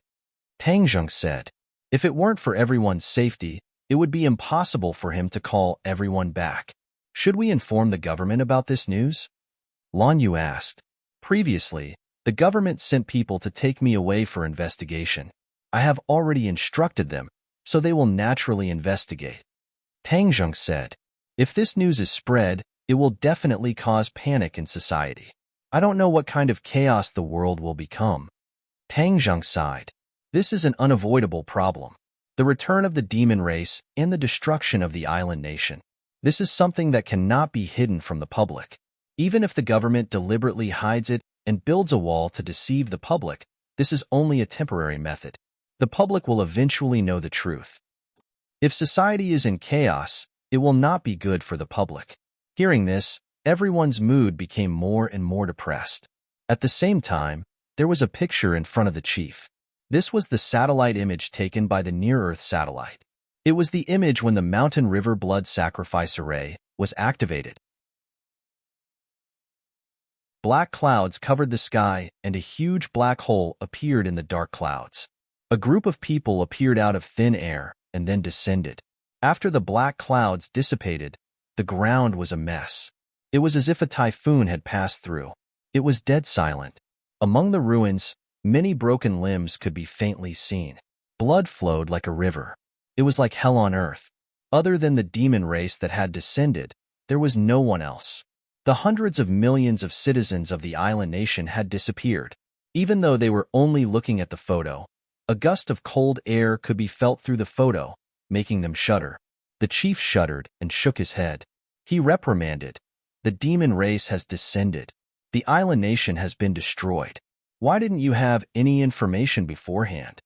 Tang Zheng said. If it weren't for everyone's safety, it would be impossible for him to call everyone back. "Should we inform the government about this news?" Lan Yu asked. "Previously, the government sent people to take me away for investigation. I have already instructed them, so they will naturally investigate." Tang Zheng said, "If this news is spread, it will definitely cause panic in society. I don't know what kind of chaos the world will become." Tang Zheng sighed. "This is an unavoidable problem. The return of the demon race and the destruction of the island nation. This is something that cannot be hidden from the public. Even if the government deliberately hides it and builds a wall to deceive the public, this is only a temporary method. The public will eventually know the truth. If society is in chaos, it will not be good for the public." Hearing this, everyone's mood became more and more depressed. At the same time, there was a picture in front of the chief. This was the satellite image taken by the near-Earth satellite. It was the image when the Mountain River Blood Sacrifice Array was activated. Black clouds covered the sky, and a huge black hole appeared in the dark clouds. A group of people appeared out of thin air and then descended. After the black clouds dissipated, the ground was a mess. It was as if a typhoon had passed through. It was dead silent. Among the ruins, many broken limbs could be faintly seen. Blood flowed like a river. It was like hell on earth. Other than the demon race that had descended, there was no one else. The hundreds of millions of citizens of the island nation had disappeared. Even though they were only looking at the photo, a gust of cold air could be felt through the photo, making them shudder. The chief shuddered and shook his head. He reprimanded. "The demon race has descended. The island nation has been destroyed. Why didn't you have any information beforehand?"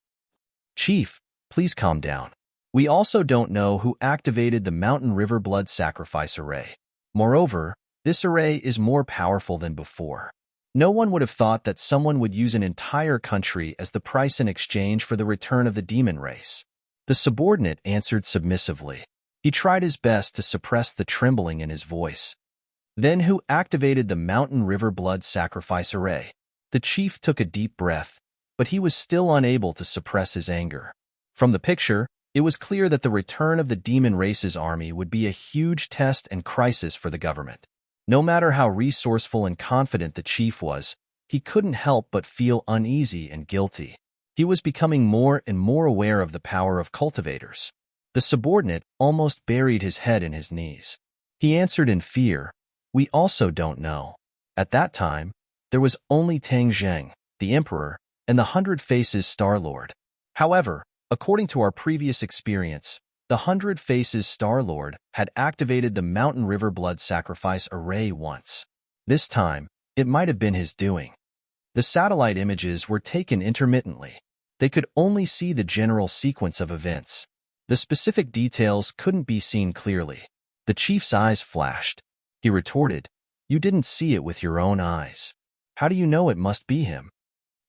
"Chief, please calm down. We also don't know who activated the Mountain River Blood Sacrifice Array. Moreover, this array is more powerful than before. No one would have thought that someone would use an entire country as the price in exchange for the return of the demon race." The subordinate answered submissively. He tried his best to suppress the trembling in his voice. "Then who activated the Mountain River Blood Sacrifice Array?" The chief took a deep breath, but he was still unable to suppress his anger. From the picture, it was clear that the return of the demon race's army would be a huge test and crisis for the government. No matter how resourceful and confident the chief was, he couldn't help but feel uneasy and guilty. He was becoming more and more aware of the power of cultivators. The subordinate almost buried his head in his knees. He answered in fear, "We also don't know." At that time, there was only Tang Zheng, the emperor, and the Hundred Faces Star-Lord. However, according to our previous experience, The 100 Faces Star-Lord had activated the Mountain River Blood Sacrifice Array once. This time, it might have been his doing. The satellite images were taken intermittently. They could only see the general sequence of events. The specific details couldn't be seen clearly. The chief's eyes flashed. He retorted, "You didn't see it with your own eyes. How do you know it must be him?"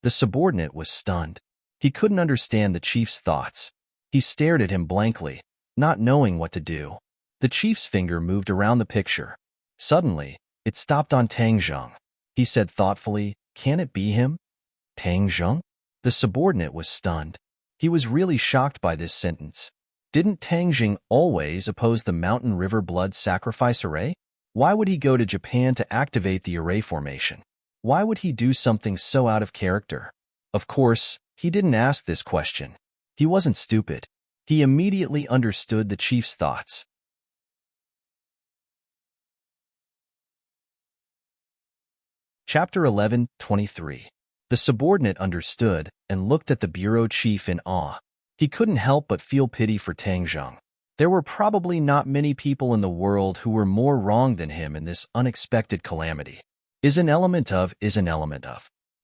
The subordinate was stunned. He couldn't understand the chief's thoughts. He stared at him blankly, not knowing what to do. The chief's finger moved around the picture. Suddenly, it stopped on Tang Zheng. He said thoughtfully, "Can it be him?" Tang Zheng? The subordinate was stunned. He was really shocked by this sentence. Didn't Tang Zheng always oppose the Mountain River Blood Sacrifice Array? Why would he go to Japan to activate the array formation? Why would he do something so out of character? Of course, he didn't ask this question. He wasn't stupid. He immediately understood the chief's thoughts. Chapter 11:23. The subordinate understood and looked at the bureau chief in awe. He couldn't help but feel pity for Tang Zheng. There were probably not many people in the world who were more wrong than him in this unexpected calamity. Is an element of.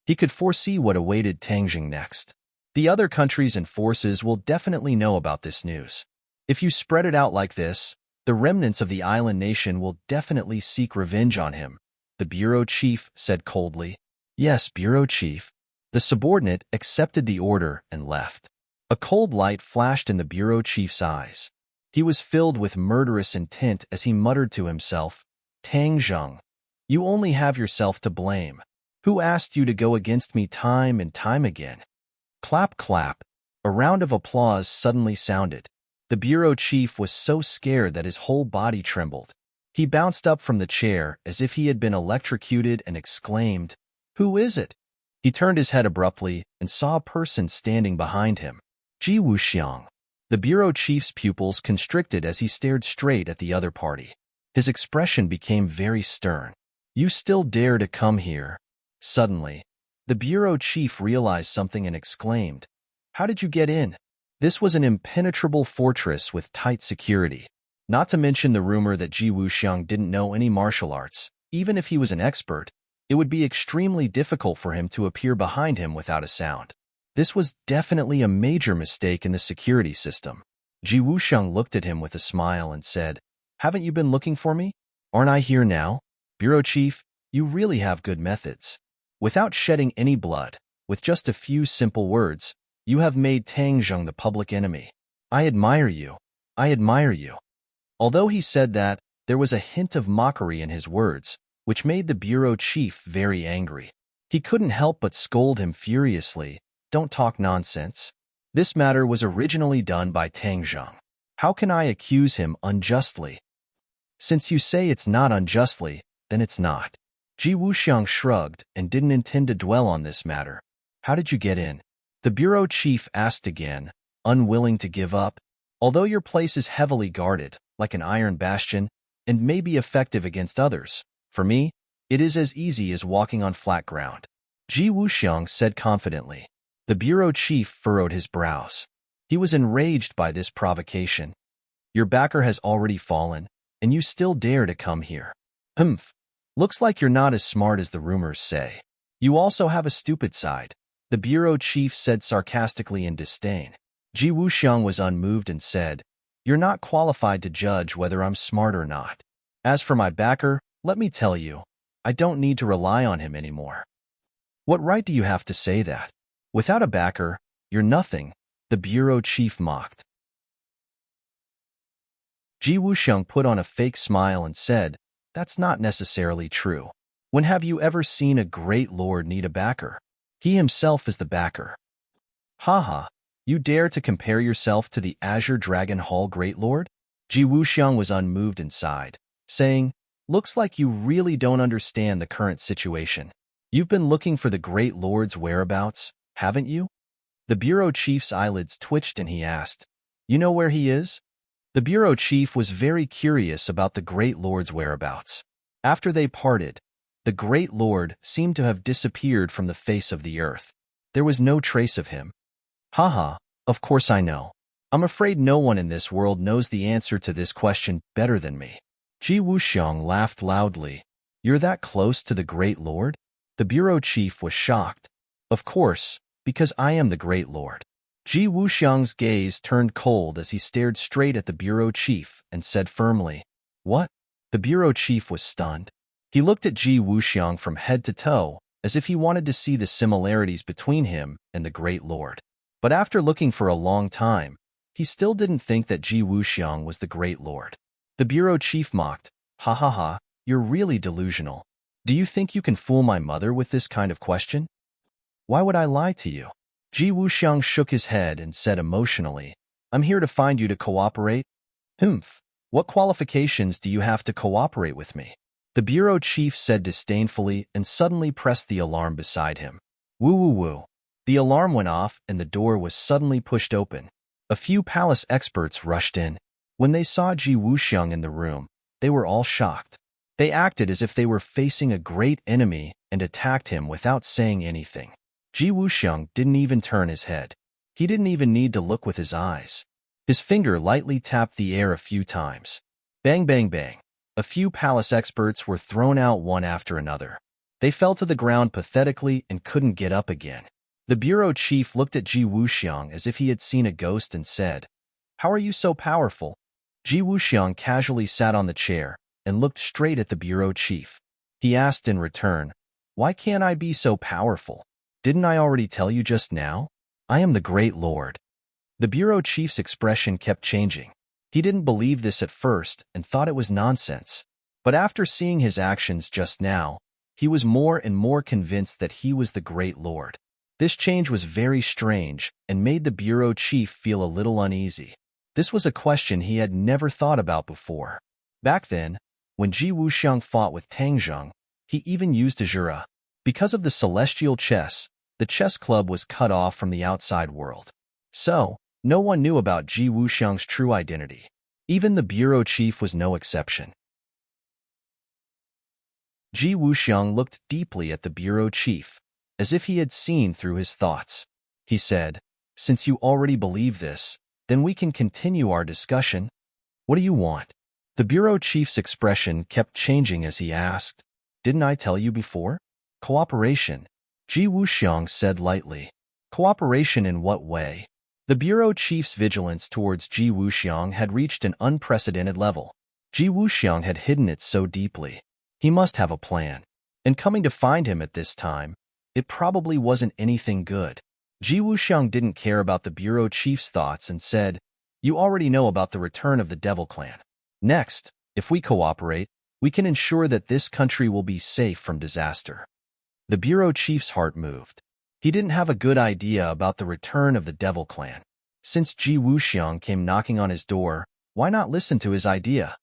He could foresee what awaited Tang Zheng next. The other countries and forces will definitely know about this news. If you spread it out like this, the remnants of the island nation will definitely seek revenge on him, the bureau chief said coldly. Yes, bureau chief. The subordinate accepted the order and left. A cold light flashed in the bureau chief's eyes. He was filled with murderous intent as he muttered to himself, "Tang Zheng, you only have yourself to blame. Who asked you to go against me time and time again?" Clap, clap. A round of applause suddenly sounded. The bureau chief was so scared that his whole body trembled. He bounced up from the chair as if he had been electrocuted and exclaimed, "Who is it?" He turned his head abruptly and saw a person standing behind him. Ji Wuxiang. The bureau chief's pupils constricted as he stared straight at the other party. His expression became very stern. "You still dare to come here?" Suddenly, the bureau chief realized something and exclaimed, "How did you get in?" This was an impenetrable fortress with tight security. Not to mention the rumor that Ji Wuxiang didn't know any martial arts. Even if he was an expert, it would be extremely difficult for him to appear behind him without a sound. This was definitely a major mistake in the security system. Ji Wuxiang looked at him with a smile and said, "Haven't you been looking for me? Aren't I here now? Bureau chief, you really have good methods." Without shedding any blood, with just a few simple words, you have made Tang Zheng the public enemy. I admire you. I admire you. Although he said that, there was a hint of mockery in his words, which made the bureau chief very angry. He couldn't help but scold him furiously, "Don't talk nonsense. This matter was originally done by Tang Zheng. How can I accuse him unjustly? Since you say it's not unjustly, then it's not." Ji Wuxiang shrugged and didn't intend to dwell on this matter. "How did you get in?" The bureau chief asked again, unwilling to give up. "Although your place is heavily guarded, like an iron bastion, and may be effective against others, for me, it is as easy as walking on flat ground," Ji Wuxiang said confidently. The bureau chief furrowed his brows. He was enraged by this provocation. "Your backer has already fallen, and you still dare to come here. Humph. Looks like you're not as smart as the rumors say. You also have a stupid side," the bureau chief said sarcastically in disdain. Ji Wuxiang was unmoved and said, "You're not qualified to judge whether I'm smart or not. As for my backer, let me tell you, I don't need to rely on him anymore." "What right do you have to say that? Without a backer, you're nothing," the bureau chief mocked. Ji Wuxiang put on a fake smile and said, "That's not necessarily true. When have you ever seen a great lord need a backer? He himself is the backer." "Haha, you dare to compare yourself to the Azure Dragon Hall Great Lord?" Ji Wuxiang was unmoved and sighed, saying, "Looks like you really don't understand the current situation. You've been looking for the Great Lord's whereabouts, haven't you?" The bureau chief's eyelids twitched and he asked, "You know where he is?" The bureau chief was very curious about the Great Lord's whereabouts. After they parted, the Great Lord seemed to have disappeared from the face of the earth. There was no trace of him. "Haha, of course I know. I'm afraid no one in this world knows the answer to this question better than me. Ji Wuxiang laughed loudly. You're that close to the Great Lord? The bureau chief was shocked. Of course, because I am the Great Lord. Ji Wuxiang's gaze turned cold as he stared straight at the bureau chief and said firmly, What? The bureau chief was stunned. He looked at Ji Wuxiang from head to toe, as if he wanted to see the similarities between him and the Great Lord. But after looking for a long time, he still didn't think that Ji Wuxiang was the Great Lord. The bureau chief mocked, Ha ha ha, you're really delusional. Do you think you can fool my mother with this kind of question? Why would I lie to you? Ji Wuxiang shook his head and said emotionally, I'm here to find you to cooperate. Humph, what qualifications do you have to cooperate with me? The bureau chief said disdainfully and suddenly pressed the alarm beside him. Woo woo woo. The alarm went off and the door was suddenly pushed open. A few palace experts rushed in. When they saw Ji Wuxiang in the room, they were all shocked. They acted as if they were facing a great enemy and attacked him without saying anything. Ji Wuxiang didn't even turn his head. He didn't even need to look with his eyes. His finger lightly tapped the air a few times. Bang, bang, bang. A few palace experts were thrown out one after another. They fell to the ground pathetically and couldn't get up again. The bureau chief looked at Ji Wuxiang as if he had seen a ghost and said, How are you so powerful? Ji Wuxiang casually sat on the chair and looked straight at the bureau chief. He asked in return, Why can't I be so powerful? Didn't I already tell you just now? I am the Great Lord. The bureau chief's expression kept changing. He didn't believe this at first and thought it was nonsense. But after seeing his actions just now, he was more and more convinced that he was the Great Lord. This change was very strange and made the bureau chief feel a little uneasy. This was a question he had never thought about before. Back then, when Ji Wuxiang fought with Tang Zheng, he even used a jura. Because of the celestial chess, the chess club was cut off from the outside world. So, no one knew about Ji Wuxiang's true identity. Even the bureau chief was no exception. Ji Wuxiang looked deeply at the bureau chief, as if he had seen through his thoughts. He said, Since you already believe this, then we can continue our discussion. What do you want? The bureau chief's expression kept changing as he asked, Didn't I tell you before? Cooperation. Ji Wuxiang said lightly. Cooperation in what way? The bureau chief's vigilance towards Ji Wuxiang had reached an unprecedented level. Ji Wuxiang had hidden it so deeply. He must have a plan. And coming to find him at this time, it probably wasn't anything good. Ji Wuxiang didn't care about the bureau chief's thoughts and said, You already know about the return of the Devil Clan. Next, if we cooperate, we can ensure that this country will be safe from disaster. The bureau chief's heart moved. He didn't have a good idea about the return of the Devil Clan. Since Ji Wuxiang came knocking on his door, why not listen to his idea?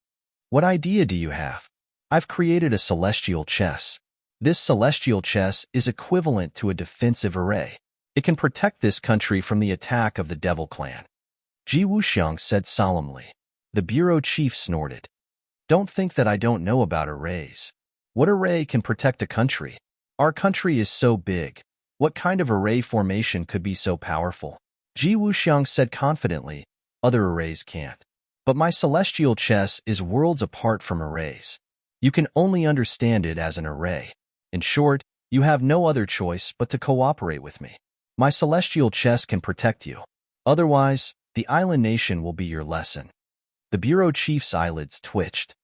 What idea do you have? I've created a celestial chess. This celestial chess is equivalent to a defensive array. It can protect this country from the attack of the Devil Clan. Ji Wuxiang said solemnly. The bureau chief snorted. Don't think that I don't know about arrays. What array can protect a country? Our country is so big. What kind of array formation could be so powerful? Ji Wuxiang said confidently, Other arrays can't. But my celestial chess is worlds apart from arrays. You can only understand it as an array. In short, you have no other choice but to cooperate with me. My celestial chess can protect you. Otherwise, the island nation will be your lesson. The bureau chief's eyelids twitched.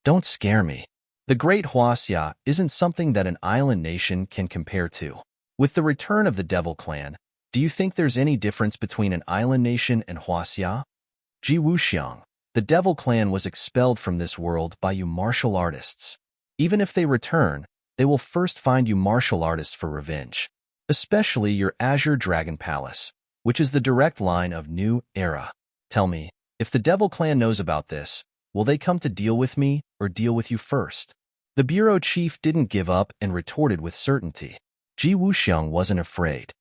Don't scare me. The Great Huaxia isn't something that an island nation can compare to. With the return of the Devil Clan, do you think there's any difference between an island nation and Huaxia? Ji Wuxiang, the Devil Clan was expelled from this world by you martial artists. Even if they return, they will first find you martial artists for revenge. Especially your Azure Dragon Palace, which is the direct line of New Era. Tell me, if the Devil Clan knows about this, will they come to deal with me or deal with you first? The bureau chief didn't give up and retorted with certainty. Ji Wuxiang wasn't afraid.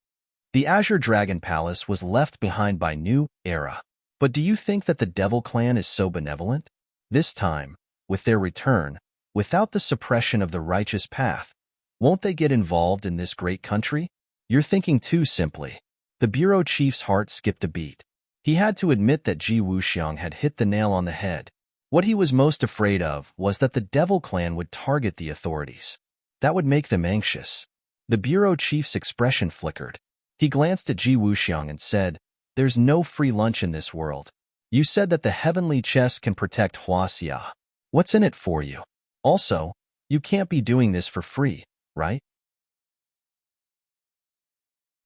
The Azure Dragon Palace was left behind by New Era. But do you think that the Devil Clan is so benevolent? This time, with their return, without the suppression of the righteous path, won't they get involved in this great country? You're thinking too simply. The bureau chief's heart skipped a beat. He had to admit that Ji Wuxiang had hit the nail on the head. What he was most afraid of was that the Devil Clan would target the authorities. That would make them anxious. The bureau chief's expression flickered. He glanced at Ji Wuxiang and said, "There's no free lunch in this world. You said that the heavenly chest can protect Huaxia. What's in it for you? Also, you can't be doing this for free, right?"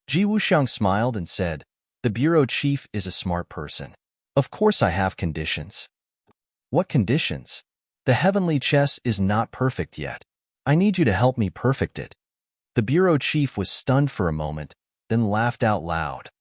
Ji Wuxiang smiled and said, "The bureau chief is a smart person. Of course I have conditions." "What conditions?" "The heavenly chest is not perfect yet. I need you to help me perfect it." The bureau chief was stunned for a moment, then laughed out loud.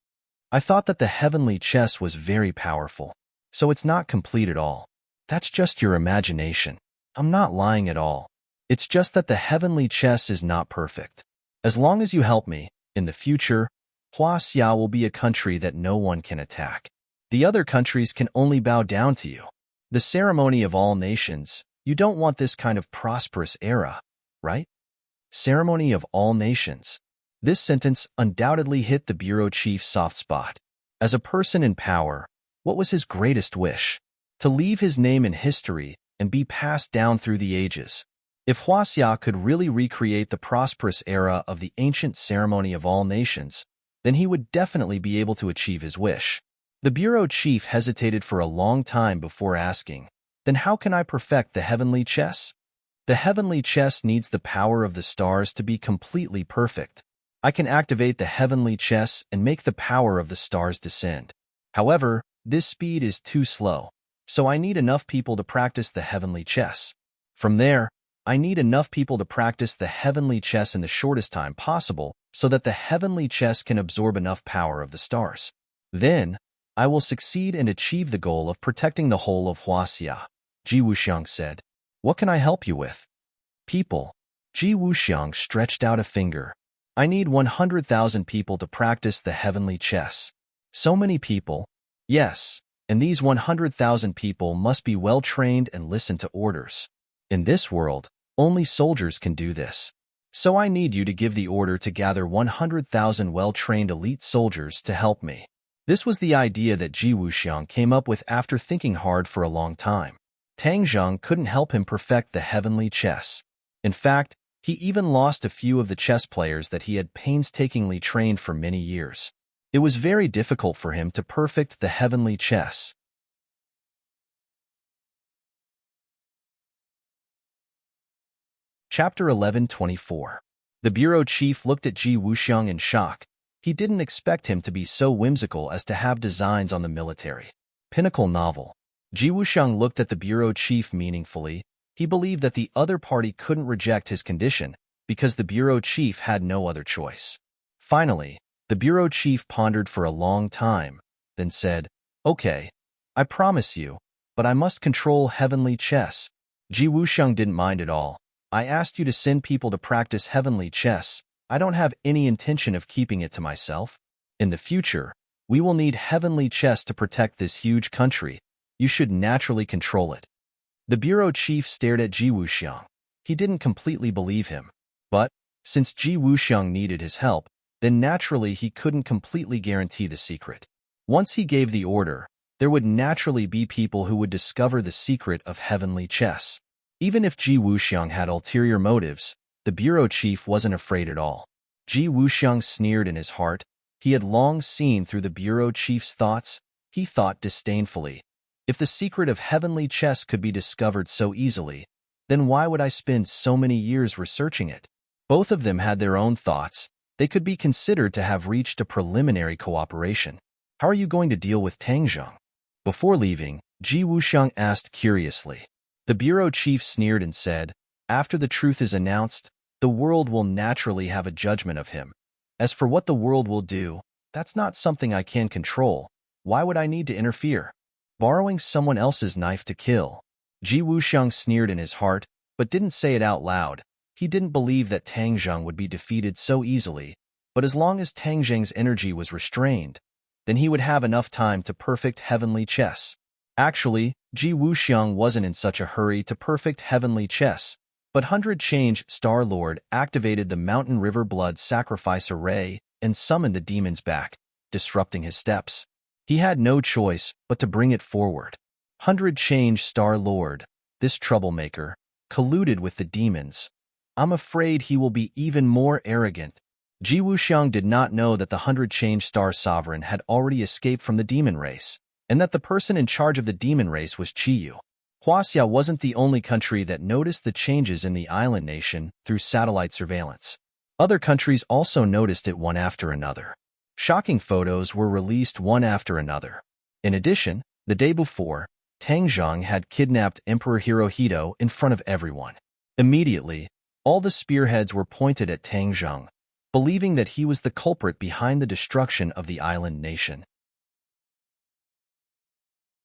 "I thought that the heavenly chest was very powerful, so it's not complete at all. That's just your imagination. I'm not lying at all. It's just that the heavenly chest is not perfect. As long as you help me, in the future, Huaxia will be a country that no one can attack. The other countries can only bow down to you. The ceremony of all nations, you don't want this kind of prosperous era, right?" Ceremony of all nations. This sentence undoubtedly hit the bureau chief's soft spot. As a person in power, what was his greatest wish? To leave his name in history and be passed down through the ages. If Huaxia could really recreate the prosperous era of the ancient ceremony of all nations, then he would definitely be able to achieve his wish. The bureau chief hesitated for a long time before asking, "Then how can I perfect the heavenly chess?" "The heavenly chess needs the power of the stars to be completely perfect. I can activate the heavenly chess and make the power of the stars descend. However, this speed is too slow, so I need enough people to practice the heavenly chess. From there, I need enough people to practice the heavenly chess in the shortest time possible so that the heavenly chess can absorb enough power of the stars. Then, I will succeed and achieve the goal of protecting the whole of Huaxia." Ji Wuxiang said, "What can I help you with?" "People." Ji Wuxiang stretched out a finger. "I need 100,000 people to practice the heavenly chess." "So many people?" "Yes, and these 100,000 people must be well-trained and listen to orders. In this world, only soldiers can do this. So I need you to give the order to gather 100,000 well-trained elite soldiers to help me." This was the idea that Ji Wuxiang came up with after thinking hard for a long time. Tang Zheng couldn't help him perfect the heavenly chess. In fact, he even lost a few of the chess players that he had painstakingly trained for many years. It was very difficult for him to perfect the heavenly chess. Chapter 11:24. The bureau chief looked at Ji Wuxiang in shock. He didn't expect him to be so whimsical as to have designs on the military. Pinnacle novel. Ji Wuxiang looked at the bureau chief meaningfully. He believed that the other party couldn't reject his condition because the bureau chief had no other choice. Finally, the bureau chief pondered for a long time, then said, "Okay, I promise you, but I must control heavenly chess." Ji Wuxiang didn't mind at all. "I asked you to send people to practice heavenly chess. I don't have any intention of keeping it to myself. In the future, we will need heavenly chess to protect this huge country. You should naturally control it." The bureau chief stared at Ji Wuxiang. He didn't completely believe him. But, since Ji Wuxiang needed his help, then naturally he couldn't completely guarantee the secret. Once he gave the order, there would naturally be people who would discover the secret of heavenly chess. Even if Ji Wuxiang had ulterior motives, the bureau chief wasn't afraid at all. Ji Wuxiang sneered in his heart. He had long seen through the bureau chief's thoughts. He thought disdainfully, "If the secret of heavenly chess could be discovered so easily, then why would I spend so many years researching it?" Both of them had their own thoughts. They could be considered to have reached a preliminary cooperation. "How are you going to deal with Tang Zheng?" Before leaving, Ji Wuxiang asked curiously. The bureau chief sneered and said, "After the truth is announced, the world will naturally have a judgment of him. As for what the world will do, that's not something I can control. Why would I need to interfere? Borrowing someone else's knife to kill." Ji Wuxiang sneered in his heart, but didn't say it out loud. He didn't believe that Tang Zheng would be defeated so easily, but as long as Tang Zheng's energy was restrained, then he would have enough time to perfect heavenly chess. Actually, Ji Wuxiang wasn't in such a hurry to perfect heavenly chess, but 100 Change Star Lord activated the Mountain River Blood Sacrifice Array and summoned the demons back, disrupting his steps. He had no choice but to bring it forward. 100 Change Star Lord, this troublemaker, colluded with the demons. I'm afraid he will be even more arrogant. Ji Wuxiang did not know that the 100 Change Star Sovereign had already escaped from the demon race, and that the person in charge of the demon race was Qiyu. Huaxia wasn't the only country that noticed the changes in the island nation through satellite surveillance. Other countries also noticed it one after another. Shocking photos were released one after another. In addition, the day before, Tang Zheng had kidnapped Emperor Hirohito in front of everyone. Immediately, all the spearheads were pointed at Tang Zheng, believing that he was the culprit behind the destruction of the island nation.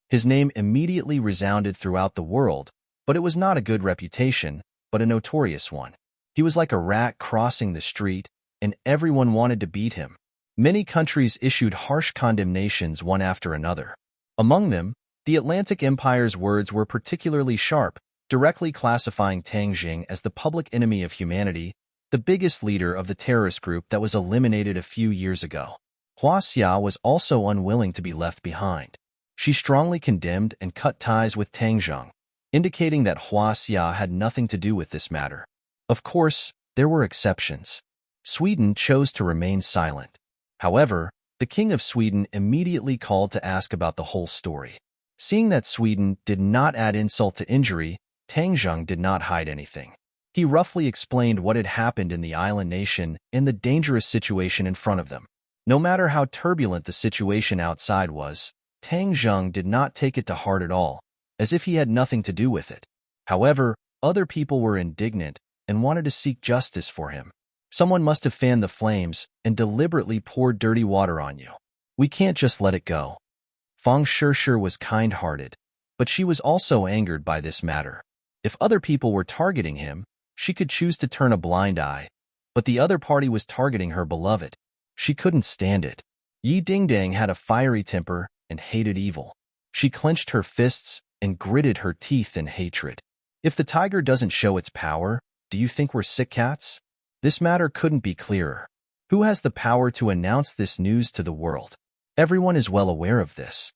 His name immediately resounded throughout the world, but it was not a good reputation, but a notorious one. He was like a rat crossing the street, and everyone wanted to beat him. Many countries issued harsh condemnations one after another. Among them, the Atlantic Empire's words were particularly sharp, directly classifying Tang Jing as the public enemy of humanity, the biggest leader of the terrorist group that was eliminated a few years ago. Huaxia was also unwilling to be left behind. She strongly condemned and cut ties with Tang Zheng, indicating that Huaxia had nothing to do with this matter. Of course, there were exceptions. Sweden chose to remain silent. However, the King of Sweden immediately called to ask about the whole story. Seeing that Sweden did not add insult to injury, Tang Zheng did not hide anything. He roughly explained what had happened in the island nation and the dangerous situation in front of them. No matter how turbulent the situation outside was, Tang Zheng did not take it to heart at all, as if he had nothing to do with it. However, other people were indignant and wanted to seek justice for him. Someone must have fanned the flames and deliberately poured dirty water on you. We can't just let it go. Fang Shishir was kind-hearted, but she was also angered by this matter. If other people were targeting him, she could choose to turn a blind eye, but the other party was targeting her beloved. She couldn't stand it. Yi Dingdang had a fiery temper and hated evil. She clenched her fists and gritted her teeth in hatred. If the tiger doesn't show its power, do you think we're sick cats? This matter couldn't be clearer. Who has the power to announce this news to the world? Everyone is well aware of this.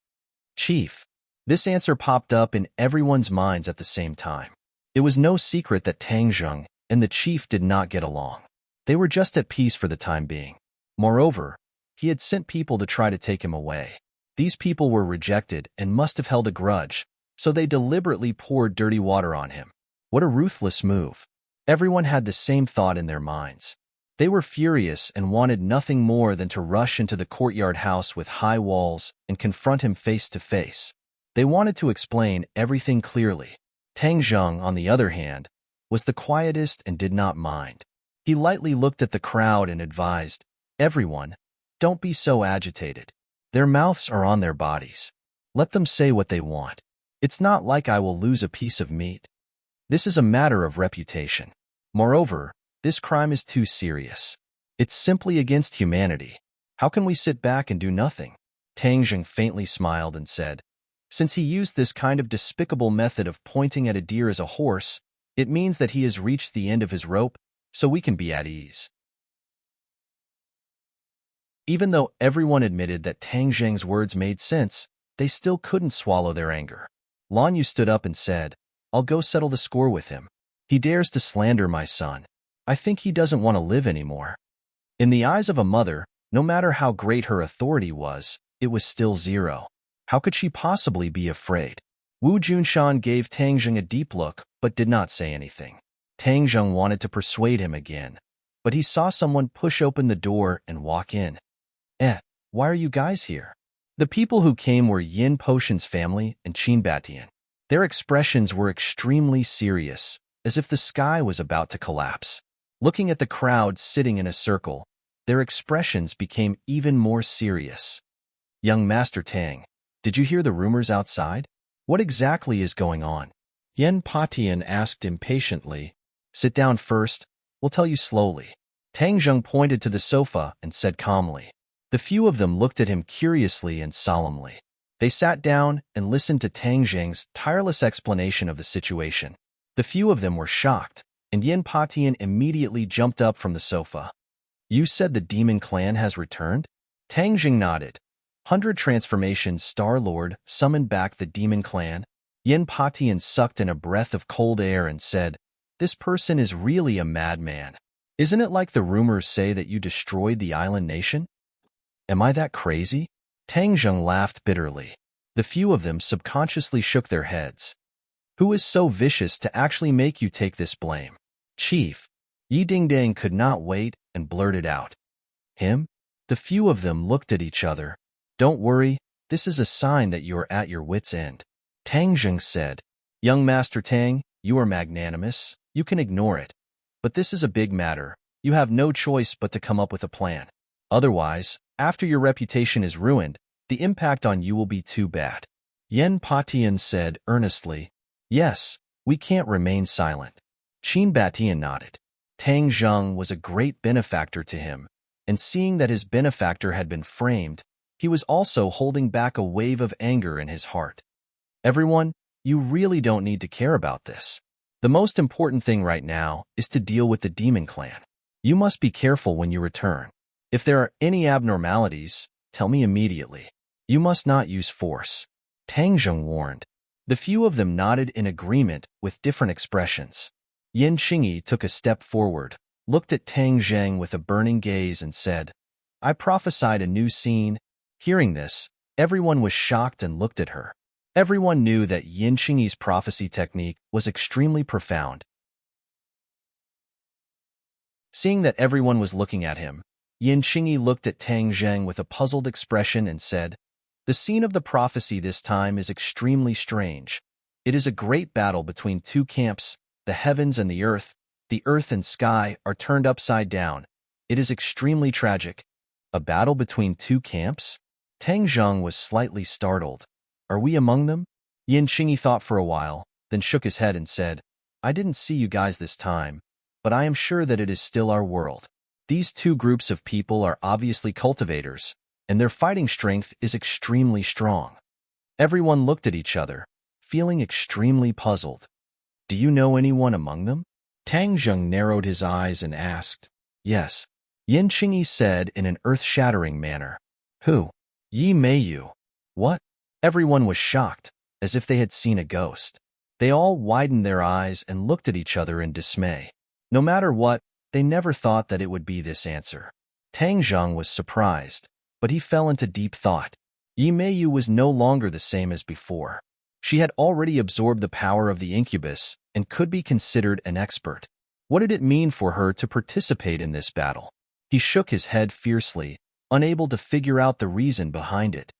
Chief. This answer popped up in everyone's minds at the same time. It was no secret that Tang Zheng and the chief did not get along. They were just at peace for the time being. Moreover, he had sent people to try to take him away. These people were rejected and must have held a grudge, so they deliberately poured dirty water on him. What a ruthless move. Everyone had the same thought in their minds. They were furious and wanted nothing more than to rush into the courtyard house with high walls and confront him face to face. They wanted to explain everything clearly. Tang Zheng, on the other hand, was the quietest and did not mind. He lightly looked at the crowd and advised, "Everyone, don't be so agitated. Their mouths are on their bodies. Let them say what they want. It's not like I will lose a piece of meat. This is a matter of reputation. Moreover, this crime is too serious. It's simply against humanity. How can we sit back and do nothing?" Tang Zheng faintly smiled and said, "Since he used this kind of despicable method of pointing at a deer as a horse, it means that he has reached the end of his rope, so we can be at ease." Even though everyone admitted that Tang Zheng's words made sense, they still couldn't swallow their anger. Lan Yu stood up and said, "I'll go settle the score with him. He dares to slander my son. I think he doesn't want to live anymore." In the eyes of a mother, no matter how great her authority was, it was still zero. How could she possibly be afraid? Wu Junshan gave Tang Zheng a deep look, but did not say anything. Tang Zheng wanted to persuade him again, but he saw someone push open the door and walk in. Why are you guys here?" The people who came were Yin Potion's family and Qin Batian. Their expressions were extremely serious, as if the sky was about to collapse. Looking at the crowd sitting in a circle, their expressions became even more serious. "Young Master Tang, did you hear the rumors outside? What exactly is going on?" Yin Patian asked impatiently. "Sit down first. We'll tell you slowly." Tang Zheng pointed to the sofa and said calmly. The few of them looked at him curiously and solemnly. They sat down and listened to Tang Zheng's tireless explanation of the situation. The few of them were shocked, and Yin Patian immediately jumped up from the sofa. "You said the demon clan has returned?" Tang Zheng nodded. 100 Transformations Star-Lord summoned back the demon clan. Yin Patian sucked in a breath of cold air and said, "This person is really a madman. Isn't it like the rumors say that you destroyed the island nation? Am I that crazy?" Tang Zheng laughed bitterly. The few of them subconsciously shook their heads. "Who is so vicious to actually make you take this blame?" "Chief." Yi Dingdang could not wait and blurted out. "Him?" The few of them looked at each other. "Don't worry, this is a sign that you are at your wit's end." Tang Zheng said, "Young Master Tang, you are magnanimous. You can ignore it. But this is a big matter. You have no choice but to come up with a plan. Otherwise, after your reputation is ruined, the impact on you will be too bad." Yen Patian said earnestly, "Yes, we can't remain silent." Qin Batian nodded. Tang Zheng was a great benefactor to him, and seeing that his benefactor had been framed, he was also holding back a wave of anger in his heart. "Everyone, you really don't need to care about this. The most important thing right now is to deal with the demon clan. You must be careful when you return. If there are any abnormalities, tell me immediately. You must not use force." Tang Zheng warned. The few of them nodded in agreement with different expressions. Yin Qingyi took a step forward, looked at Tang Zheng with a burning gaze and said, "I prophesied a new scene." Hearing this, everyone was shocked and looked at her. Everyone knew that Yin Qingyi's prophecy technique was extremely profound. Seeing that everyone was looking at him, Yin Qingyi looked at Tang Zheng with a puzzled expression and said, "The scene of the prophecy this time is extremely strange. It is a great battle between two camps, the heavens and the earth. The earth and sky are turned upside down. It is extremely tragic." "A battle between two camps?" Tang Zheng was slightly startled. "Are we among them?" Yin Qingyi thought for a while, then shook his head and said, "I didn't see you guys this time, but I am sure that it is still our world. These two groups of people are obviously cultivators, and their fighting strength is extremely strong." Everyone looked at each other, feeling extremely puzzled. "Do you know anyone among them?" Tang Zheng narrowed his eyes and asked. "Yes," Yin Qingyi said in an earth-shattering manner. "Who?" "Yi Meiyu." "What?" Everyone was shocked, as if they had seen a ghost. They all widened their eyes and looked at each other in dismay. No matter what, they never thought that it would be this answer. Tang Zheng was surprised, but he fell into deep thought. Yi Meiyu was no longer the same as before. She had already absorbed the power of the incubus and could be considered an expert. What did it mean for her to participate in this battle? He shook his head fiercely, unable to figure out the reason behind it.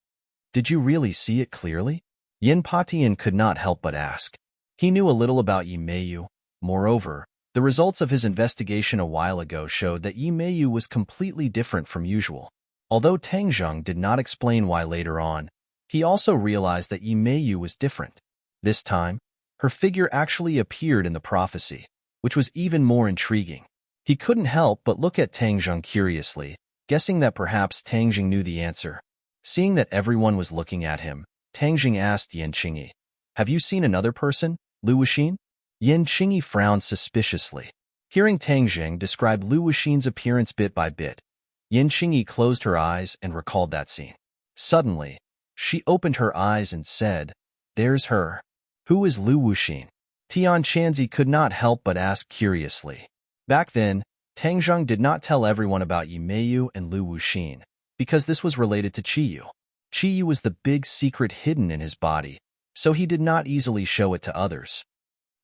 "Did you really see it clearly?" Yin Patian could not help but ask. He knew a little about Yi Meiyu. Moreover, the results of his investigation a while ago showed that Yi Meiyu was completely different from usual. Although Tang Zheng did not explain why later on, he also realized that Yi Meiyu was different. This time, her figure actually appeared in the prophecy, which was even more intriguing. He couldn't help but look at Tang Zheng curiously, guessing that perhaps Tang Zheng knew the answer. Seeing that everyone was looking at him, Tang Zheng asked Yin Qingyi, "Have you seen another person, Lu Wuxin?" Yin Qingyi frowned suspiciously. Hearing Tang Zheng describe Lu Wuxin's appearance bit by bit, Yin Qingyi closed her eyes and recalled that scene. Suddenly, she opened her eyes and said, "There's her." "Who is Lu Wuxin?" Tian Chanzi could not help but ask curiously. Back then, Tang Zheng did not tell everyone about Yi Meiyu and Lu Wuxin, because this was related to Qiyu. Qiyu was the big secret hidden in his body, so he did not easily show it to others.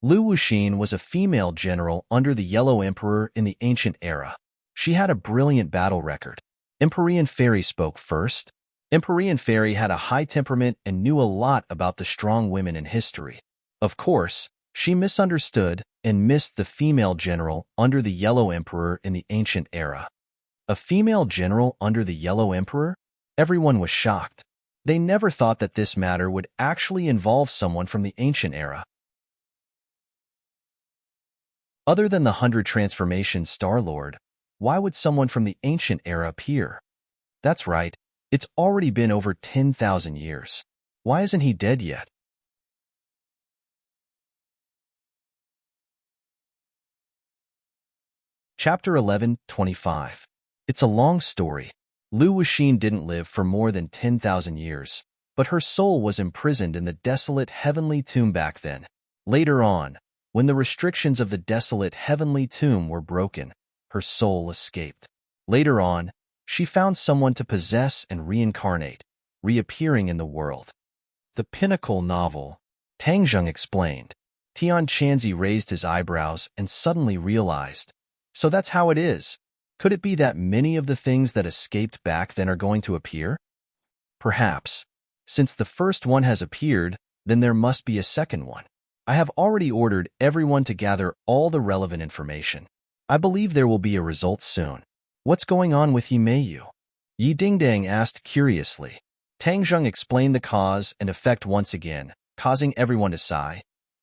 Lu Wuxin was a female general under the Yellow Emperor in the ancient era. She had a brilliant battle record. Empyrean Fairy spoke first. Empyrean Fairy had a high temperament and knew a lot about the strong women in history. Of course, she misunderstood and missed the female general under the Yellow Emperor in the ancient era. A female general under the Yellow Emperor? Everyone was shocked. They never thought that this matter would actually involve someone from the ancient era. Other than the 100 Transformations Star-Lord, why would someone from the ancient era appear? That's right, it's already been over 10,000 years. Why isn't he dead yet? Chapter 11:25. It's a long story. Lu Wuxin didn't live for more than 10,000 years, but her soul was imprisoned in the desolate heavenly tomb back then. Later on, when the restrictions of the desolate heavenly tomb were broken, her soul escaped. Later on, she found someone to possess and reincarnate, reappearing in the world. The pinnacle novel, Tang Zheng explained. Tian Chanzi raised his eyebrows and suddenly realized. So that's how it is. Could it be that many of the things that escaped back then are going to appear? Perhaps. Since the first one has appeared, then there must be a second one. I have already ordered everyone to gather all the relevant information. I believe there will be a result soon. What's going on with Yi Meiyu? Yi Dingdang asked curiously. Tang Zheng explained the cause and effect once again, causing everyone to sigh.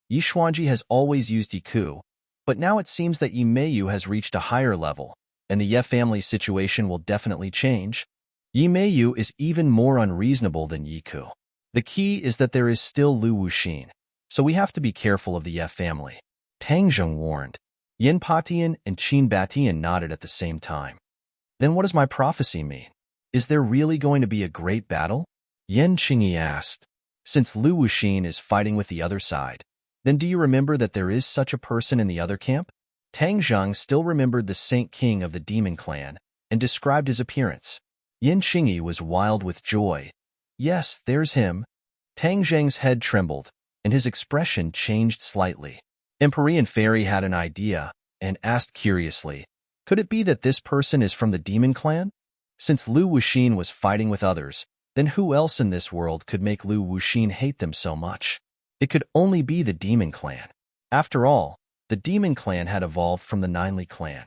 Yi Xuanji has always used Yi Ku, but now it seems that Yi Meiyu has reached a higher level, and the Ye family situation will definitely change. Yi Meiyu is even more unreasonable than Yi Ku. The key is that there is still Lu Wuxin, so we have to be careful of the Ye family. Tang Zheng warned. Yin Patian and Qin Batian nodded at the same time. Then what does my prophecy mean? Is there really going to be a great battle? Yen Qingyi asked. Since Lu Wuxin is fighting with the other side, then do you remember that there is such a person in the other camp? Tang Zheng still remembered the Saint King of the Demon Clan and described his appearance. Yen Qingyi was wild with joy. Yes, there's him. Tang Zheng's head trembled, and his expression changed slightly. Empyrean Fairy had an idea and asked curiously, could it be that this person is from the Demon Clan? Since Lu Wuxin was fighting with others, then who else in this world could make Lu Wuxin hate them so much? It could only be the Demon Clan. After all, the Demon Clan had evolved from the Ninely Clan.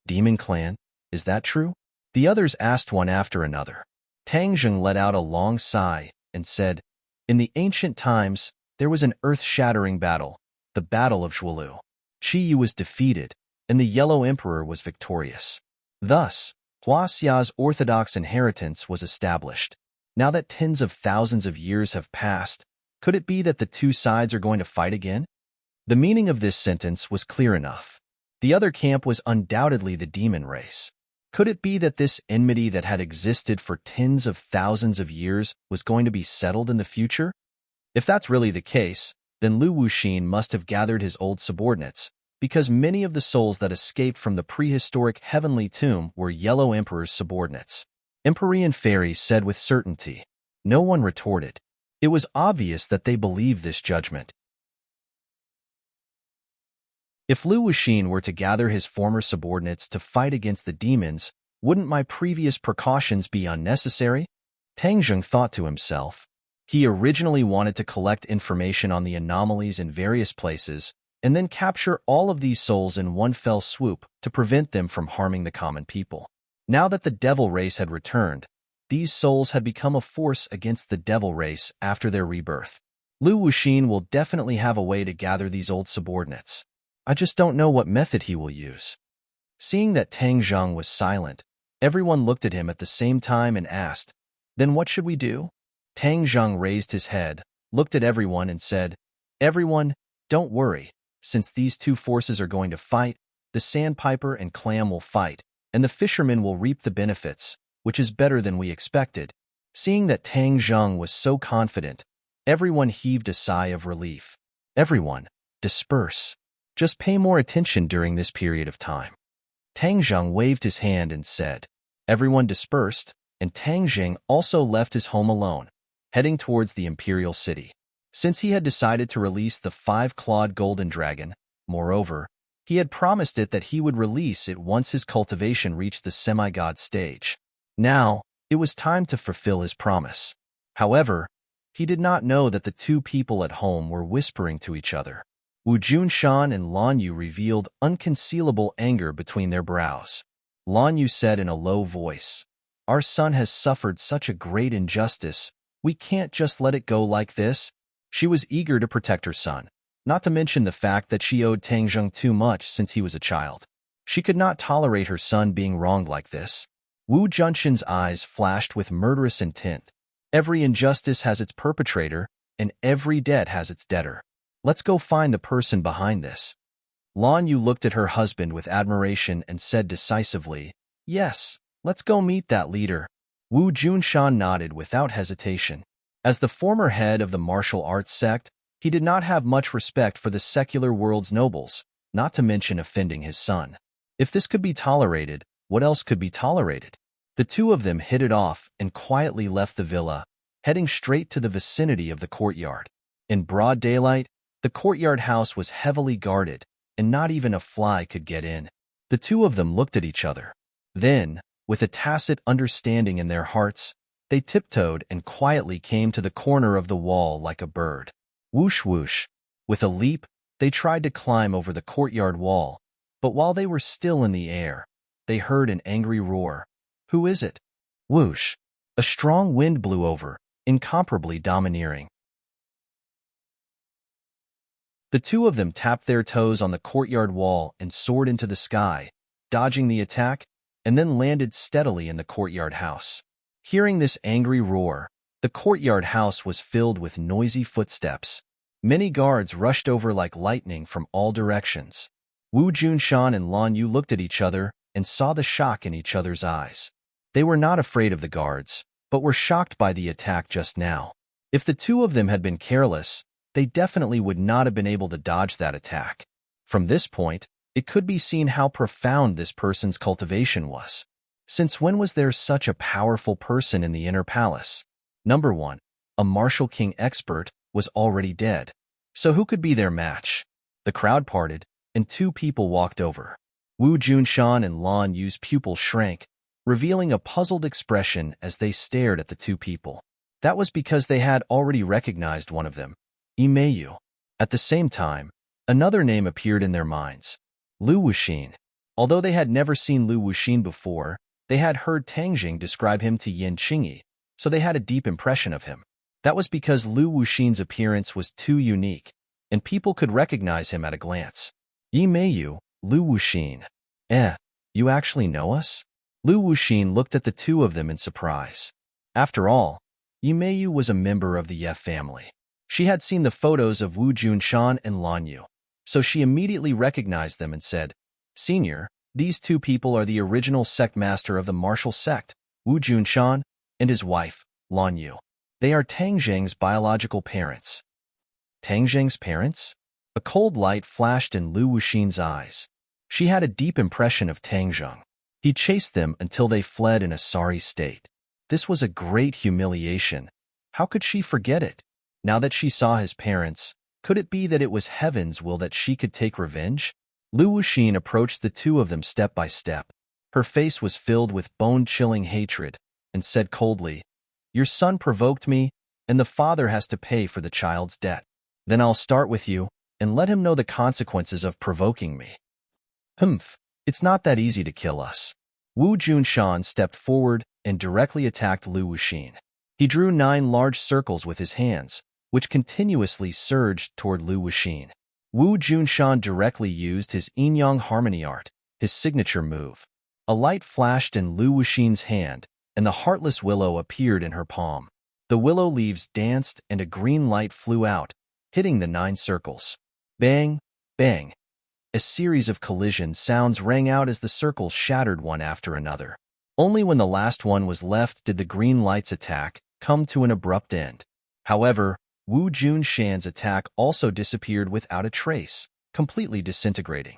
Demon Clan? Is that true? The others asked one after another. Tang Zheng let out a long sigh and said, in the ancient times, there was an earth-shattering battle, the Battle of Zhuolu. Qi Yu was defeated, and the Yellow Emperor was victorious. Thus, Huaxia's orthodox inheritance was established. Now that tens of thousands of years have passed, could it be that the two sides are going to fight again? The meaning of this sentence was clear enough. The other camp was undoubtedly the demon race. Could it be that this enmity that had existed for tens of thousands of years was going to be settled in the future? If that's really the case, then Lu Wuxin must have gathered his old subordinates, because many of the souls that escaped from the prehistoric heavenly tomb were Yellow Emperor's subordinates. Empyrean Fairy said with certainty. No one retorted. It was obvious that they believed this judgment. If Lu Wuxin were to gather his former subordinates to fight against the demons, wouldn't my previous precautions be unnecessary? Tang Zheng thought to himself. He originally wanted to collect information on the anomalies in various places, and then capture all of these souls in one fell swoop to prevent them from harming the common people. Now that the devil race had returned, these souls had become a force against the devil race after their rebirth. Lu Wuxin will definitely have a way to gather these old subordinates. I just don't know what method he will use. Seeing that Tang Zheng was silent, everyone looked at him at the same time and asked, then what should we do? Tang Zheng raised his head, looked at everyone and said, everyone, don't worry. Since these two forces are going to fight, the sandpiper and clam will fight, and the fisherman will reap the benefits, which is better than we expected. Seeing that Tang Zheng was so confident, everyone heaved a sigh of relief. Everyone, disperse. Just pay more attention during this period of time. Tang Zheng waved his hand and said, everyone dispersed, and Tang Zheng also left his home alone, heading towards the imperial city. Since he had decided to release the five-clawed golden dragon, moreover, he had promised it that he would release it once his cultivation reached the semi-god stage. Now, it was time to fulfill his promise. However, he did not know that the two people at home were whispering to each other. Wu Junshan and Lan Yu revealed unconcealable anger between their brows. Lan Yu said in a low voice, our son has suffered such a great injustice, we can't just let it go like this. She was eager to protect her son, not to mention the fact that she owed Tang Zheng too much since he was a child. She could not tolerate her son being wronged like this. Wu Junshan's eyes flashed with murderous intent. Every injustice has its perpetrator, and every debt has its debtor. Let's go find the person behind this. Lan Yu looked at her husband with admiration and said decisively, yes, Let's go meet that leader. Wu Junshan nodded without hesitation. As the former head of the martial arts sect, he did not have much respect for the secular world's nobles, not to mention offending his son. If this could be tolerated, what else could be tolerated? The two of them hit it off and quietly left the villa, heading straight to the vicinity of the courtyard. In broad daylight, the courtyard house was heavily guarded, and not even a fly could get in. The two of them looked at each other. Then, with a tacit understanding in their hearts, they tiptoed and quietly came to the corner of the wall like a bird. Whoosh whoosh. With a leap, they tried to climb over the courtyard wall, but while they were still in the air, they heard an angry roar. Who is it? Whoosh. A strong wind blew over, incomparably domineering. The two of them tapped their toes on the courtyard wall and soared into the sky, dodging the attack, and then landed steadily in the courtyard house. Hearing this angry roar, the courtyard house was filled with noisy footsteps. Many guards rushed over like lightning from all directions. Wu Junshan and Lan Yu looked at each other and saw the shock in each other's eyes. They were not afraid of the guards, but were shocked by the attack just now. If the two of them had been careless, they definitely would not have been able to dodge that attack. From this point, it could be seen how profound this person's cultivation was. Since when was there such a powerful person in the inner palace? Number 1. A martial king expert was already dead. So who could be their match? The crowd parted, and two people walked over. Wu Junshan and Lan Yu's pupils shrank, revealing a puzzled expression as they stared at the two people. That was because they had already recognized one of them, Imeyu. At the same time, another name appeared in their minds, Lu Wuxin. Although they had never seen Lu Wuxin before, they had heard Tangjing describe him to Yin Qingyi, so they had a deep impression of him. That was because Lu Wuxin's appearance was too unique, and people could recognize him at a glance. Imeyu, Lu Wuxin. You actually know us? Lu Wuxin looked at the two of them in surprise. After all, Imeyu was a member of the Ye family. She had seen the photos of Wu Junshan and Lan Yu, so she immediately recognized them and said, Senior, these two people are the original sect master of the martial sect, Wu Junshan, and his wife, Lan Yu. They are Tangjing's biological parents. Tangjing's parents? A cold light flashed in Lu Wuxin's eyes. She had a deep impression of Tangjing. He chased them until they fled in a sorry state. This was a great humiliation. How could she forget it? Now that she saw his parents, could it be that it was heaven's will that she could take revenge? Lu Wuxin approached the two of them step by step. Her face was filled with bone-chilling hatred, and said coldly, Your son provoked me, and the father has to pay for the child's debt. Then I'll start with you, and let him know the consequences of provoking me. It's not that easy to kill us. Wu Junshan stepped forward and directly attacked Lu Wuxin. He drew 9 large circles with his hands, which continuously surged toward Lu Wuxin. Wu Junshan directly used his yin-yang harmony art, his signature move. A light flashed in Lu Wuxin's hand, and the heartless willow appeared in her palm. The willow leaves danced and a green light flew out, hitting the 9 circles. Bang, bang. A series of collision sounds rang out as the circles shattered one after another. Only when the last one was left did the green light's attack come to an abrupt end. However, Wu Junshan's attack also disappeared without a trace, completely disintegrating.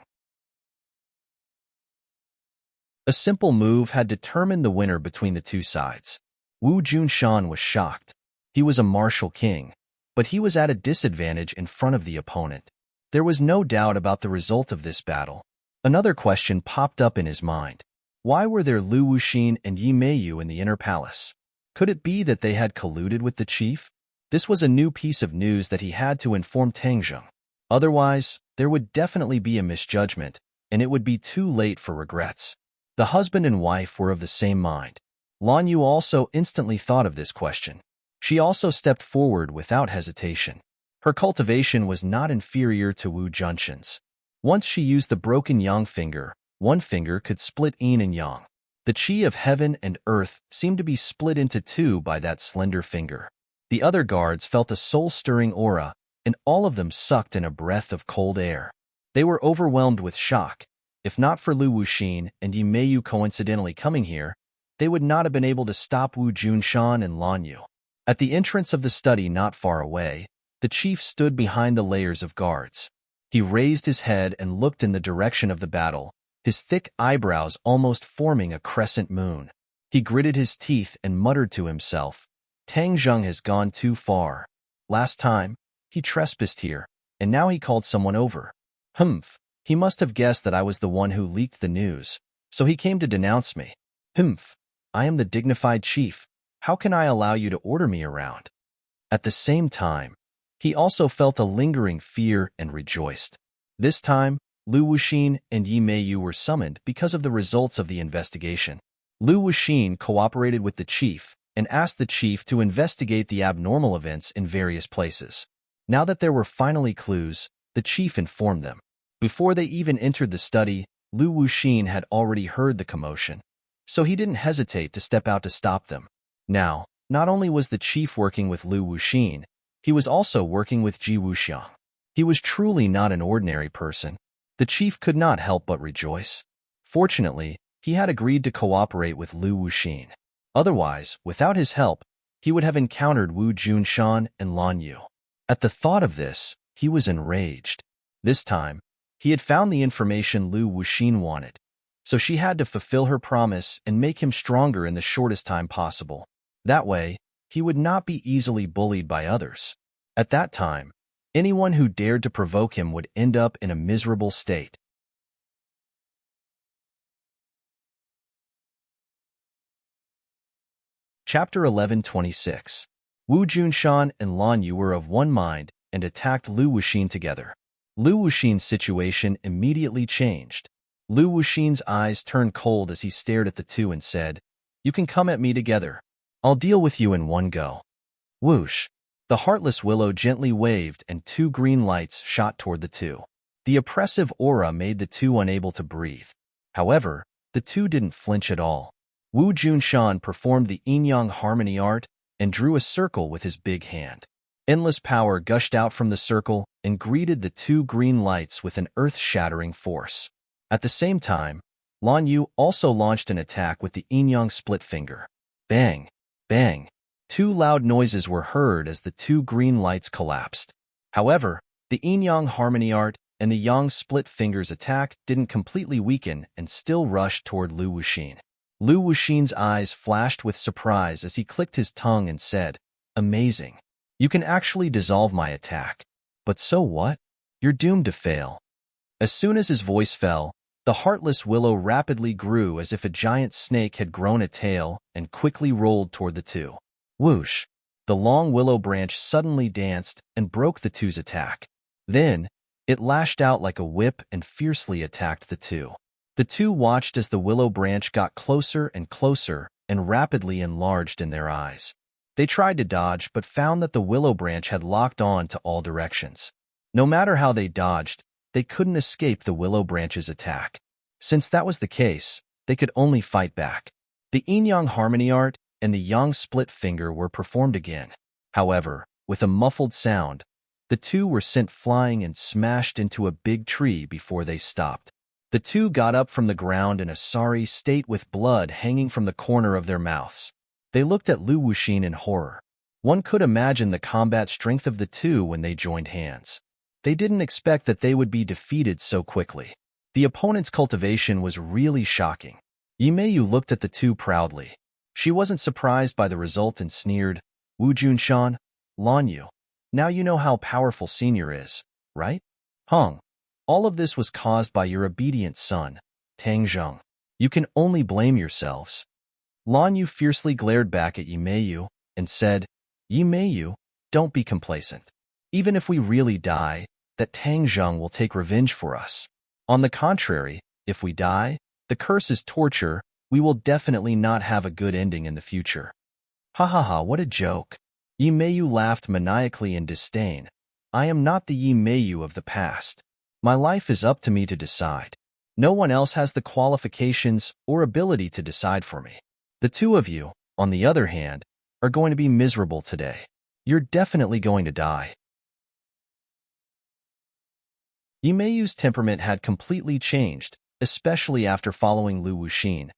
A simple move had determined the winner between the two sides. Wu Junshan was shocked. He was a martial king, but he was at a disadvantage in front of the opponent. There was no doubt about the result of this battle. Another question popped up in his mind. Why were there Lu Wuxin and Imeyu in the inner palace? Could it be that they had colluded with the chief? This was a new piece of news that he had to inform Tangjing. Otherwise, there would definitely be a misjudgment, and it would be too late for regrets. The husband and wife were of the same mind. Lan Yu also instantly thought of this question. She also stepped forward without hesitation. Her cultivation was not inferior to Wu Junshan's. Once she used the broken yang finger, one finger could split yin and yang. The chi of heaven and earth seemed to be split into 2 by that slender finger. The other guards felt a soul-stirring aura, and all of them sucked in a breath of cold air. They were overwhelmed with shock. If not for Lu Wuxin and Imeyu coincidentally coming here, they would not have been able to stop Wu Junshan and Lan Yu. At the entrance of the study not far away, the chief stood behind the layers of guards. He raised his head and looked in the direction of the battle, his thick eyebrows almost forming a crescent moon. He gritted his teeth and muttered to himself, "Tang Zheng has gone too far. Last time, he trespassed here, and now he called someone over. Humph, he must have guessed that I was the one who leaked the news, so he came to denounce me. Humph, I am the dignified chief. How can I allow you to order me around?" At the same time, he also felt a lingering fear and rejoiced. This time, Lu Wuxin and Yi Meiyu were summoned because of the results of the investigation. Lu Wuxin cooperated with the chief and asked the chief to investigate the abnormal events in various places. Now that there were finally clues, the chief informed them. Before they even entered the study, Lu Wuxin had already heard the commotion, so he didn't hesitate to step out to stop them. Now, not only was the chief working with Lu Wuxin, he was also working with Ji Wuxiang. He was truly not an ordinary person. The chief could not help but rejoice. Fortunately, he had agreed to cooperate with Lu Wuxin. Otherwise, without his help, he would have encountered Wu Junshan and Lan Yu. At the thought of this, he was enraged. This time, he had found the information Lu Wuxin wanted, so she had to fulfill her promise and make him stronger in the shortest time possible. That way, he would not be easily bullied by others. At that time, anyone who dared to provoke him would end up in a miserable state. Chapter 11:26. Wu Junshan and Lan Yu were of one mind and attacked Lu Wuxin together. Lu Wuxin's situation immediately changed. Lu Wuxin's eyes turned cold as he stared at the two and said, "You can come at me together. I'll deal with you in one go." Whoosh! The heartless willow gently waved and two green lights shot toward the two. The oppressive aura made the two unable to breathe. However, the two didn't flinch at all. Wu Junshan performed the yin-yang harmony art and drew a circle with his big hand. Endless power gushed out from the circle and greeted the two green lights with an earth-shattering force. At the same time, Lan Yu also launched an attack with the yin-yang split finger. Bang! Bang! Two loud noises were heard as the two green lights collapsed. However, the yin-yang harmony art and the yang split fingers attack didn't completely weaken and still rushed toward Lu Wuxin. Lu Wuxin's eyes flashed with surprise as he clicked his tongue and said, "Amazing. You can actually dissolve my attack. But so what? You're doomed to fail." As soon as his voice fell, the heartless willow rapidly grew as if a giant snake had grown a tail and quickly rolled toward the two. Whoosh! The long willow branch suddenly danced and broke the two's attack. Then, it lashed out like a whip and fiercely attacked the two. The two watched as the willow branch got closer and closer and rapidly enlarged in their eyes. They tried to dodge but found that the willow branch had locked on to all directions. No matter how they dodged, they couldn't escape the willow branch's attack. Since that was the case, they could only fight back. The yin-yang harmony art and the yang split finger were performed again. However, with a muffled sound, the two were sent flying and smashed into a big tree before they stopped. The two got up from the ground in a sorry state with blood hanging from the corner of their mouths. They looked at Lu Wuxin in horror. One could imagine the combat strength of the two when they joined hands. They didn't expect that they would be defeated so quickly. The opponent's cultivation was really shocking. Yi Meiyu looked at the two proudly. She wasn't surprised by the result and sneered, "Wu Junshan, Lan Yu, now you know how powerful Senior is, right? Hung. All of this was caused by your obedient son, Tang Zheng. You can only blame yourselves." Lan Yu fiercely glared back at Yi Meiyu and said, "Yi Meiyu, don't be complacent. Even if we really die, that Tang Zheng will take revenge for us. On the contrary, if we die, the curse is torture. We will definitely not have a good ending in the future." "Ha ha ha, what a joke." Yi Meiyu laughed maniacally in disdain. "I am not the Yi Meiyu of the past. My life is up to me to decide. No one else has the qualifications or ability to decide for me. The two of you, on the other hand, are going to be miserable today. You're definitely going to die." Yi Meiyu's temperament had completely changed, especially after following Lu Wuxin.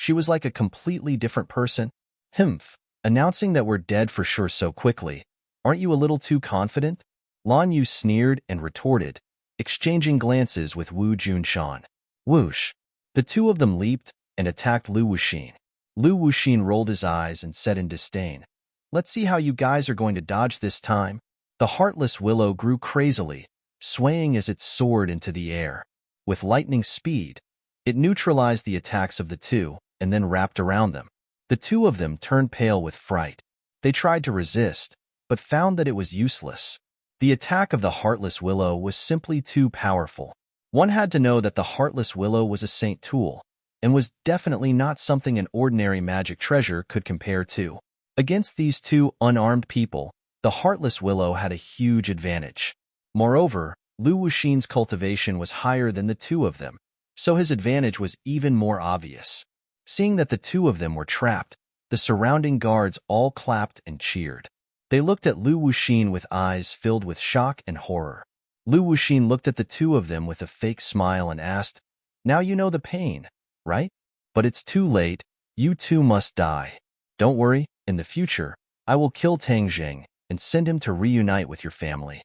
She was like a completely different person. Humph, announcing that we're dead for sure so quickly. Aren't you a little too confident? Lan Yu sneered and retorted, exchanging glances with Wu Junshan. Whoosh! The two of them leaped and attacked Lu Wuxin. Lu Wuxin rolled his eyes and said in disdain, "Let's see how you guys are going to dodge this time." The heartless willow grew crazily, swaying as it soared into the air. With lightning speed, it neutralized the attacks of the two and then wrapped around them. The two of them turned pale with fright. They tried to resist, but found that it was useless. The attack of the heartless willow was simply too powerful. One had to know that the heartless willow was a saint tool, and was definitely not something an ordinary magic treasure could compare to. Against these two unarmed people, the heartless willow had a huge advantage. Moreover, Lu Wuxin's cultivation was higher than the two of them, so his advantage was even more obvious. Seeing that the two of them were trapped, the surrounding guards all clapped and cheered. They looked at Lu Wuxin with eyes filled with shock and horror. Lu Wuxin looked at the two of them with a fake smile and asked, "Now you know the pain, right? But it's too late. You two must die. Don't worry, in the future, I will kill Tang Zheng and send him to reunite with your family."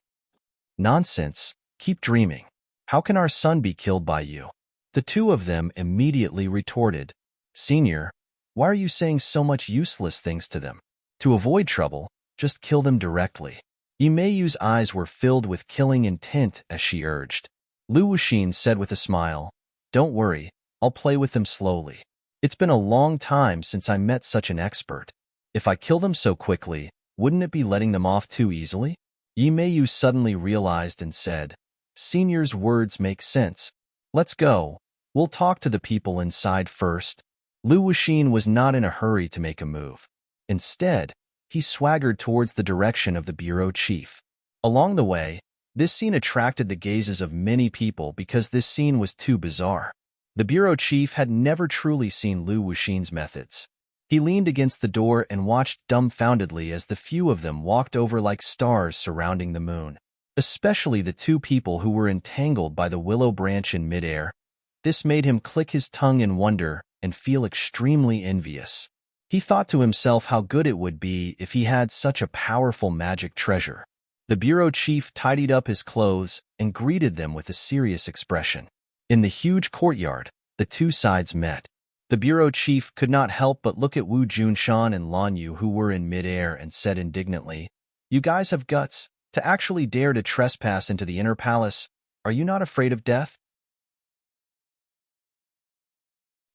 "Nonsense. Keep dreaming. How can our son be killed by you?" The two of them immediately retorted, "Senior, why are you saying so much useless things to them? To avoid trouble, just kill them directly." Yi Meiyu's eyes were filled with killing intent as she urged. Lu Wuxin said with a smile, "Don't worry, I'll play with them slowly. It's been a long time since I met such an expert. If I kill them so quickly, wouldn't it be letting them off too easily?" Yi Meiyu suddenly realized and said, "Senior's words make sense. Let's go. We'll talk to the people inside first." Lu Wuxin was not in a hurry to make a move. Instead, he swaggered towards the direction of the bureau chief. Along the way, this scene attracted the gazes of many people because this scene was too bizarre. The bureau chief had never truly seen Lu Wuxin's methods. He leaned against the door and watched dumbfoundedly as the few of them walked over like stars surrounding the moon, especially the two people who were entangled by the willow branch in midair. This made him click his tongue in wonder and feel extremely envious. He thought to himself how good it would be if he had such a powerful magic treasure. The bureau chief tidied up his clothes and greeted them with a serious expression. In the huge courtyard, the two sides met. The bureau chief could not help but look at Wu Junshan and Lan Yu, who were in midair, and said indignantly, "You guys have guts to actually dare to trespass into the inner palace. Are you not afraid of death?"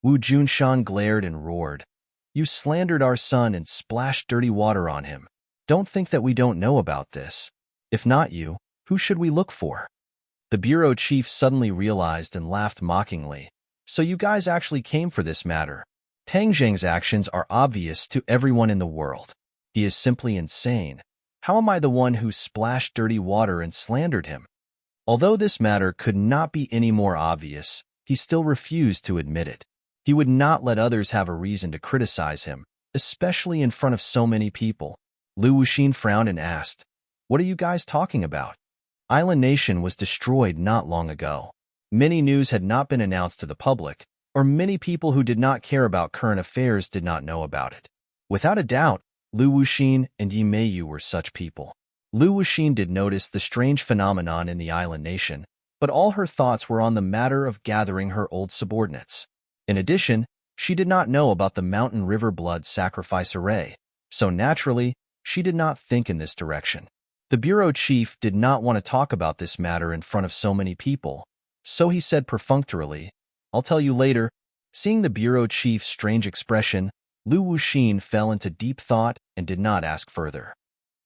Wu Junshan glared and roared, "You slandered our son and splashed dirty water on him. Don't think that we don't know about this. If not you, who should we look for?" The bureau chief suddenly realized and laughed mockingly. "So you guys actually came for this matter. Tang Zheng's actions are obvious to everyone in the world. He is simply insane. How am I the one who splashed dirty water and slandered him?" Although this matter could not be any more obvious, he still refused to admit it. He would not let others have a reason to criticize him, especially in front of so many people. Lu Wuxin frowned and asked, "What are you guys talking about? Island Nation was destroyed not long ago. Many news had not been announced to the public, or many people who did not care about current affairs did not know about it." Without a doubt, Lu Wuxin and Yi Meiyu were such people. Lu Wuxin did notice the strange phenomenon in the Island Nation, but all her thoughts were on the matter of gathering her old subordinates. In addition, she did not know about the Mountain River Blood Sacrifice Array, so naturally, she did not think in this direction. The bureau chief did not want to talk about this matter in front of so many people, so he said perfunctorily, "I'll tell you later." Seeing the bureau chief's strange expression, Lu Wuxin fell into deep thought and did not ask further.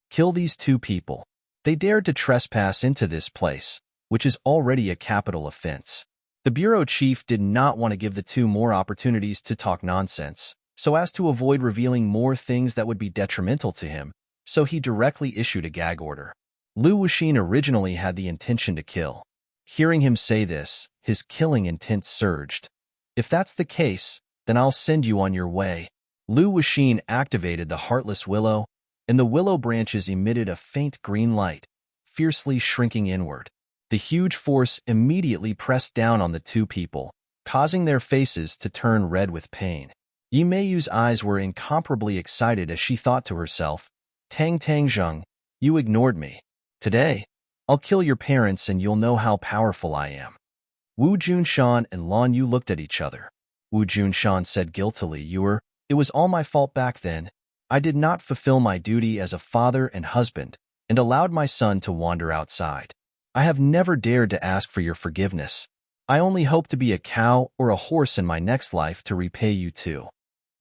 Kill these two people. They dared to trespass into this place, which is already a capital offense. The bureau chief did not want to give the two more opportunities to talk nonsense, so as to avoid revealing more things that would be detrimental to him, so he directly issued a gag order. Lu Wuxin originally had the intention to kill. Hearing him say this, his killing intent surged. "If that's the case, then I'll send you on your way." Lu Wuxin activated the Heartless Willow, and the willow branches emitted a faint green light, fiercely shrinking inward. The huge force immediately pressed down on the two people, causing their faces to turn red with pain. Yi Meiyu's eyes were incomparably excited as she thought to herself, Tang Zheng, you ignored me. Today, I'll kill your parents and you'll know how powerful I am. Wu Junshan and Lan Yu looked at each other. Wu Junshan said guiltily, It was all my fault back then. I did not fulfill my duty as a father and husband, and allowed my son to wander outside. I have never dared to ask for your forgiveness. I only hope to be a cow or a horse in my next life to repay you too.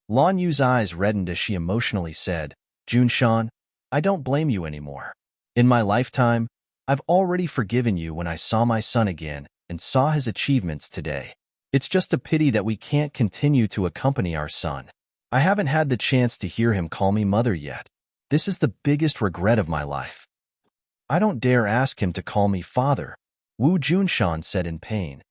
Lan Yu's eyes reddened as she emotionally said, Junshan, I don't blame you anymore. In my lifetime, I've already forgiven you when I saw my son again and saw his achievements today. It's just a pity that we can't continue to accompany our son. I haven't had the chance to hear him call me mother yet. This is the biggest regret of my life. I don't dare ask him to call me father, Wu Junshan said in pain.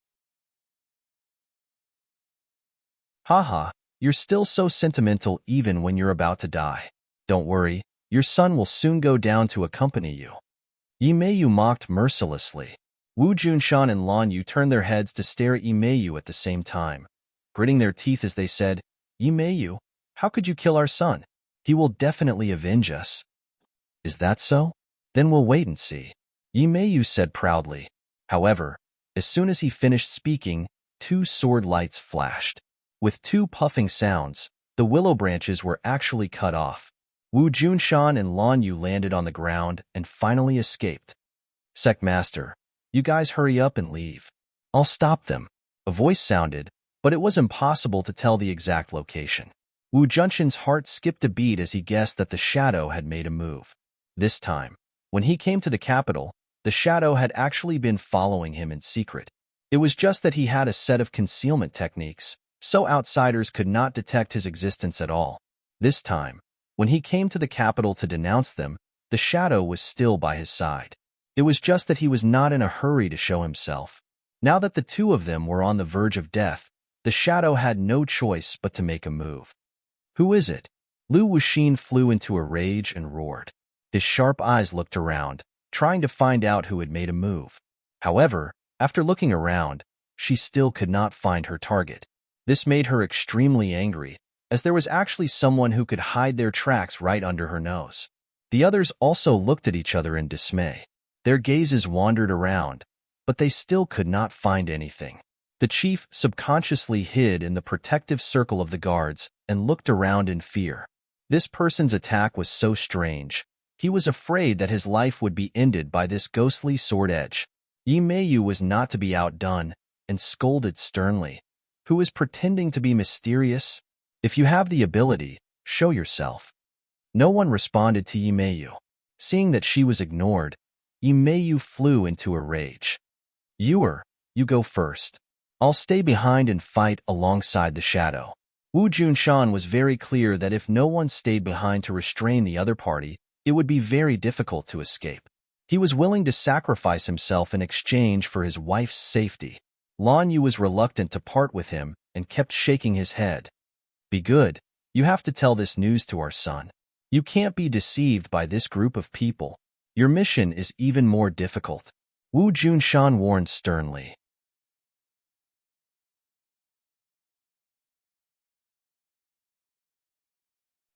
Haha, you're still so sentimental even when you're about to die. Don't worry, your son will soon go down to accompany you. Yi Meiyu mocked mercilessly. Wu Junshan and Lan Yu turned their heads to stare at Yi Meiyu at the same time, gritting their teeth as they said, Yi Meiyu, how could you kill our son? He will definitely avenge us. Is that so? Then we'll wait and see, Yi Meiyu said proudly. However, as soon as he finished speaking, 2 sword lights flashed. With 2 puffing sounds, the willow branches were actually cut off. Wu Junshan and Lan Yu landed on the ground and finally escaped. Secmaster, you guys hurry up and leave. I'll stop them. A voice sounded, but it was impossible to tell the exact location. Wu Junshan's heart skipped a beat as he guessed that the shadow had made a move. This time, when he came to the capital, the shadow had actually been following him in secret. It was just that he had a set of concealment techniques, so outsiders could not detect his existence at all. This time, when he came to the capital to denounce them, the shadow was still by his side. It was just that he was not in a hurry to show himself. Now that the 2 of them were on the verge of death, the shadow had no choice but to make a move. Who is it? Lu Wuxin flew into a rage and roared. His sharp eyes looked around, trying to find out who had made a move. However, after looking around, she still could not find her target. This made her extremely angry, as there was actually someone who could hide their tracks right under her nose. The others also looked at each other in dismay. Their gazes wandered around, but they still could not find anything. The chief subconsciously hid in the protective circle of the guards and looked around in fear. This person's attack was so strange. He was afraid that his life would be ended by this ghostly sword edge. Yi Meiyu was not to be outdone and scolded sternly. Who is pretending to be mysterious? If you have the ability, show yourself. No one responded to Yi Meiyu. Seeing that she was ignored, Yi Meiyu flew into a rage. You go first. I'll stay behind and fight alongside the shadow. Wu Junshan was very clear that if no one stayed behind to restrain the other party, it would be very difficult to escape. He was willing to sacrifice himself in exchange for his wife's safety. Lan Yu was reluctant to part with him and kept shaking his head. Be good. You have to tell this news to our son. You can't be deceived by this group of people. Your mission is even more difficult. Wu Junshan warned sternly.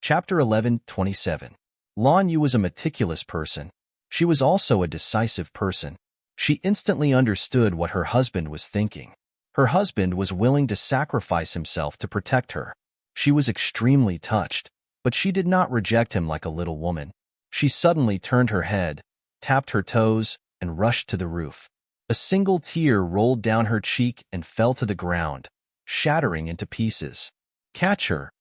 Chapter 11:27. Lan Yu was a meticulous person. She was also a decisive person. She instantly understood what her husband was thinking. Her husband was willing to sacrifice himself to protect her. She was extremely touched, but she did not reject him like a little woman. She suddenly turned her head, tapped her toes, and rushed to the roof. A single tear rolled down her cheek and fell to the ground, shattering into pieces. Catch her!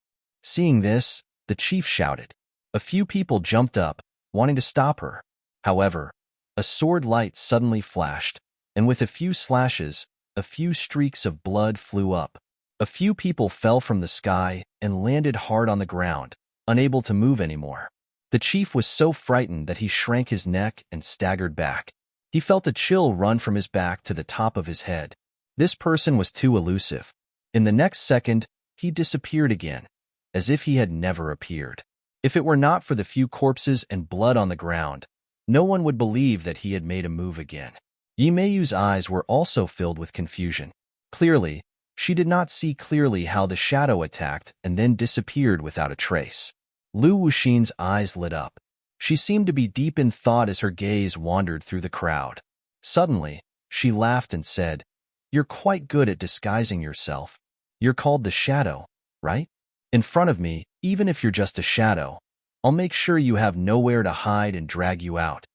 Seeing this, the chief shouted. A few people jumped up, wanting to stop her. However, a sword light suddenly flashed, and with a few slashes, a few streaks of blood flew up. A few people fell from the sky and landed hard on the ground, unable to move anymore. The chief was so frightened that he shrank his neck and staggered back. He felt a chill run from his back to the top of his head. This person was too elusive. In the next second, he disappeared again, as if he had never appeared. If it were not for the few corpses and blood on the ground, no one would believe that he had made a move again. Yi Meiyu's eyes were also filled with confusion. Clearly, She did not see clearly how the shadow attacked and then disappeared without a trace. Lu Wuxin's eyes lit up. She seemed to be deep in thought as her gaze wandered through the crowd. Suddenly, she laughed and said, "You're quite good at disguising yourself. You're called the shadow, right? In front of me, even if you're just a shadow, I'll make sure you have nowhere to hide and drag you out."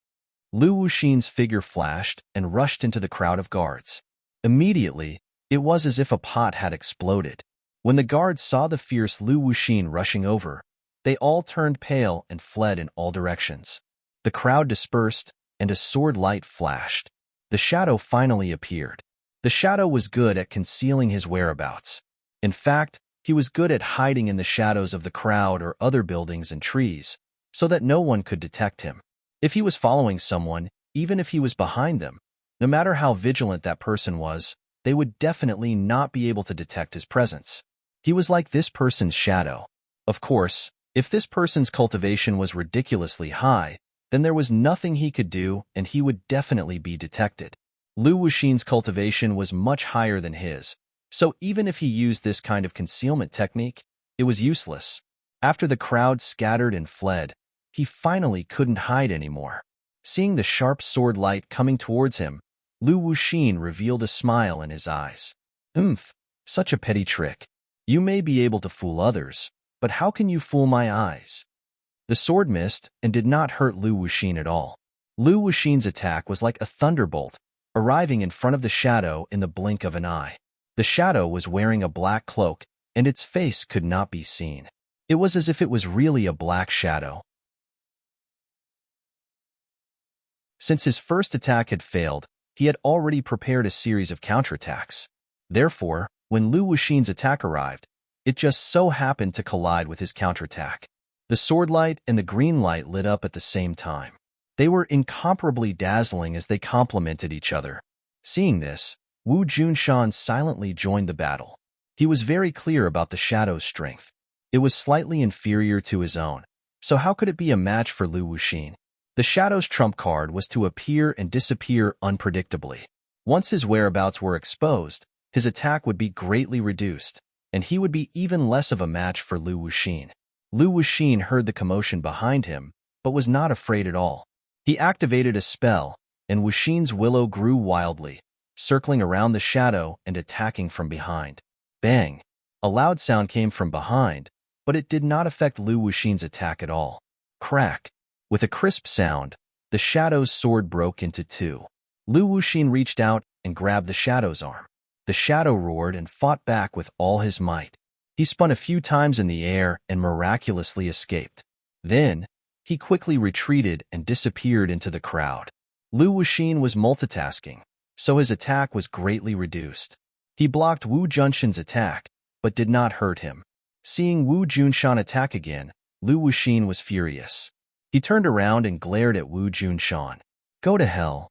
Lu Wuxin's figure flashed and rushed into the crowd of guards. Immediately, it was as if a pot had exploded. When the guards saw the fierce Lu Wuxin rushing over, they all turned pale and fled in all directions. The crowd dispersed, and a sword light flashed. The shadow finally appeared. The shadow was good at concealing his whereabouts. In fact, he was good at hiding in the shadows of the crowd or other buildings and trees, so that no one could detect him. If he was following someone, even if he was behind them, no matter how vigilant that person was, they would definitely not be able to detect his presence. He was like this person's shadow. Of course, if this person's cultivation was ridiculously high, then there was nothing he could do and he would definitely be detected. Lu Wuxin's cultivation was much higher than his, so even if he used this kind of concealment technique, it was useless. After the crowd scattered and fled, he finally couldn't hide anymore. Seeing the sharp sword light coming towards him, Lu Wuxin revealed a smile in his eyes. Such a petty trick. You may be able to fool others, but how can you fool my eyes? The sword missed and did not hurt Lu Wuxin at all. Lu Wuxin's attack was like a thunderbolt, arriving in front of the shadow in the blink of an eye. The shadow was wearing a black cloak, and its face could not be seen. It was as if it was really a black shadow. Since his first attack had failed, he had already prepared a series of counterattacks. Therefore, when Lu Wuxin's attack arrived, it just so happened to collide with his counterattack. The sword light and the green light lit up at the same time. They were incomparably dazzling as they complemented each other. Seeing this, Wu Junshan silently joined the battle. He was very clear about the shadow's strength. It was slightly inferior to his own, so how could it be a match for Lu Wuxin? The shadow's trump card was to appear and disappear unpredictably. Once his whereabouts were exposed, his attack would be greatly reduced, and he would be even less of a match for Lu Wuxin. Lu Wuxin heard the commotion behind him, but was not afraid at all. He activated a spell, and Wuxin's willow grew wildly, circling around the shadow and attacking from behind. Bang! A loud sound came from behind, but it did not affect Lu Wuxin's attack at all. Crack! With a crisp sound, the shadow's sword broke into two. Lu Wuxin reached out and grabbed the shadow's arm. The shadow roared and fought back with all his might. He spun a few times in the air and miraculously escaped. Then, he quickly retreated and disappeared into the crowd. Lu Wuxin was multitasking, so his attack was greatly reduced. He blocked Wu Junshan's attack, but did not hurt him. Seeing Wu Junshan attack again, Lu Wuxin was furious. He turned around and glared at Wu Junshan. Go to hell.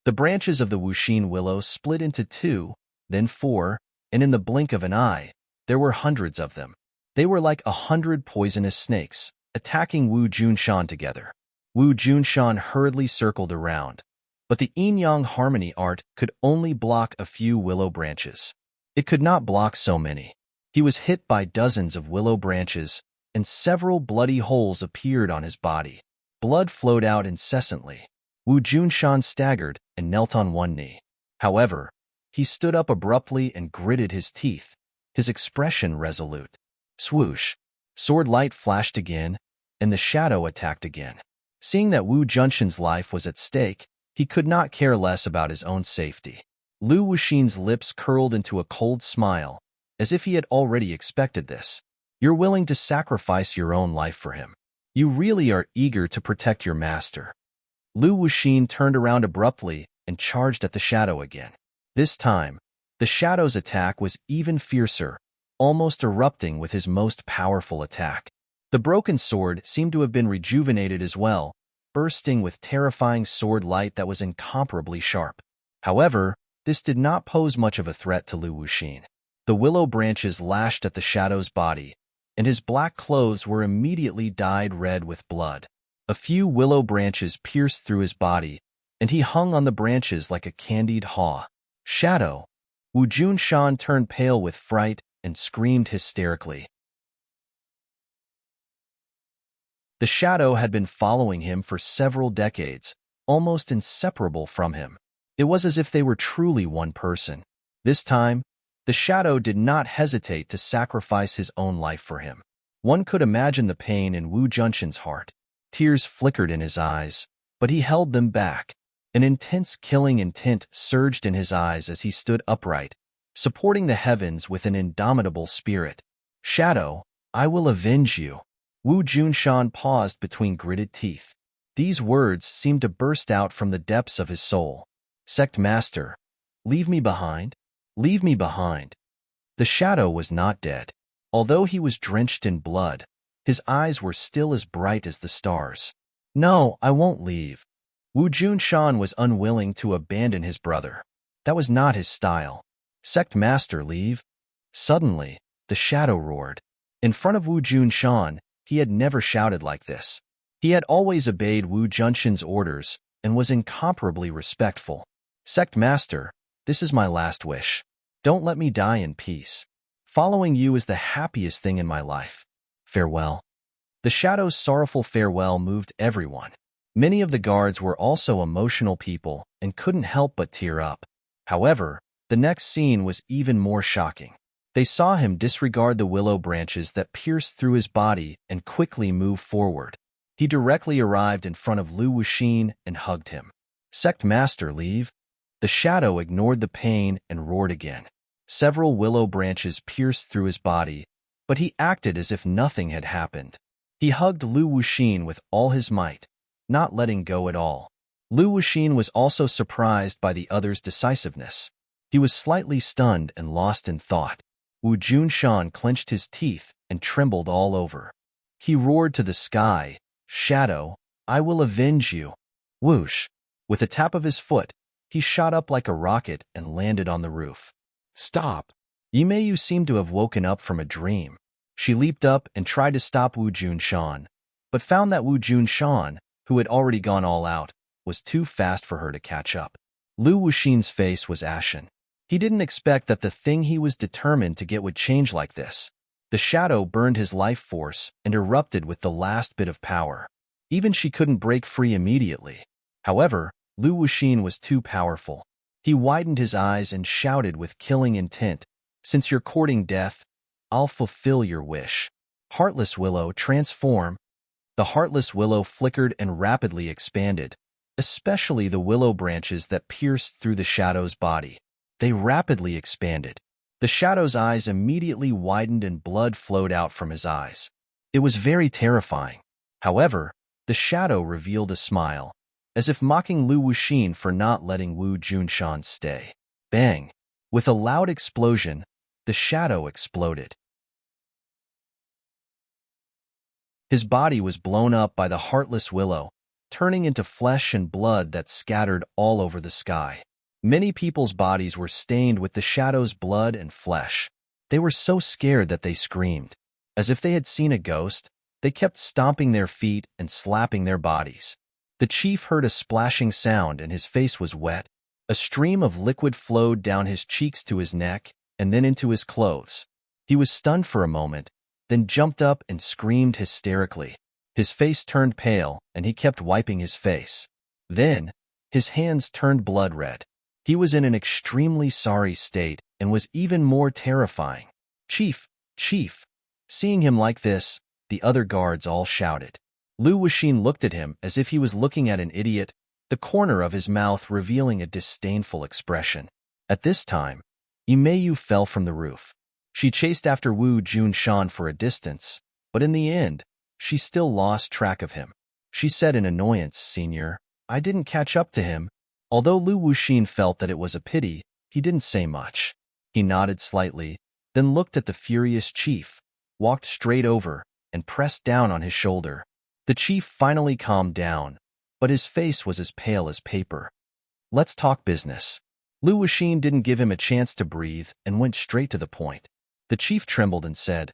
The branches of the Wuxin willow split into 2, then 4, and in the blink of an eye, there were hundreds of them. They were like 100 poisonous snakes, attacking Wu Junshan together. Wu Junshan hurriedly circled around, but the yin-yang harmony art could only block a few willow branches. It could not block so many. He was hit by dozens of willow branches, and several bloody holes appeared on his body. Blood flowed out incessantly. Wu Junshan staggered and knelt on one knee. However, he stood up abruptly and gritted his teeth, his expression resolute. Swoosh! Sword light flashed again, and the shadow attacked again. Seeing that Wu Junshan's life was at stake, he could not care less about his own safety. Lu Wuxin's lips curled into a cold smile, as if he had already expected this. You're willing to sacrifice your own life for him. You really are eager to protect your master. Lu Wuxin turned around abruptly and charged at the shadow again. This time, the shadow's attack was even fiercer, almost erupting with his most powerful attack. The broken sword seemed to have been rejuvenated as well, bursting with terrifying sword light that was incomparably sharp. However, this did not pose much of a threat to Lu Wuxin. The willow branches lashed at the shadow's body, and his black clothes were immediately dyed red with blood. A few willow branches pierced through his body, and he hung on the branches like a candied haw. Shadow! Wu Junshan turned pale with fright and screamed hysterically. The shadow had been following him for several decades, almost inseparable from him. It was as if they were truly one person. This time, the shadow did not hesitate to sacrifice his own life for him. One could imagine the pain in Wu Junshan's heart. Tears flickered in his eyes, but he held them back. An intense killing intent surged in his eyes as he stood upright, supporting the heavens with an indomitable spirit. "Shadow, I will avenge you." Wu Junshan paused between gritted teeth. These words seemed to burst out from the depths of his soul. "Sect Master, leave me behind. Leave me behind." The shadow was not dead. Although he was drenched in blood, his eyes were still as bright as the stars. "No, I won't leave." Wu Junshan was unwilling to abandon his brother. That was not his style. "Sect Master, leave." Suddenly, the shadow roared. In front of Wu Junshan, he had never shouted like this. He had always obeyed Wu Junshan's orders and was incomparably respectful. "Sect Master, this is my last wish. Don't let me die in peace. Following you is the happiest thing in my life. Farewell." The shadow's sorrowful farewell moved everyone. Many of the guards were also emotional people and couldn't help but tear up. However, the next scene was even more shocking. They saw him disregard the willow branches that pierced through his body and quickly move forward. He directly arrived in front of Lu Wuxin and hugged him. "Sect Master, leave." The shadow ignored the pain and roared again. Several willow branches pierced through his body, but he acted as if nothing had happened. He hugged Lu Wuxin with all his might, not letting go at all. Lu Wuxin was also surprised by the other's decisiveness. He was slightly stunned and lost in thought. Wu Junshan clenched his teeth and trembled all over. He roared to the sky, "Shadow, I will avenge you." Whoosh! With a tap of his foot, he shot up like a rocket and landed on the roof. "Stop!" Yimeyu seemed to have woken up from a dream. She leaped up and tried to stop Wu Junshan, but found that Wu Junshan, who had already gone all out, was too fast for her to catch up. Lu Wuxin's face was ashen. He didn't expect that the thing he was determined to get would change like this. The shadow burned his life force and erupted with the last bit of power. Even she couldn't break free immediately. However, Lu Wuxin was too powerful. He widened his eyes and shouted with killing intent, "Since you're courting death, I'll fulfill your wish. Heartless Willow, transform." The heartless willow flickered and rapidly expanded, especially the willow branches that pierced through the shadow's body. They rapidly expanded. The shadow's eyes immediately widened and blood flowed out from his eyes. It was very terrifying. However, the shadow revealed a smile, as if mocking Lu Wuxin for not letting Wu Junshan stay. Bang! With a loud explosion, the shadow exploded. His body was blown up by the heartless willow, turning into flesh and blood that scattered all over the sky. Many people's bodies were stained with the shadow's blood and flesh. They were so scared that they screamed. As if they had seen a ghost, they kept stomping their feet and slapping their bodies. The chief heard a splashing sound and his face was wet. A stream of liquid flowed down his cheeks to his neck and then into his clothes. He was stunned for a moment, then jumped up and screamed hysterically. His face turned pale and he kept wiping his face. Then, his hands turned blood red. He was in an extremely sorry state and was even more terrifying. "Chief! Chief!" Seeing him like this, the other guards all shouted. Lu Wuxin looked at him as if he was looking at an idiot, the corner of his mouth revealing a disdainful expression. At this time, Yimeyu fell from the roof. She chased after Wu Junshan for a distance, but in the end, she still lost track of him. She said in annoyance, "Senior, I didn't catch up to him." Although Lu Wuxin felt that it was a pity, he didn't say much. He nodded slightly, then looked at the furious chief, walked straight over, and pressed down on his shoulder. The chief finally calmed down, but his face was as pale as paper. "Let's talk business." Lu Wuxin didn't give him a chance to breathe and went straight to the point. The chief trembled and said,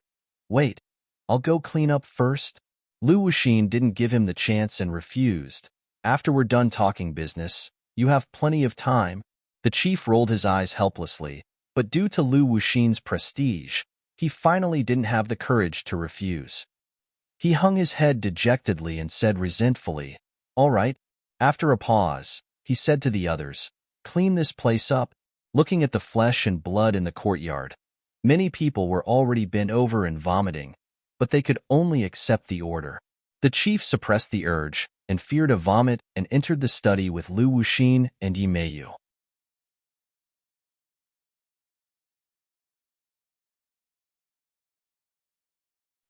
"Wait, I'll go clean up first." Lu Wuxin didn't give him the chance and refused. "After we're done talking business, you have plenty of time." The chief rolled his eyes helplessly, but due to Lu Wuxin's prestige, he finally didn't have the courage to refuse. He hung his head dejectedly and said resentfully, "All right." After a pause, he said to the others, "Clean this place up." Looking at the flesh and blood in the courtyard, many people were already bent over and vomiting, but they could only accept the order. The chief suppressed the urge and feared a vomit and entered the study with Lu Wuxin and Yi Meiyu.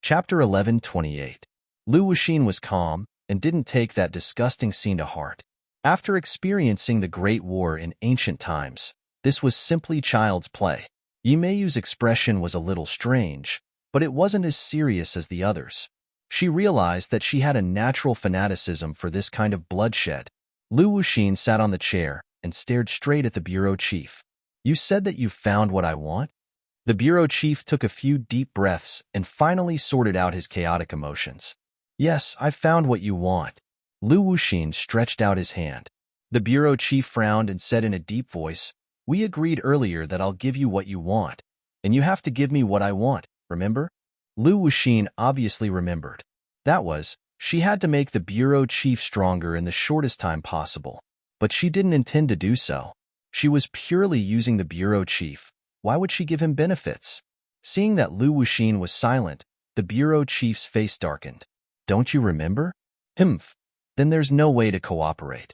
Chapter 11:28. Lu Wuxin was calm and didn't take that disgusting scene to heart. After experiencing the Great War in ancient times, this was simply child's play. Yi Meiyu's expression was a little strange, but it wasn't as serious as the others. She realized that she had a natural fanaticism for this kind of bloodshed. Lu Wuxin sat on the chair and stared straight at the bureau chief. "You said that you found what I want?" The bureau chief took a few deep breaths and finally sorted out his chaotic emotions. "Yes, I found what you want." Lu Wuxin stretched out his hand. The bureau chief frowned and said in a deep voice, "We agreed earlier that I'll give you what you want, and you have to give me what I want, remember?" Lu Wuxin obviously remembered. That was, she had to make the bureau chief stronger in the shortest time possible. But she didn't intend to do so. She was purely using the bureau chief. Why would she give him benefits? Seeing that Lu Wuxin was silent, the bureau chief's face darkened. "Don't you remember?" "Humph. Then there's no way to cooperate."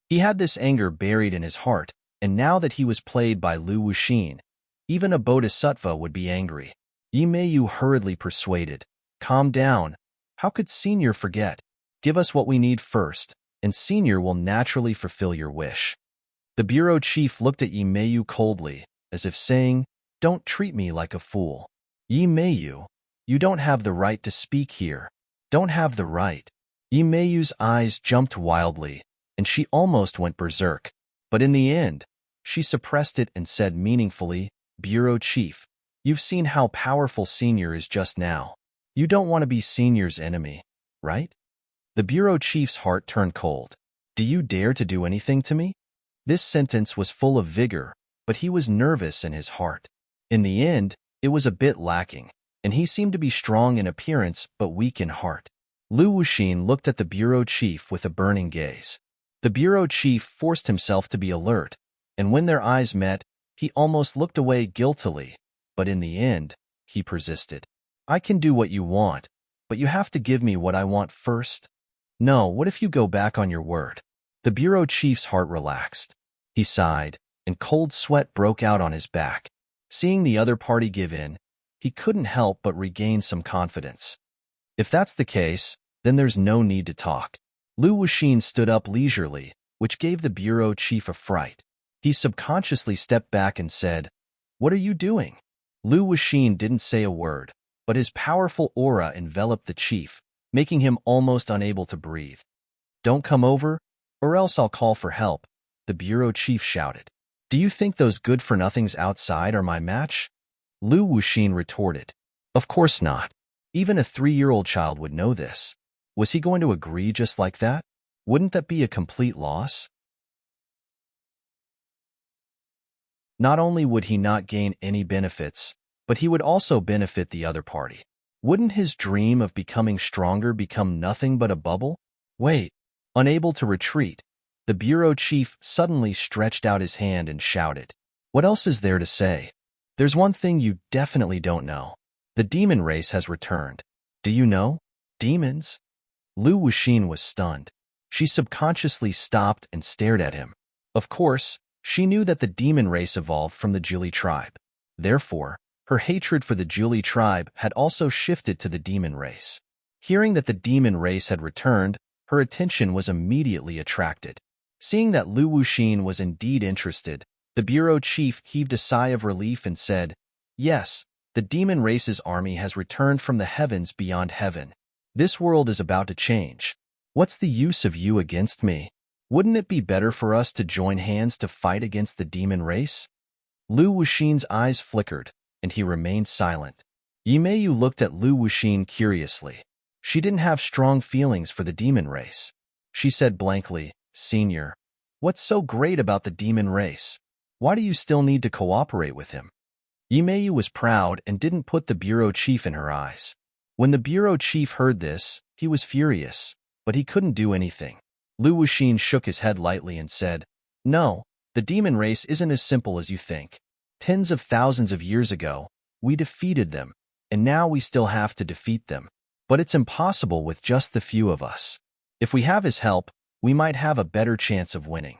He had this anger buried in his heart, and now that he was played by Lu Wuxin, even a bodhisattva would be angry. Yi Meiyu hurriedly persuaded, "Calm down. How could Senior forget? Give us what we need first, and Senior will naturally fulfill your wish." The bureau chief looked at Yi Meiyu coldly, as if saying, "Don't treat me like a fool." "Yi Meiyu, you don't have the right to speak here." "Don't have the right." Yi Meiyu's eyes jumped wildly, and she almost went berserk. But in the end, she suppressed it and said meaningfully, "Bureau chief, you've seen how powerful Senior is just now. You don't want to be Senior's enemy, right?" The bureau chief's heart turned cold. "Do you dare to do anything to me?" This sentence was full of vigor, but he was nervous in his heart. In the end, it was a bit lacking, and he seemed to be strong in appearance but weak in heart. Lu Wuxin looked at the bureau chief with a burning gaze. The bureau chief forced himself to be alert, and when their eyes met, he almost looked away guiltily, but in the end, he persisted. "I can do what you want, but you have to give me what I want first." "No, what if you go back on your word?" The bureau chief's heart relaxed. He sighed, and cold sweat broke out on his back. Seeing the other party give in, he couldn't help but regain some confidence. "If that's the case, then there's no need to talk." Lu Wuxin stood up leisurely, which gave the bureau chief a fright. He subconsciously stepped back and said, "What are you doing?" Lu Wuxin didn't say a word, but his powerful aura enveloped the chief, making him almost unable to breathe. "Don't come over, or else I'll call for help," the bureau chief shouted. "Do you think those good-for-nothings outside are my match?" Lu Wuxin retorted. "Of course not. Even a 3-year-old child would know this. Was he going to agree just like that? Wouldn't that be a complete loss?" Not only would he not gain any benefits, but he would also benefit the other party. Wouldn't his dream of becoming stronger become nothing but a bubble? Wait. Unable to retreat, the bureau chief suddenly stretched out his hand and shouted, "What else is there to say? There's one thing you definitely don't know. The demon race has returned. Do you know? Demons?" Lu Wuxin was stunned. She subconsciously stopped and stared at him. Of course, she knew that the demon race evolved from the Juli tribe. Therefore, her hatred for the Juli tribe had also shifted to the demon race. Hearing that the demon race had returned, her attention was immediately attracted. Seeing that Lu Wuxin was indeed interested, the bureau chief heaved a sigh of relief and said, "Yes, the demon race's army has returned from the heavens beyond heaven. This world is about to change. What's the use of you against me? Wouldn't it be better for us to join hands to fight against the demon race?" Lu Wuxin's eyes flickered, and he remained silent. Yi Meiyu looked at Lu Wuxin curiously. She didn't have strong feelings for the demon race. She said blankly, "Senior, what's so great about the demon race?" Why do you still need to cooperate with him? Yimayu was proud and didn't put the bureau chief in her eyes. When the bureau chief heard this, he was furious, but he couldn't do anything. Lu Wuxin shook his head lightly and said, "No, the demon race isn't as simple as you think. Tens of thousands of years ago, we defeated them, and now we still have to defeat them. But it's impossible with just the few of us. If we have his help, we might have a better chance of winning."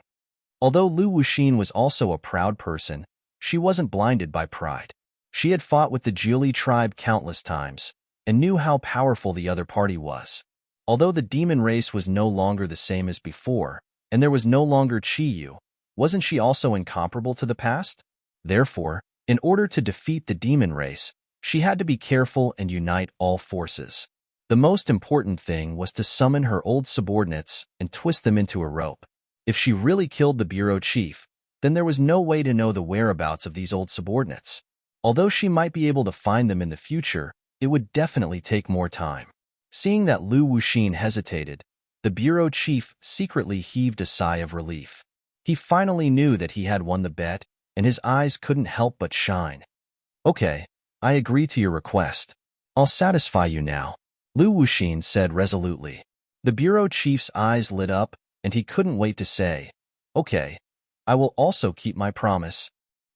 Although Lu Wuxin was also a proud person, she wasn't blinded by pride. She had fought with the Jiuli tribe countless times and knew how powerful the other party was. Although the demon race was no longer the same as before, and there was no longer Qiyu, wasn't she also incomparable to the past? Therefore, in order to defeat the demon race, she had to be careful and unite all forces. The most important thing was to summon her old subordinates and twist them into a rope. If she really killed the bureau chief, then there was no way to know the whereabouts of these old subordinates. Although she might be able to find them in the future, it would definitely take more time. Seeing that Lu Wuxin hesitated, the bureau chief secretly heaved a sigh of relief. He finally knew that he had won the bet, and his eyes couldn't help but shine. "Okay, I agree to your request. I'll satisfy you now," Lu Wuxin said resolutely. The bureau chief's eyes lit up, and he couldn't wait to say, "Okay, I will also keep my promise."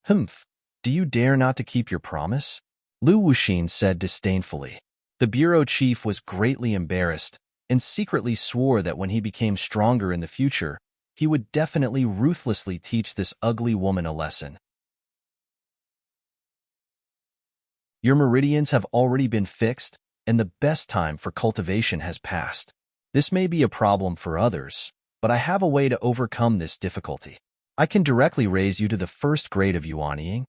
"Humph, do you dare not to keep your promise?" Lu Wuxin said disdainfully. The bureau chief was greatly embarrassed and secretly swore that when he became stronger in the future, he would definitely ruthlessly teach this ugly woman a lesson. Your meridians have already been fixed, and the best time for cultivation has passed. This may be a problem for others, but I have a way to overcome this difficulty. I can directly raise you to the first grade of yuanying.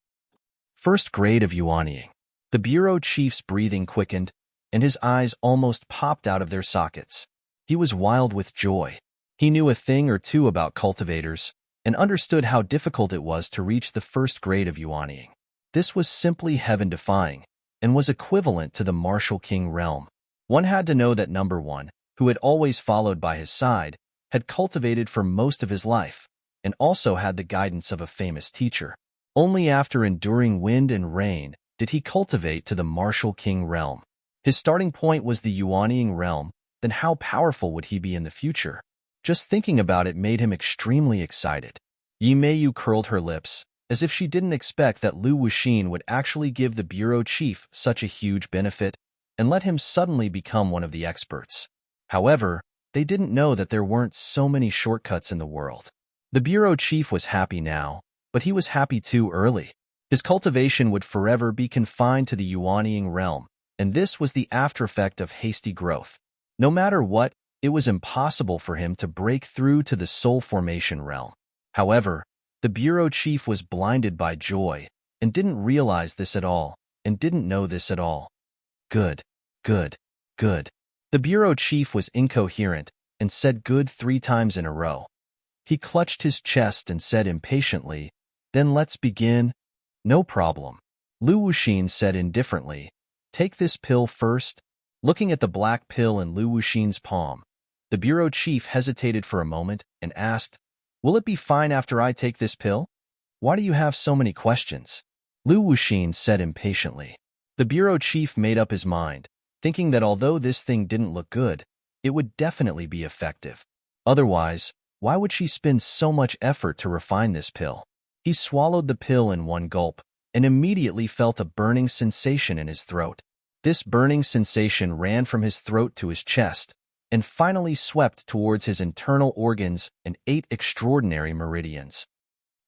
First grade of yuanying. The bureau chief's breathing quickened, and his eyes almost popped out of their sockets. He was wild with joy. He knew a thing or two about cultivators and understood how difficult it was to reach the first grade of yuanying. This was simply heaven-defying and was equivalent to the martial king realm. One had to know that number one, who had always followed by his side, had cultivated for most of his life and also had the guidance of a famous teacher. Only after enduring wind and rain did he cultivate to the martial king realm. His starting point was the yuanying realm, then how powerful would he be in the future? Just thinking about it made him extremely excited. Yimayu curled her lips, as if she didn't expect that Lu Wuxin would actually give the bureau chief such a huge benefit and let him suddenly become one of the experts. However, they didn't know that there weren't so many shortcuts in the world. The bureau chief was happy now, but he was happy too early. His cultivation would forever be confined to the yuanying realm, and this was the aftereffect of hasty growth. No matter what, it was impossible for him to break through to the soul formation realm. However, the bureau chief was blinded by joy and didn't realize this at all, and didn't know this at all. Good, good, good. The bureau chief was incoherent and said good 3 times in a row. He clutched his chest and said impatiently, "Then let's begin." "No problem," Lu Wuxin said indifferently. "Take this pill first." Looking at the black pill in Lu Wuxin's palm, the bureau chief hesitated for a moment and asked, "Will it be fine after I take this pill?" "Why do you have so many questions?" Lu Wuxin said impatiently. The bureau chief made up his mind, thinking that although this thing didn't look good, it would definitely be effective. Otherwise, why would she spend so much effort to refine this pill? He swallowed the pill in one gulp and immediately felt a burning sensation in his throat. This burning sensation ran from his throat to his chest and finally swept towards his internal organs and 8 extraordinary meridians.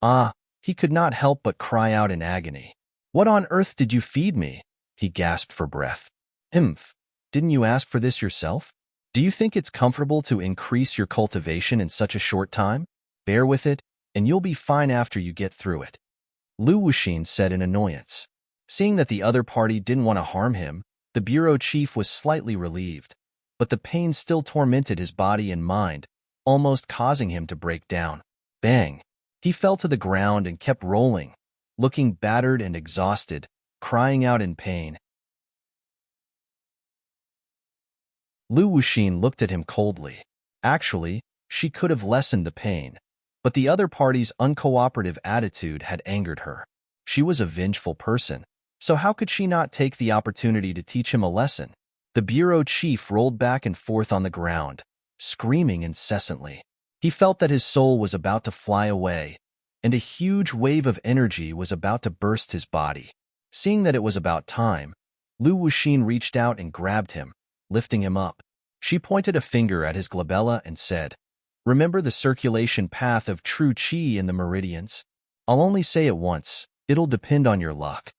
Ah, he could not help but cry out in agony. "What on earth did you feed me?" he gasped for breath. "Humph, didn't you ask for this yourself? Do you think it's comfortable to increase your cultivation in such a short time? Bear with it, and you'll be fine after you get through it," Lu Wuxin said in annoyance. Seeing that the other party didn't want to harm him, the bureau chief was slightly relieved, but the pain still tormented his body and mind, almost causing him to break down. Bang! He fell to the ground and kept rolling, looking battered and exhausted, crying out in pain. Lu Wuxin looked at him coldly. Actually, she could have lessened the pain, But the other party's uncooperative attitude had angered her. She was a vengeful person, so how could she not take the opportunity to teach him a lesson? The bureau chief rolled back and forth on the ground, screaming incessantly. He felt that his soul was about to fly away, and a huge wave of energy was about to burst his body. Seeing that it was about time, Lu Wuxin reached out and grabbed him, lifting him up. She pointed a finger at his glabella and said, "Remember the circulation path of true qi in the meridians? I'll only say it once. It'll depend on your luck."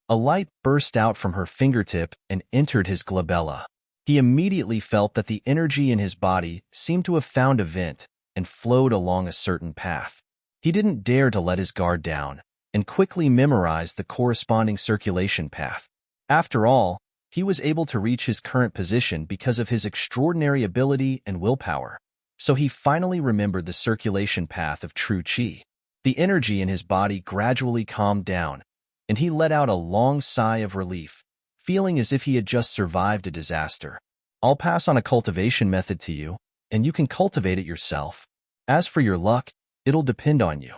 A light burst out from her fingertip and entered his glabella. He immediately felt that the energy in his body seemed to have found a vent and flowed along a certain path. He didn't dare to let his guard down and quickly memorized the corresponding circulation path. After all, he was able to reach his current position because of his extraordinary ability and willpower. So he finally remembered the circulation path of true qi. The energy in his body gradually calmed down, and he let out a long sigh of relief, feeling as if he had just survived a disaster. "I'll pass on a cultivation method to you, and you can cultivate it yourself. As for your luck, it'll depend on you."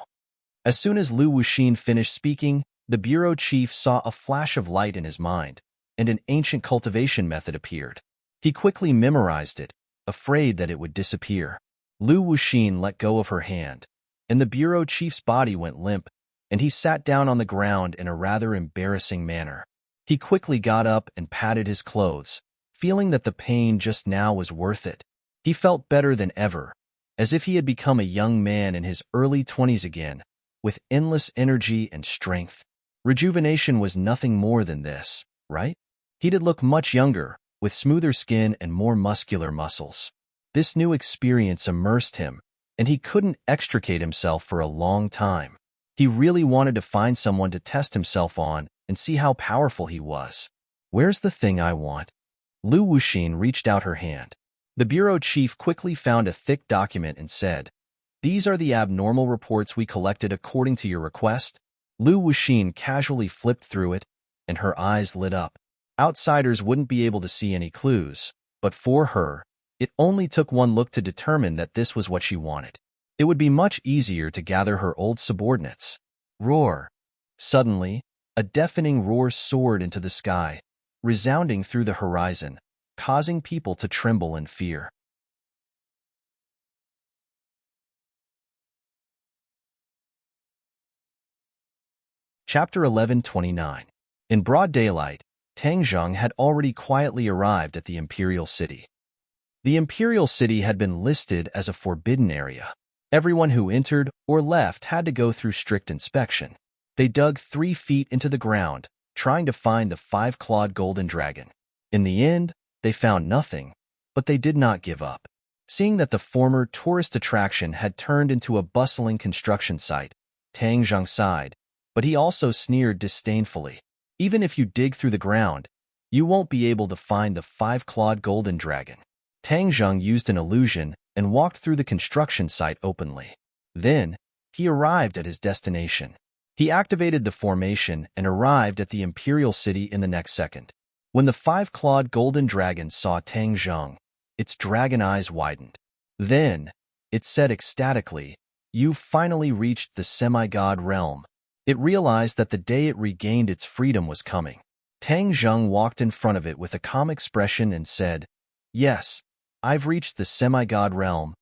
As soon as Lu Wuxin finished speaking, the bureau chief saw a flash of light in his mind, and an ancient cultivation method appeared. He quickly memorized it, afraid that it would disappear. Lu Wuxin let go of her hand, and the bureau chief's body went limp, and he sat down on the ground in a rather embarrassing manner. He quickly got up and patted his clothes, feeling that the pain just now was worth it. He felt better than ever, as if he had become a young man in his early 20s again, with endless energy and strength. Rejuvenation was nothing more than this, right? He did look much younger, with smoother skin and more muscular muscles. This new experience immersed him, and he couldn't extricate himself for a long time. He really wanted to find someone to test himself on and see how powerful he was. "Where's the thing I want?" Lu Wuxin reached out her hand. The bureau chief quickly found a thick document and said, "These are the abnormal reports we collected according to your request." Lu Wuxin casually flipped through it, and her eyes lit up. Outsiders wouldn't be able to see any clues, but for her, it only took one look to determine that this was what she wanted. It would be much easier to gather her old subordinates. Roar! Suddenly, a deafening roar soared into the sky, resounding through the horizon, causing people to tremble in fear. Chapter 11:29. In broad daylight, Tang Zheng had already quietly arrived at the imperial city. The imperial city had been listed as a forbidden area. Everyone who entered or left had to go through strict inspection. They dug 3 feet into the ground, trying to find the 5-clawed golden dragon. In the end, they found nothing, but they did not give up. Seeing that the former tourist attraction had turned into a bustling construction site, Tang Zheng sighed, but he also sneered disdainfully. "Even if you dig through the ground, you won't be able to find the 5-clawed golden dragon." Tang Zheng used an illusion and walked through the construction site openly. Then, he arrived at his destination. He activated the formation and arrived at the imperial city in the next second. When the 5-clawed golden dragon saw Tang Zheng, its dragon eyes widened. Then, it said ecstatically, "You've finally reached the semi-god realm." It realized that the day it regained its freedom was coming. Tang Zheng walked in front of it with a calm expression and said, "Yes, I've reached the semi-god realm.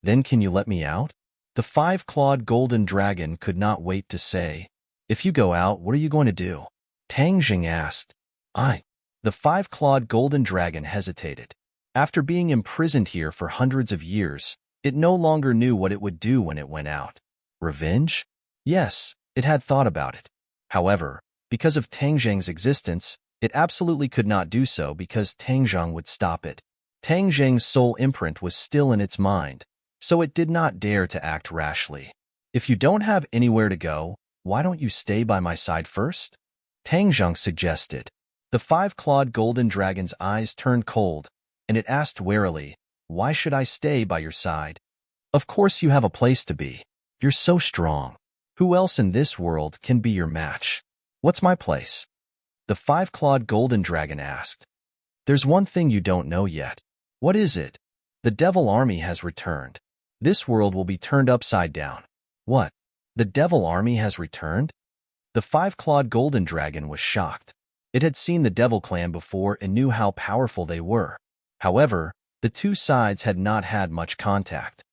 Then can you let me out?" The 5-clawed golden dragon could not wait to say, "If you go out, what are you going to do?" Tang Zheng asked. The 5-clawed golden dragon hesitated. After being imprisoned here for hundreds of years, it no longer knew what it would do when it went out. Revenge? Yes, it had thought about it. However, because of Tang Zheng's existence, it absolutely could not do so because Tang Zheng would stop it. Tang Zheng's soul imprint was still in its mind, so it did not dare to act rashly. "If you don't have anywhere to go, why don't you stay by my side first?" Tang Zheng suggested. The 5-clawed golden dragon's eyes turned cold, and it asked warily, "Why should I stay by your side?" "Of course you have a place to be. You're so strong. Who else in this world can be your match?" "What's my place?" the 5-clawed golden dragon asked. "There's one thing you don't know yet." "What is it?" "The devil army has returned. This world will be turned upside down. What? The devil army has returned? The five-clawed golden dragon was shocked. It had seen the devil clan before and knew how powerful they were. However, the two sides had not had much contact.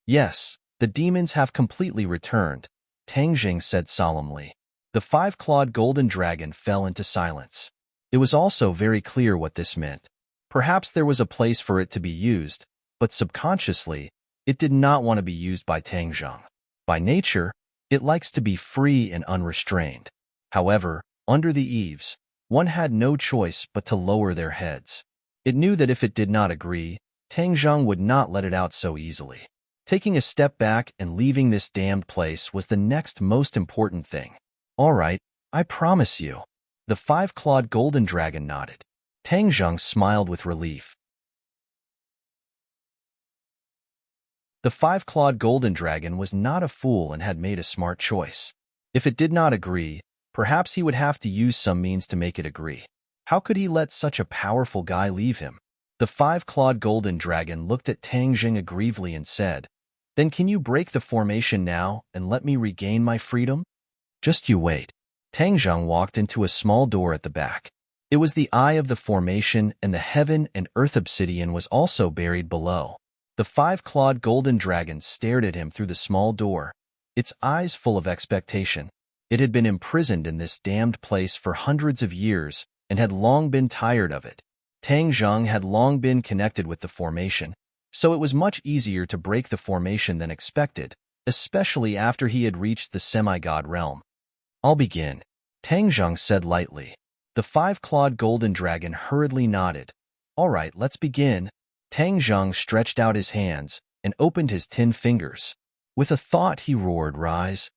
Yes, the demons have completely returned, Tangjing said solemnly. The five-clawed golden dragon fell into silence. It was also very clear what this meant. Perhaps there was a place for it to be used, but subconsciously, it did not want to be used by Tangjing. By nature, it likes to be free and unrestrained. However, under the eaves, one had no choice but to lower their heads. It knew that if it did not agree, Tangjing would not let it out so easily. Taking a step back and leaving this damned place was the next most important thing. All right, I promise you. The five-clawed golden dragon nodded. Tangjing smiled with relief. The five-clawed golden dragon was not a fool and had made a smart choice. If it did not agree, perhaps he would have to use some means to make it agree. How could he let such a powerful guy leave him? The five-clawed golden dragon looked at Tangjing aggrievedly and said, "Then can you break the formation now and let me regain my freedom?" "Just you wait." Tangjing walked into a small door at the back. It was the eye of the formation, and the heaven and earth obsidian was also buried below. The five-clawed golden dragon stared at him through the small door, its eyes full of expectation. It had been imprisoned in this damned place for hundreds of years and had long been tired of it. Tangjing had long been connected with the formation, so it was much easier to break the formation than expected, especially after he had reached the semi-god realm. "I'll begin," Tangjing said lightly. The five-clawed golden dragon hurriedly nodded. "All right, let's begin." Tangjing stretched out his hands and opened his 10 fingers. With a thought, he roared, "Rise!"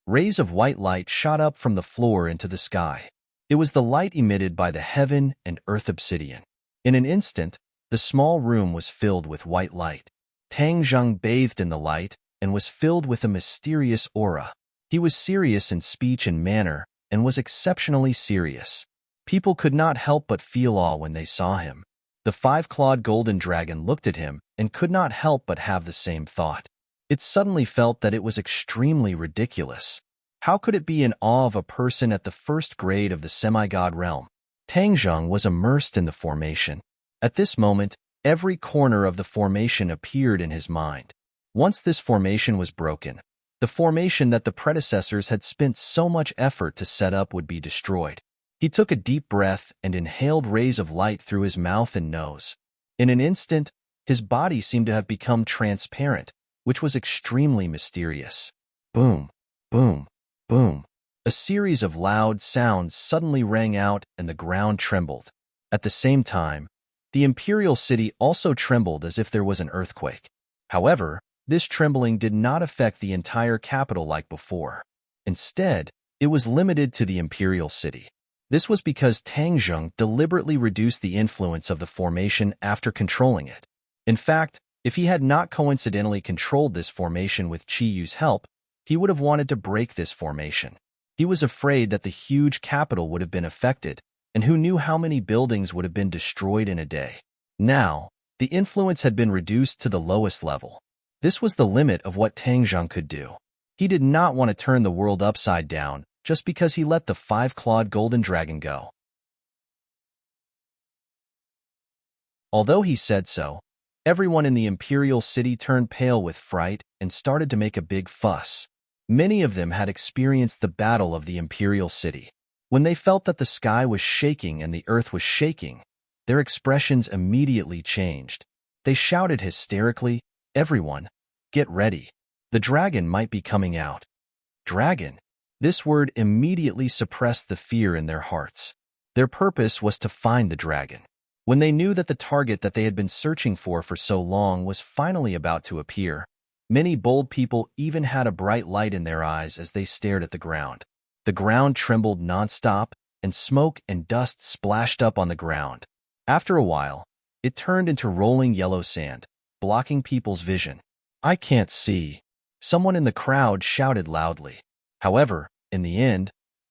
Rays of white light shot up from the floor into the sky. It was the light emitted by the heaven and earth obsidian. In an instant, the small room was filled with white light. Tangjing bathed in the light and was filled with a mysterious aura. He was serious in speech and manner and was exceptionally serious. People could not help but feel awe when they saw him. The five-clawed golden dragon looked at him and could not help but have the same thought. It suddenly felt that it was extremely ridiculous. How could it be in awe of a person at the first grade of the semi-god realm? Tangjing was immersed in the formation. At this moment, every corner of the formation appeared in his mind. Once this formation was broken, the formation that the predecessors had spent so much effort to set up would be destroyed. He took a deep breath and inhaled rays of light through his mouth and nose. In an instant, his body seemed to have become transparent, which was extremely mysterious. Boom, boom, boom. A series of loud sounds suddenly rang out and the ground trembled. At the same time, the imperial city also trembled as if there was an earthquake. However, this trembling did not affect the entire capital like before. Instead, it was limited to the imperial city. This was because Tangjing deliberately reduced the influence of the formation after controlling it. In fact, if he had not coincidentally controlled this formation with Chiyu's help, he would have wanted to break this formation. He was afraid that the huge capital would have been affected, and who knew how many buildings would have been destroyed in a day. Now, the influence had been reduced to the lowest level. This was the limit of what Tangjing could do. He did not want to turn the world upside down just because he let the five-clawed golden dragon go. Although he said so, everyone in the imperial city turned pale with fright and started to make a big fuss. Many of them had experienced the battle of the imperial city. When they felt that the sky was shaking and the earth was shaking, their expressions immediately changed. They shouted hysterically, "Everyone, get ready. The dragon might be coming out." Dragon. This word immediately suppressed the fear in their hearts. Their purpose was to find the dragon. When they knew that the target that they had been searching for so long was finally about to appear, many bold people even had a bright light in their eyes as they stared at the ground. The ground trembled nonstop, and smoke and dust splashed up on the ground. After a while, it turned into rolling yellow sand, blocking people's vision. "I can't see," someone in the crowd shouted loudly. However, in the end,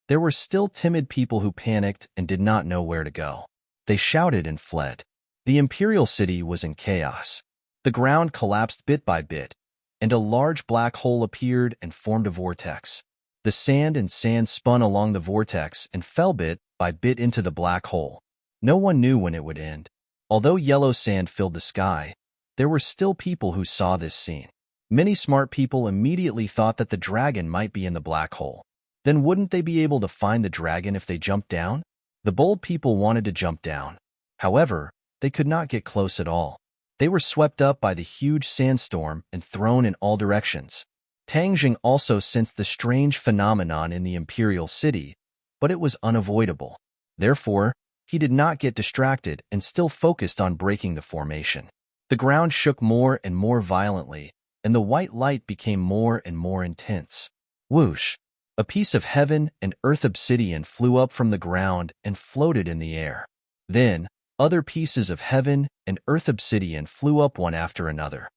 there were still timid people who panicked and did not know where to go. They shouted and fled. The imperial city was in chaos. The ground collapsed bit by bit, and a large black hole appeared and formed a vortex. The sand spun along the vortex and fell bit by bit into the black hole. No one knew when it would end. Although yellow sand filled the sky, there were still people who saw this scene. Many smart people immediately thought that the dragon might be in the black hole. Then wouldn't they be able to find the dragon if they jumped down? The bold people wanted to jump down. However, they could not get close at all. They were swept up by the huge sandstorm and thrown in all directions. Tang Jing also sensed the strange phenomenon in the imperial city, but it was unavoidable. Therefore, he did not get distracted and still focused on breaking the formation. The ground shook more and more violently, and the white light became more and more intense. Whoosh! A piece of heaven and earth obsidian flew up from the ground and floated in the air. Then, other pieces of heaven and earth obsidian flew up one after another.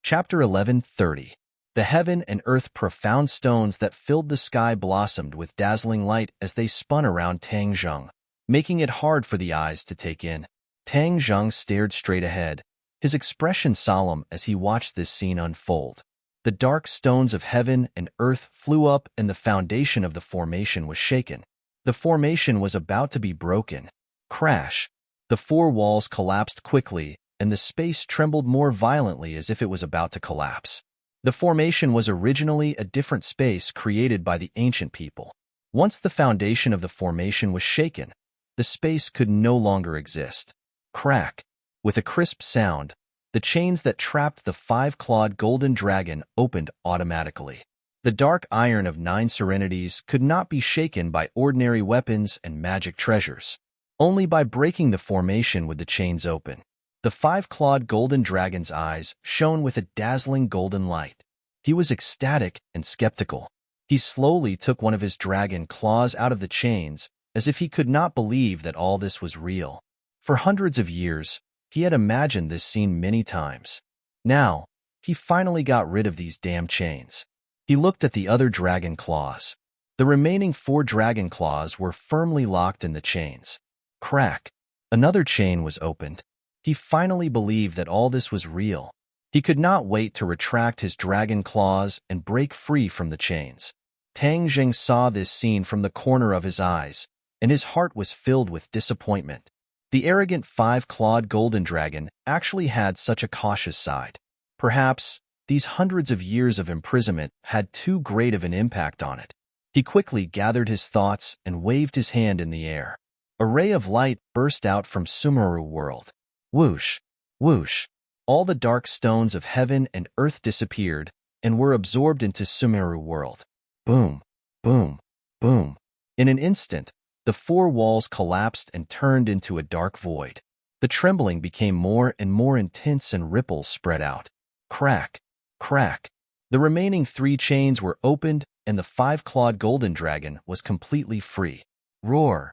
Chapter 11:30. The heaven and earth profound stones that filled the sky blossomed with dazzling light as they spun around Tang Jing, making it hard for the eyes to take in. Tang Jing stared straight ahead, his expression solemn as he watched this scene unfold. The dark stones of heaven and earth flew up and the foundation of the formation was shaken. The formation was about to be broken. Crash! The four walls collapsed quickly, and the space trembled more violently as if it was about to collapse. The formation was originally a different space created by the ancient people. Once the foundation of the formation was shaken, the space could no longer exist. Crack! With a crisp sound, the chains that trapped the five-clawed golden dragon opened automatically. The dark iron of 9 serenities could not be shaken by ordinary weapons and magic treasures. Only by breaking the formation would the chains open. The five-clawed golden dragon's eyes shone with a dazzling golden light. He was ecstatic and skeptical. He slowly took one of his dragon claws out of the chains, as if he could not believe that all this was real. For hundreds of years, he had imagined this scene many times. Now, he finally got rid of these damn chains. He looked at the other dragon claws. The remaining 4 dragon claws were firmly locked in the chains. Crack! Another chain was opened. He finally believed that all this was real. He could not wait to retract his dragon claws and break free from the chains. Tang Jing saw this scene from the corner of his eyes, and his heart was filled with disappointment. The arrogant 5-clawed golden dragon actually had such a cautious side. Perhaps these hundreds of years of imprisonment had too great of an impact on it. He quickly gathered his thoughts and waved his hand in the air. A ray of light burst out from Sumeru world. Whoosh! Whoosh! All the dark stones of heaven and earth disappeared and were absorbed into Sumeru world. Boom! Boom! Boom! In an instant, the 4 walls collapsed and turned into a dark void. The trembling became more and more intense and ripples spread out. Crack! Crack! The remaining 3 chains were opened and the 5-clawed golden dragon was completely free. Roar!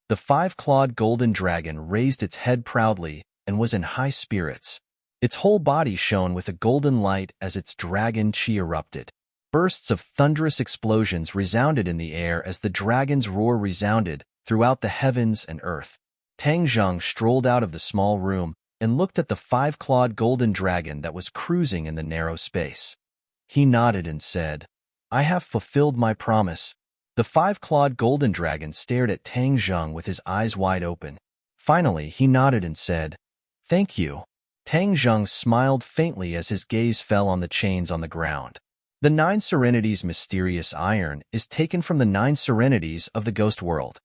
The 5-clawed golden dragon raised its head proudly and was in high spirits. Its whole body shone with a golden light as its dragon chi erupted. Bursts of thunderous explosions resounded in the air as the dragon's roar resounded throughout the heavens and earth. Tang Jing strolled out of the small room and looked at the 5-clawed golden dragon that was cruising in the narrow space. He nodded and said, "I have fulfilled my promise." The 5-clawed golden dragon stared at Tang Jing with his eyes wide open. Finally, he nodded and said, "Thank you." Tang Jing smiled faintly as his gaze fell on the chains on the ground. The 9 serenities mysterious iron is taken from the 9 serenities of the ghost world.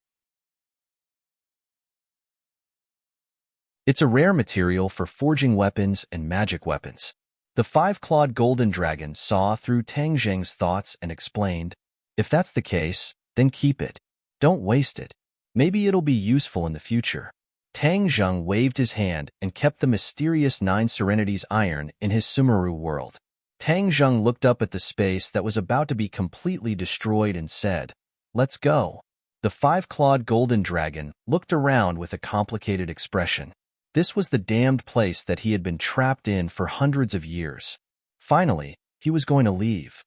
It's a rare material for forging weapons and magic weapons. The 5-clawed golden dragon saw through Tang Jing's thoughts and explained, "If that's the case, then keep it. Don't waste it. Maybe it'll be useful in the future." Tang Jing waved his hand and kept the mysterious 9 serenities iron in his Sumeru world. Tang Jing looked up at the space that was about to be completely destroyed and said, "Let's go." The 5-clawed golden dragon looked around with a complicated expression. This was the damned place that he had been trapped in for hundreds of years. Finally, he was going to leave.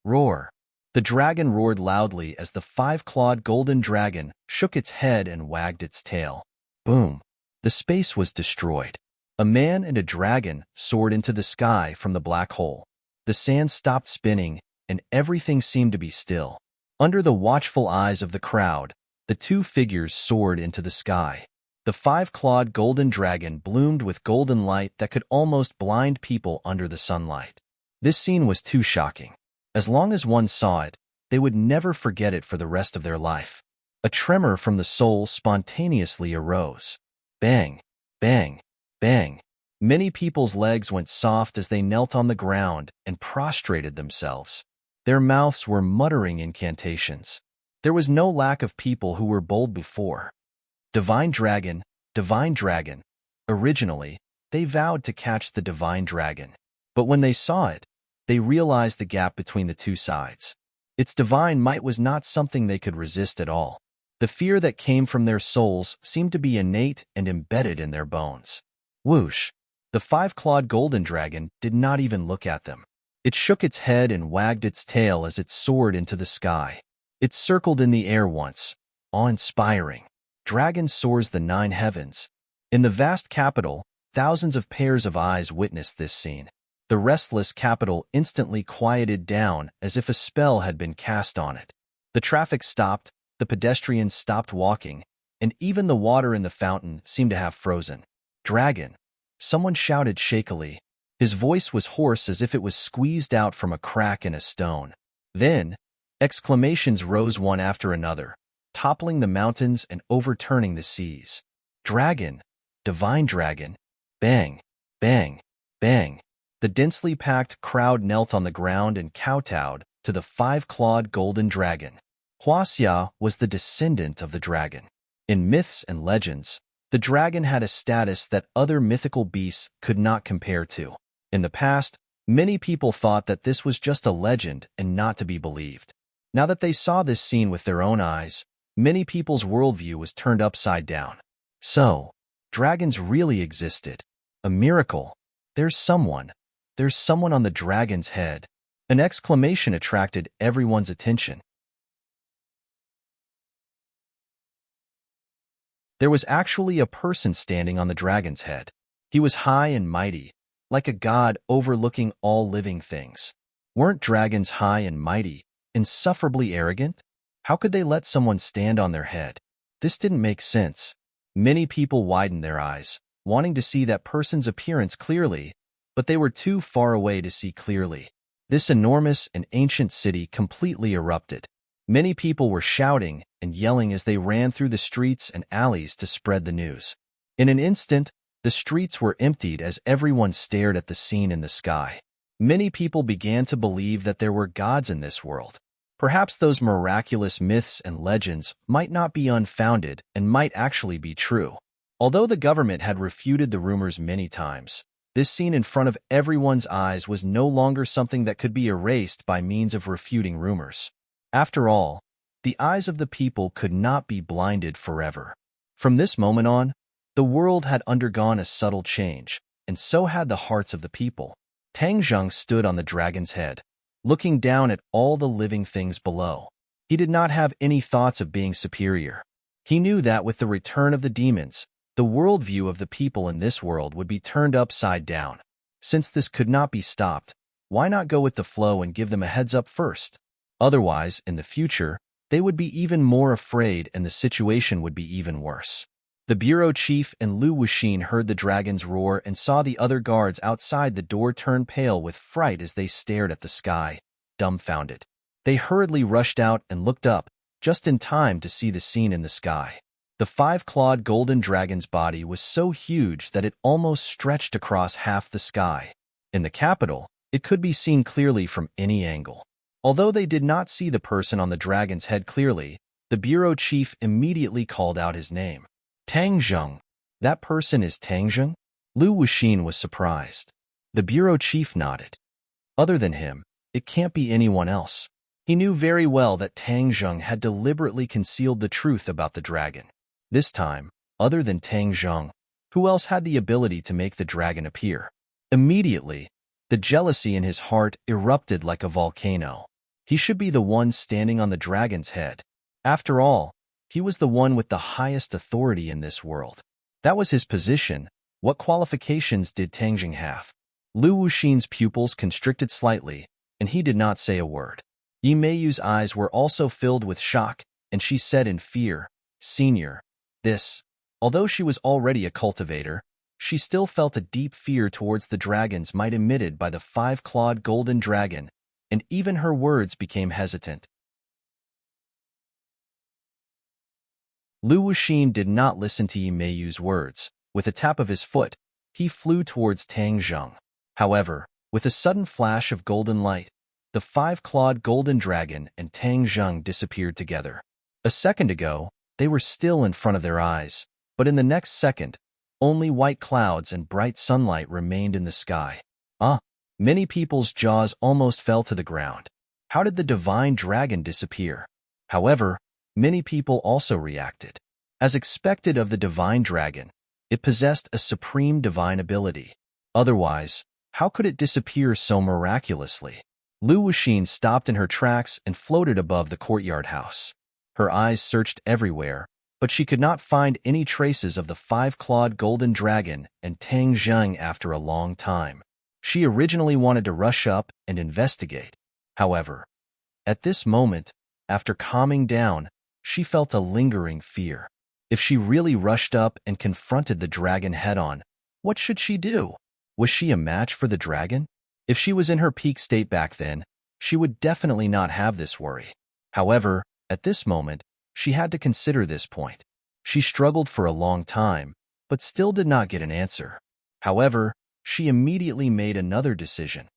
Roar! The dragon roared loudly as the five-clawed golden dragon shook its head and wagged its tail. Boom! The space was destroyed. A man and a dragon soared into the sky from the black hole. The sand stopped spinning, and everything seemed to be still. Under the watchful eyes of the crowd, the two figures soared into the sky. The five-clawed golden dragon bloomed with golden light that could almost blind people under the sunlight. This scene was too shocking. As long as one saw it, they would never forget it for the rest of their life. A tremor from the soul spontaneously arose. Bang! Bang! Bang! Many people's legs went soft as they knelt on the ground and prostrated themselves. Their mouths were muttering incantations. There was no lack of people who were bold before. Divine dragon, divine dragon. Originally, they vowed to catch the divine dragon. But when they saw it, they realized the gap between the two sides. Its divine might was not something they could resist at all. The fear that came from their souls seemed to be innate and embedded in their bones. Whoosh! The five-clawed golden dragon did not even look at them. It shook its head and wagged its tail as it soared into the sky. It circled in the air once, awe-inspiring. Dragon soars the 9 heavens. In the vast capital, thousands of pairs of eyes witnessed this scene. The restless capital instantly quieted down as if a spell had been cast on it. The traffic stopped, the pedestrians stopped walking, and even the water in the fountain seemed to have frozen. Dragon! Someone shouted shakily. His voice was hoarse as if it was squeezed out from a crack in a stone. Then, exclamations rose one after another, toppling the mountains and overturning the seas. Dragon! Divine dragon! Bang! Bang! Bang! The densely packed crowd knelt on the ground and kowtowed to the five-clawed golden dragon. Huaxia was the descendant of the dragon. In myths and legends, the dragon had a status that other mythical beasts could not compare to. In the past, many people thought that this was just a legend and not to be believed. Now that they saw this scene with their own eyes, many people's worldview was turned upside down. So, dragons really existed. A miracle. There's someone on the dragon's head. An exclamation attracted everyone's attention. There was actually a person standing on the dragon's head. He was high and mighty, like a god overlooking all living things. Weren't dragons high and mighty, insufferably arrogant? How could they let someone stand on their head? This didn't make sense. Many people widened their eyes, wanting to see that person's appearance clearly, but they were too far away to see clearly. This enormous and ancient city completely erupted. Many people were shouting and yelling as they ran through the streets and alleys to spread the news. In an instant, the streets were emptied as everyone stared at the scene in the sky. Many people began to believe that there were gods in this world. Perhaps those miraculous myths and legends might not be unfounded and might actually be true. Although the government had refuted the rumors many times, this scene in front of everyone's eyes was no longer something that could be erased by means of refuting rumors. After all, the eyes of the people could not be blinded forever. From this moment on, the world had undergone a subtle change, and so had the hearts of the people. Tang Zheng stood on the dragon's head, looking down at all the living things below. He did not have any thoughts of being superior. He knew that with the return of the demons, the worldview of the people in this world would be turned upside down. Since this could not be stopped, why not go with the flow and give them a heads up first? Otherwise, in the future, they would be even more afraid and the situation would be even worse. The bureau chief and Lu Wuxin heard the dragon's roar and saw the other guards outside the door turn pale with fright as they stared at the sky, dumbfounded. They hurriedly rushed out and looked up, just in time to see the scene in the sky. The five-clawed golden dragon's body was so huge that it almost stretched across half the sky. In the capital, it could be seen clearly from any angle. Although they did not see the person on the dragon's head clearly, the bureau chief immediately called out his name. Tang Zheng. That person is Tang Zheng? Lu Wuxin was surprised. The bureau chief nodded. Other than him, it can't be anyone else. He knew very well that Tang Zheng had deliberately concealed the truth about the dragon. This time, other than Tang Zheng, who else had the ability to make the dragon appear? Immediately, the jealousy in his heart erupted like a volcano. He should be the one standing on the dragon's head. After all, he was the one with the highest authority in this world. That was his position. What qualifications did Tang Jing have? Lu Wuxin's pupils constricted slightly, and he did not say a word. Yi Meiyu's eyes were also filled with shock, and she said in fear, "Senior, this..." Although she was already a cultivator, she still felt a deep fear towards the dragons might emitted by the five-clawed golden dragon, and even her words became hesitant. Lu Wuxin did not listen to Yi Meiyu's words. With a tap of his foot, he flew towards Tang Jing. However, with a sudden flash of golden light, the five-clawed golden dragon and Tang Jing disappeared together. A second ago, they were still in front of their eyes, but in the next second, only white clouds and bright sunlight remained in the sky. Many people's jaws almost fell to the ground. How did the divine dragon disappear? However, many people also reacted. As expected of the divine dragon, it possessed a supreme divine ability. Otherwise, how could it disappear so miraculously? Lu Wuxin stopped in her tracks and floated above the courtyard house. Her eyes searched everywhere, but she could not find any traces of the five-clawed golden dragon and Tang Jing after a long time. She originally wanted to rush up and investigate. However, at this moment, after calming down, she felt a lingering fear. If she really rushed up and confronted the dragon head-on, what should she do? Was she a match for the dragon? If she was in her peak state back then, she would definitely not have this worry. However, at this moment, she had to consider this point. She struggled for a long time, but still did not get an answer. However, she immediately made another decision: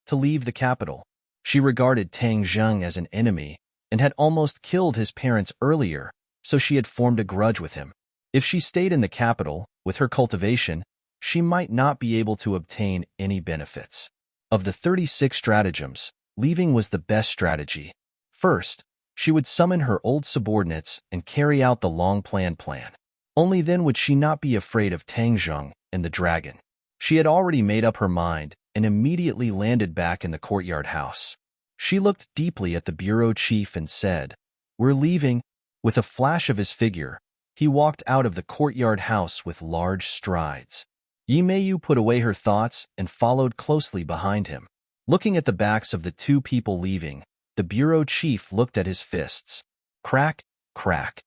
to leave the capital. She regarded Tang Jing as an enemy and had almost killed his parents earlier, so she had formed a grudge with him. If she stayed in the capital, with her cultivation, she might not be able to obtain any benefits. Of the 36 stratagems, leaving was the best strategy. First, she would summon her old subordinates and carry out the long-planned plan. Only then would she not be afraid of Tang Jing and the dragon. She had already made up her mind and immediately landed back in the courtyard house. She looked deeply at the bureau chief and said, "We're leaving." With a flash of his figure, he walked out of the courtyard house with large strides. Yi Meiyu put away her thoughts and followed closely behind him. Looking at the backs of the two people leaving, the bureau chief looked at his fists. Crack, crack.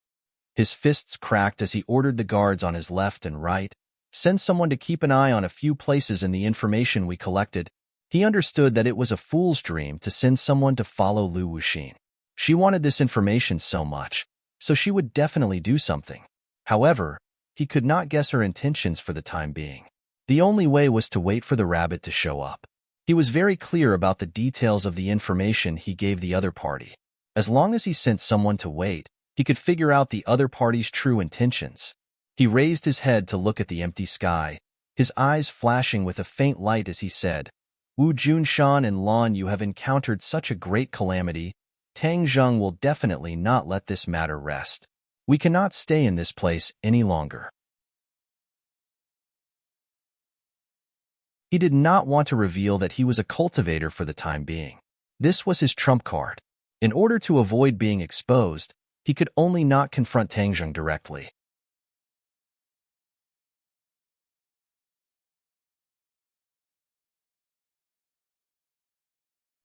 His fists cracked as he ordered the guards on his left and right, "Send someone to keep an eye on a few places in the information we collected." He understood that it was a fool's dream to send someone to follow Lu Wuxin. She wanted this information so much, so she would definitely do something. However, he could not guess her intentions for the time being. The only way was to wait for the rabbit to show up. He was very clear about the details of the information he gave the other party. As long as he sent someone to wait, he could figure out the other party's true intentions. He raised his head to look at the empty sky, his eyes flashing with a faint light as he said, "Wu Junshan and Lan, you have encountered such a great calamity. Tang Jing will definitely not let this matter rest. We cannot stay in this place any longer." He did not want to reveal that he was a cultivator for the time being. This was his trump card. In order to avoid being exposed, he could only not confront Tang Jing directly.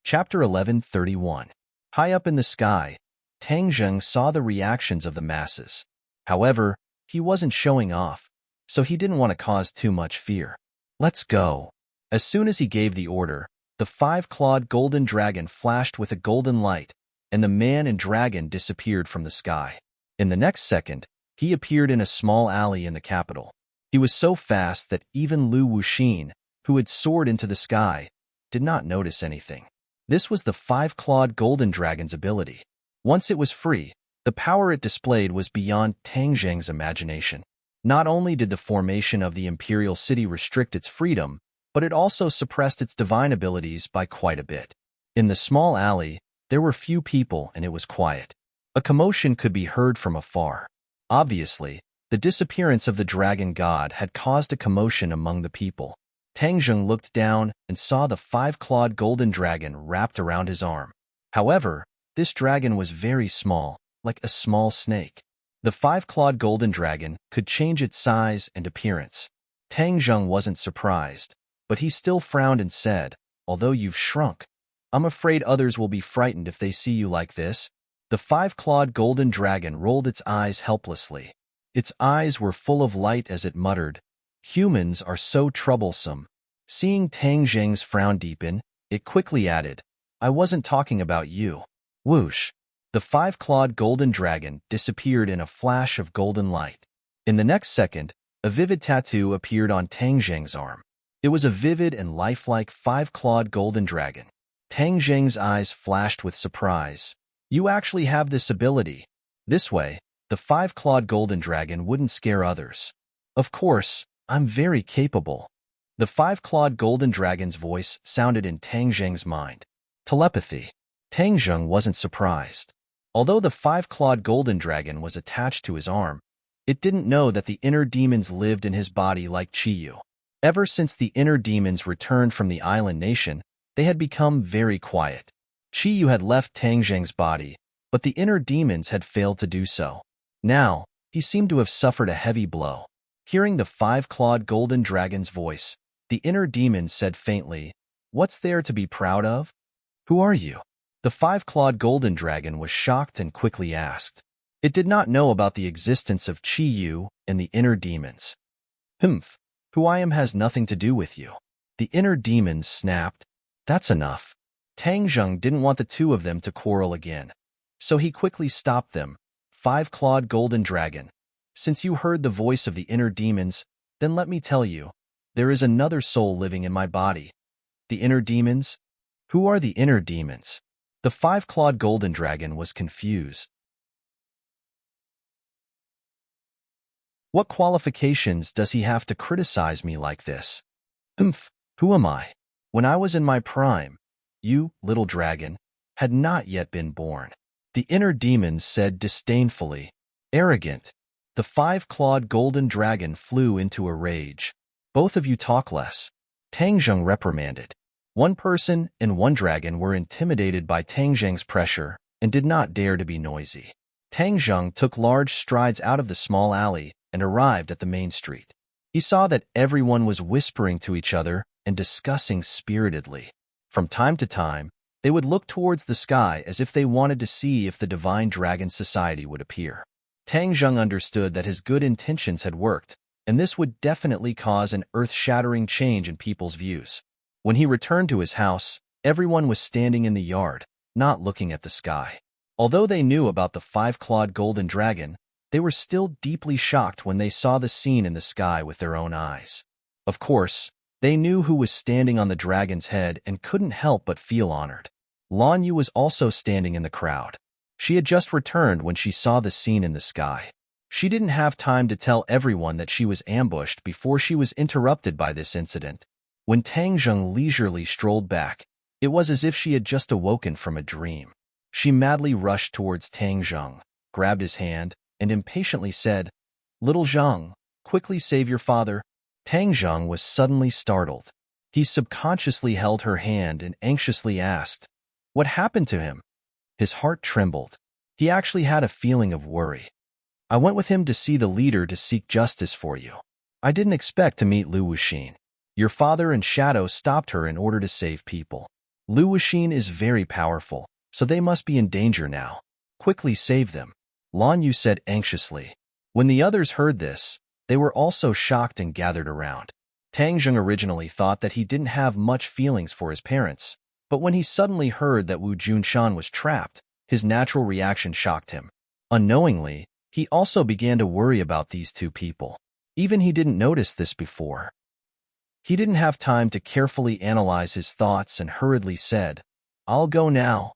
Chapter 11:31. High up in the sky, Tang Jing saw the reactions of the masses. However, he wasn't showing off, so he didn't want to cause too much fear. "Let's go." As soon as he gave the order, the five-clawed golden dragon flashed with a golden light, and the man and dragon disappeared from the sky. In the next second, he appeared in a small alley in the capital. He was so fast that even Lu Wuxin, who had soared into the sky, did not notice anything. This was the five-clawed golden dragon's ability. Once it was free, the power it displayed was beyond Tang Jing's imagination. Not only did the formation of the imperial city restrict its freedom, but it also suppressed its divine abilities by quite a bit. In the small alley, there were few people and it was quiet. A commotion could be heard from afar. Obviously, the disappearance of the dragon god had caused a commotion among the people. Tang Jing looked down and saw the five-clawed golden dragon wrapped around his arm. However, this dragon was very small, like a small snake. The five-clawed golden dragon could change its size and appearance. Tang Zheng wasn't surprised, but he still frowned and said, "Although you've shrunk, I'm afraid others will be frightened if they see you like this." The five-clawed golden dragon rolled its eyes helplessly. Its eyes were full of light as it muttered, "Humans are so troublesome." Seeing Tang Zheng's frown deepen, it quickly added, "I wasn't talking about you." Whoosh! The five-clawed golden dragon disappeared in a flash of golden light. In the next second, a vivid tattoo appeared on Tang Zheng's arm. It was a vivid and lifelike five-clawed golden dragon. Tang Zheng's eyes flashed with surprise. "You actually have this ability." This way, the five-clawed golden dragon wouldn't scare others. "Of course, I'm very capable." The five-clawed golden dragon's voice sounded in Tang Zheng's mind. Telepathy. Tang Zheng wasn't surprised. Although the five-clawed golden dragon was attached to his arm, it didn't know that the inner demons lived in his body like Qiyu. Ever since the inner demons returned from the island nation, they had become very quiet. Qiyu had left Tang Zheng's body, but the inner demons had failed to do so. Now, he seemed to have suffered a heavy blow. Hearing the five-clawed golden dragon's voice, the inner demon said faintly, "What's there to be proud of? Who are you?" The five-clawed golden dragon was shocked and quickly asked. It did not know about the existence of Qiyu and the inner demons. "Humph, who I am has nothing to do with you." The inner demons snapped. "That's enough." Tang Zheng didn't want the two of them to quarrel again, so he quickly stopped them. "Five-clawed golden dragon, since you heard the voice of the inner demons, then let me tell you, there is another soul living in my body." "The inner demons? Who are the inner demons?" The five-clawed golden dragon was confused. "What qualifications does he have to criticize me like this?" "Humph, who am I? When I was in my prime, you, little dragon, had not yet been born." The inner demons said disdainfully. "Arrogant." The five-clawed golden dragon flew into a rage. "Both of you talk less," Tang Zheng reprimanded. One person and one dragon were intimidated by Tang Zheng's pressure and did not dare to be noisy. Tang Zheng took large strides out of the small alley and arrived at the main street. He saw that everyone was whispering to each other and discussing spiritedly. From time to time, they would look towards the sky as if they wanted to see if the Divine Dragon Society would appear. Tang Zheng understood that his good intentions had worked, and this would definitely cause an earth-shattering change in people's views. When he returned to his house, everyone was standing in the yard, not looking at the sky. Although they knew about the five-clawed golden dragon, they were still deeply shocked when they saw the scene in the sky with their own eyes. Of course, they knew who was standing on the dragon's head and couldn't help but feel honored. Lan Yu was also standing in the crowd. She had just returned when she saw the scene in the sky. She didn't have time to tell everyone that she was ambushed before she was interrupted by this incident. When Tang Zheng leisurely strolled back, it was as if she had just awoken from a dream. She madly rushed towards Tang Zheng, grabbed his hand, and impatiently said, "Little Zheng, quickly save your father." Tang Zheng was suddenly startled. He subconsciously held her hand and anxiously asked, "What happened to him?" His heart trembled. He actually had a feeling of worry. "I went with him to see the leader to seek justice for you. I didn't expect to meet Lu Wuxin. Your father and Shadow stopped her in order to save people. Lu Wuxin is very powerful, so they must be in danger now. Quickly save them," Lan Yu said anxiously. When the others heard this, they were also shocked and gathered around. Tang Zheng originally thought that he didn't have much feelings for his parents, but when he suddenly heard that Wu Junshan was trapped, his natural reaction shocked him. Unknowingly, he also began to worry about these two people. Even he didn't notice this before. He didn't have time to carefully analyze his thoughts and hurriedly said, "I'll go now."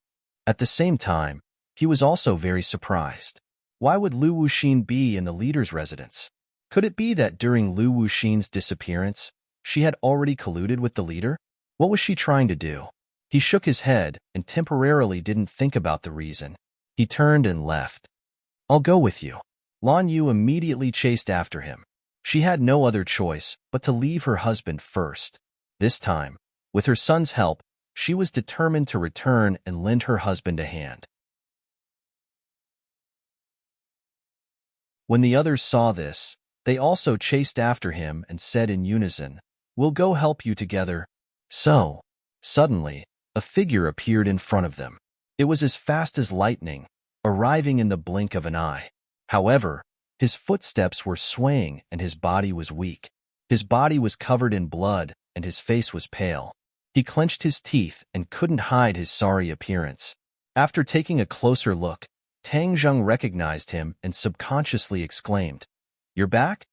At the same time, he was also very surprised. Why would Lu Wuxin be in the leader's residence? Could it be that during Lu Wuxin's disappearance, she had already colluded with the leader? What was she trying to do? He shook his head and temporarily didn't think about the reason. He turned and left. "I'll go with you." Lan Yu immediately chased after him. She had no other choice but to leave her husband first. This time, with her son's help, She was determined to return and lend her husband a hand. When the others saw this, they also chased after him and said in unison, "We'll go help you together." So, suddenly, a figure appeared in front of them. It was as fast as lightning, arriving in the blink of an eye. However, his footsteps were swaying and his body was weak. His body was covered in blood and his face was pale. He clenched his teeth and couldn't hide his sorry appearance. After taking a closer look, Tang Zheng recognized him and subconsciously exclaimed, "You're back?"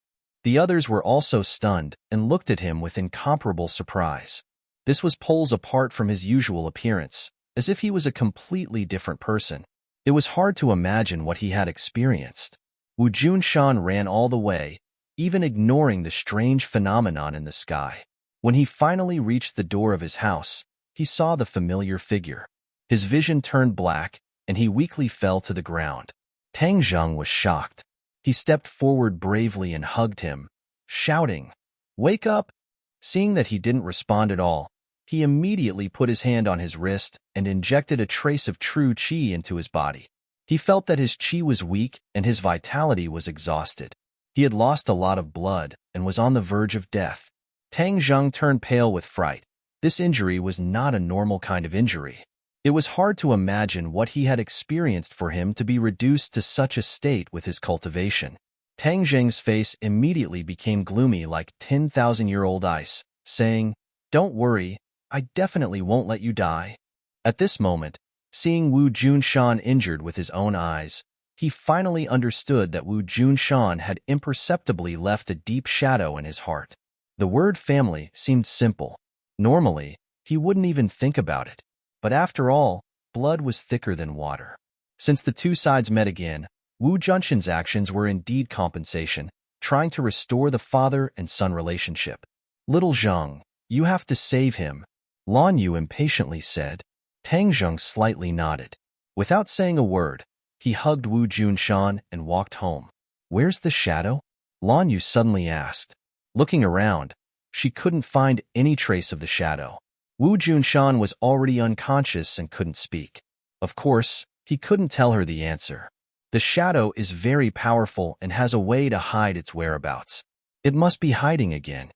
The others were also stunned and looked at him with incomparable surprise. This was poles apart from his usual appearance, as if he was a completely different person. It was hard to imagine what he had experienced. Wu Junshan ran all the way, even ignoring the strange phenomenon in the sky. When he finally reached the door of his house, he saw the familiar figure. His vision turned black, and he weakly fell to the ground. Tang Zheng was shocked. He stepped forward bravely and hugged him, shouting, "Wake up!" Seeing that he didn't respond at all, he immediately put his hand on his wrist and injected a trace of true qi into his body. He felt that his qi was weak and his vitality was exhausted. He had lost a lot of blood and was on the verge of death. Tang Zheng turned pale with fright. This injury was not a normal kind of injury. It was hard to imagine what he had experienced for him to be reduced to such a state with his cultivation. Tang Zheng's face immediately became gloomy like 10,000-year-old ice, saying, "Don't worry, I definitely won't let you die." At this moment, seeing Wu Junshan injured with his own eyes, he finally understood that Wu Junshan had imperceptibly left a deep shadow in his heart. The word family seemed simple. Normally, he wouldn't even think about it. But after all, blood was thicker than water. Since the two sides met again, Wu Junshan's actions were indeed compensation, trying to restore the father and son relationship. "Little Zheng, you have to save him," Lan Yu impatiently said. Tang Zheng slightly nodded. Without saying a word, he hugged Wu Junshan and walked home. "Where's the shadow?" Lan Yu suddenly asked. Looking around, she couldn't find any trace of the shadow. Wu Junshan was already unconscious and couldn't speak. Of course, he couldn't tell her the answer. The shadow is very powerful and has a way to hide its whereabouts. It must be hiding again.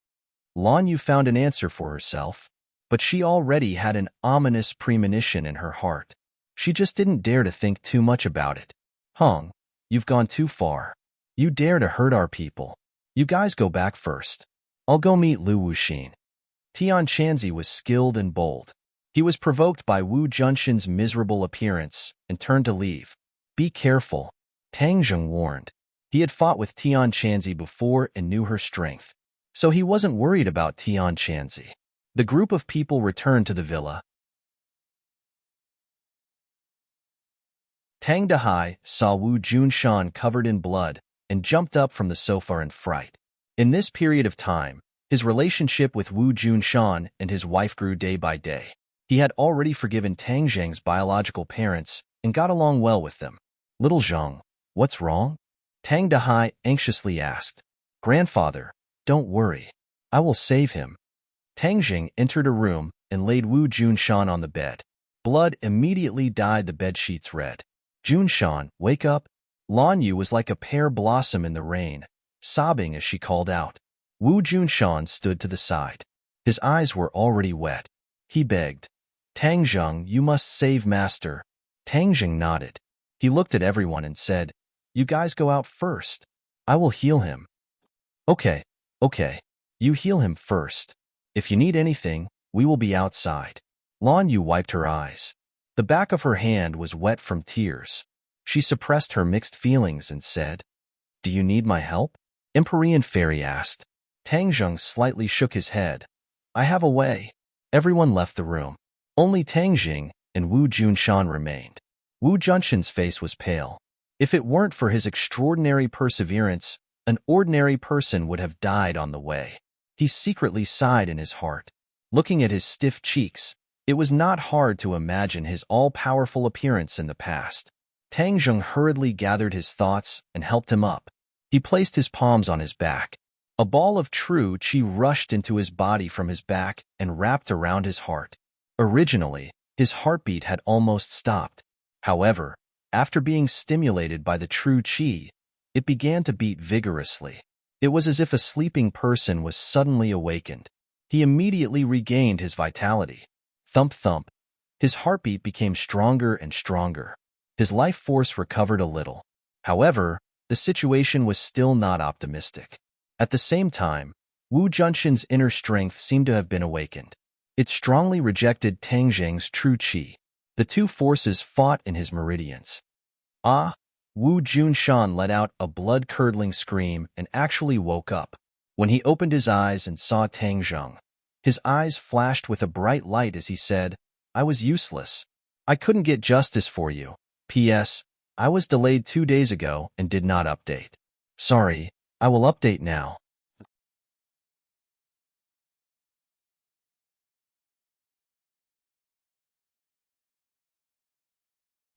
Lan Yu found an answer for herself, but she already had an ominous premonition in her heart. She just didn't dare to think too much about it. "Hong, you've gone too far. You dare to hurt our people. You guys go back first. I'll go meet Lu Wuxin." Tian Chanzi was skilled and bold. He was provoked by Wu Junshan's miserable appearance and turned to leave. "Be careful," Tang Zheng warned. He had fought with Tian Chanzi before and knew her strength, so he wasn't worried about Tian Chanzi. The group of people returned to the villa. Tang Dahai saw Wu Junshan covered in blood and jumped up from the sofa in fright. In this period of time, his relationship with Wu Junshan and his wife grew day by day. He had already forgiven Tang Zheng's biological parents and got along well with them. "Little Zheng, what's wrong?" Tang Dahai anxiously asked. "Grandfather, don't worry. I will save him." Tang Zheng entered a room and laid Wu Junshan on the bed. Blood immediately dyed the bedsheets red. "Junshan, wake up." Lan Yu was like a pear blossom in the rain, sobbing as she called out. Wu Junshan stood to the side. His eyes were already wet. He begged, "Tang Zheng, you must save Master." Tang Zheng nodded. He looked at everyone and said, "You guys go out first. I will heal him." Okay. You heal him first. If you need anything, we will be outside." Lan Yu wiped her eyes. The back of her hand was wet from tears. She suppressed her mixed feelings and said, "Do you need my help?" Empyrean Fairy asked. Tang Zheng slightly shook his head. "I have a way." Everyone left the room. Only Tang Jing and Wu Junshan remained. Wu Junshan's face was pale. If it weren't for his extraordinary perseverance, an ordinary person would have died on the way. He secretly sighed in his heart. Looking at his stiff cheeks, it was not hard to imagine his all-powerful appearance in the past. Tang Zheng hurriedly gathered his thoughts and helped him up. He placed his palms on his back. A ball of true qi rushed into his body from his back and wrapped around his heart. Originally, his heartbeat had almost stopped. However, after being stimulated by the true qi, it began to beat vigorously. It was as if a sleeping person was suddenly awakened. He immediately regained his vitality. Thump thump. His heartbeat became stronger and stronger. His life force recovered a little. However, the situation was still not optimistic. At the same time, Wu Junshin's inner strength seemed to have been awakened. It strongly rejected Tang Zheng's true qi. The two forces fought in his meridians. Ah! Wu Junshan let out a blood-curdling scream and actually woke up. When he opened his eyes and saw Tang Zheng, his eyes flashed with a bright light as he said, "I was useless. I couldn't get justice for you. P.S. I was delayed 2 days ago and did not update. Sorry, I will update now."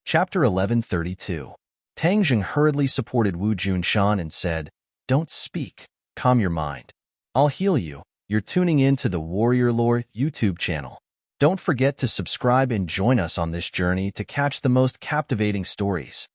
Chapter 1132. Tang Zheng hurriedly supported Wu Junshan and said, "Don't speak. Calm your mind. I'll heal you." You're tuning in to the Warrior Lore YouTube channel. Don't forget to subscribe and join us on this journey to catch the most captivating stories.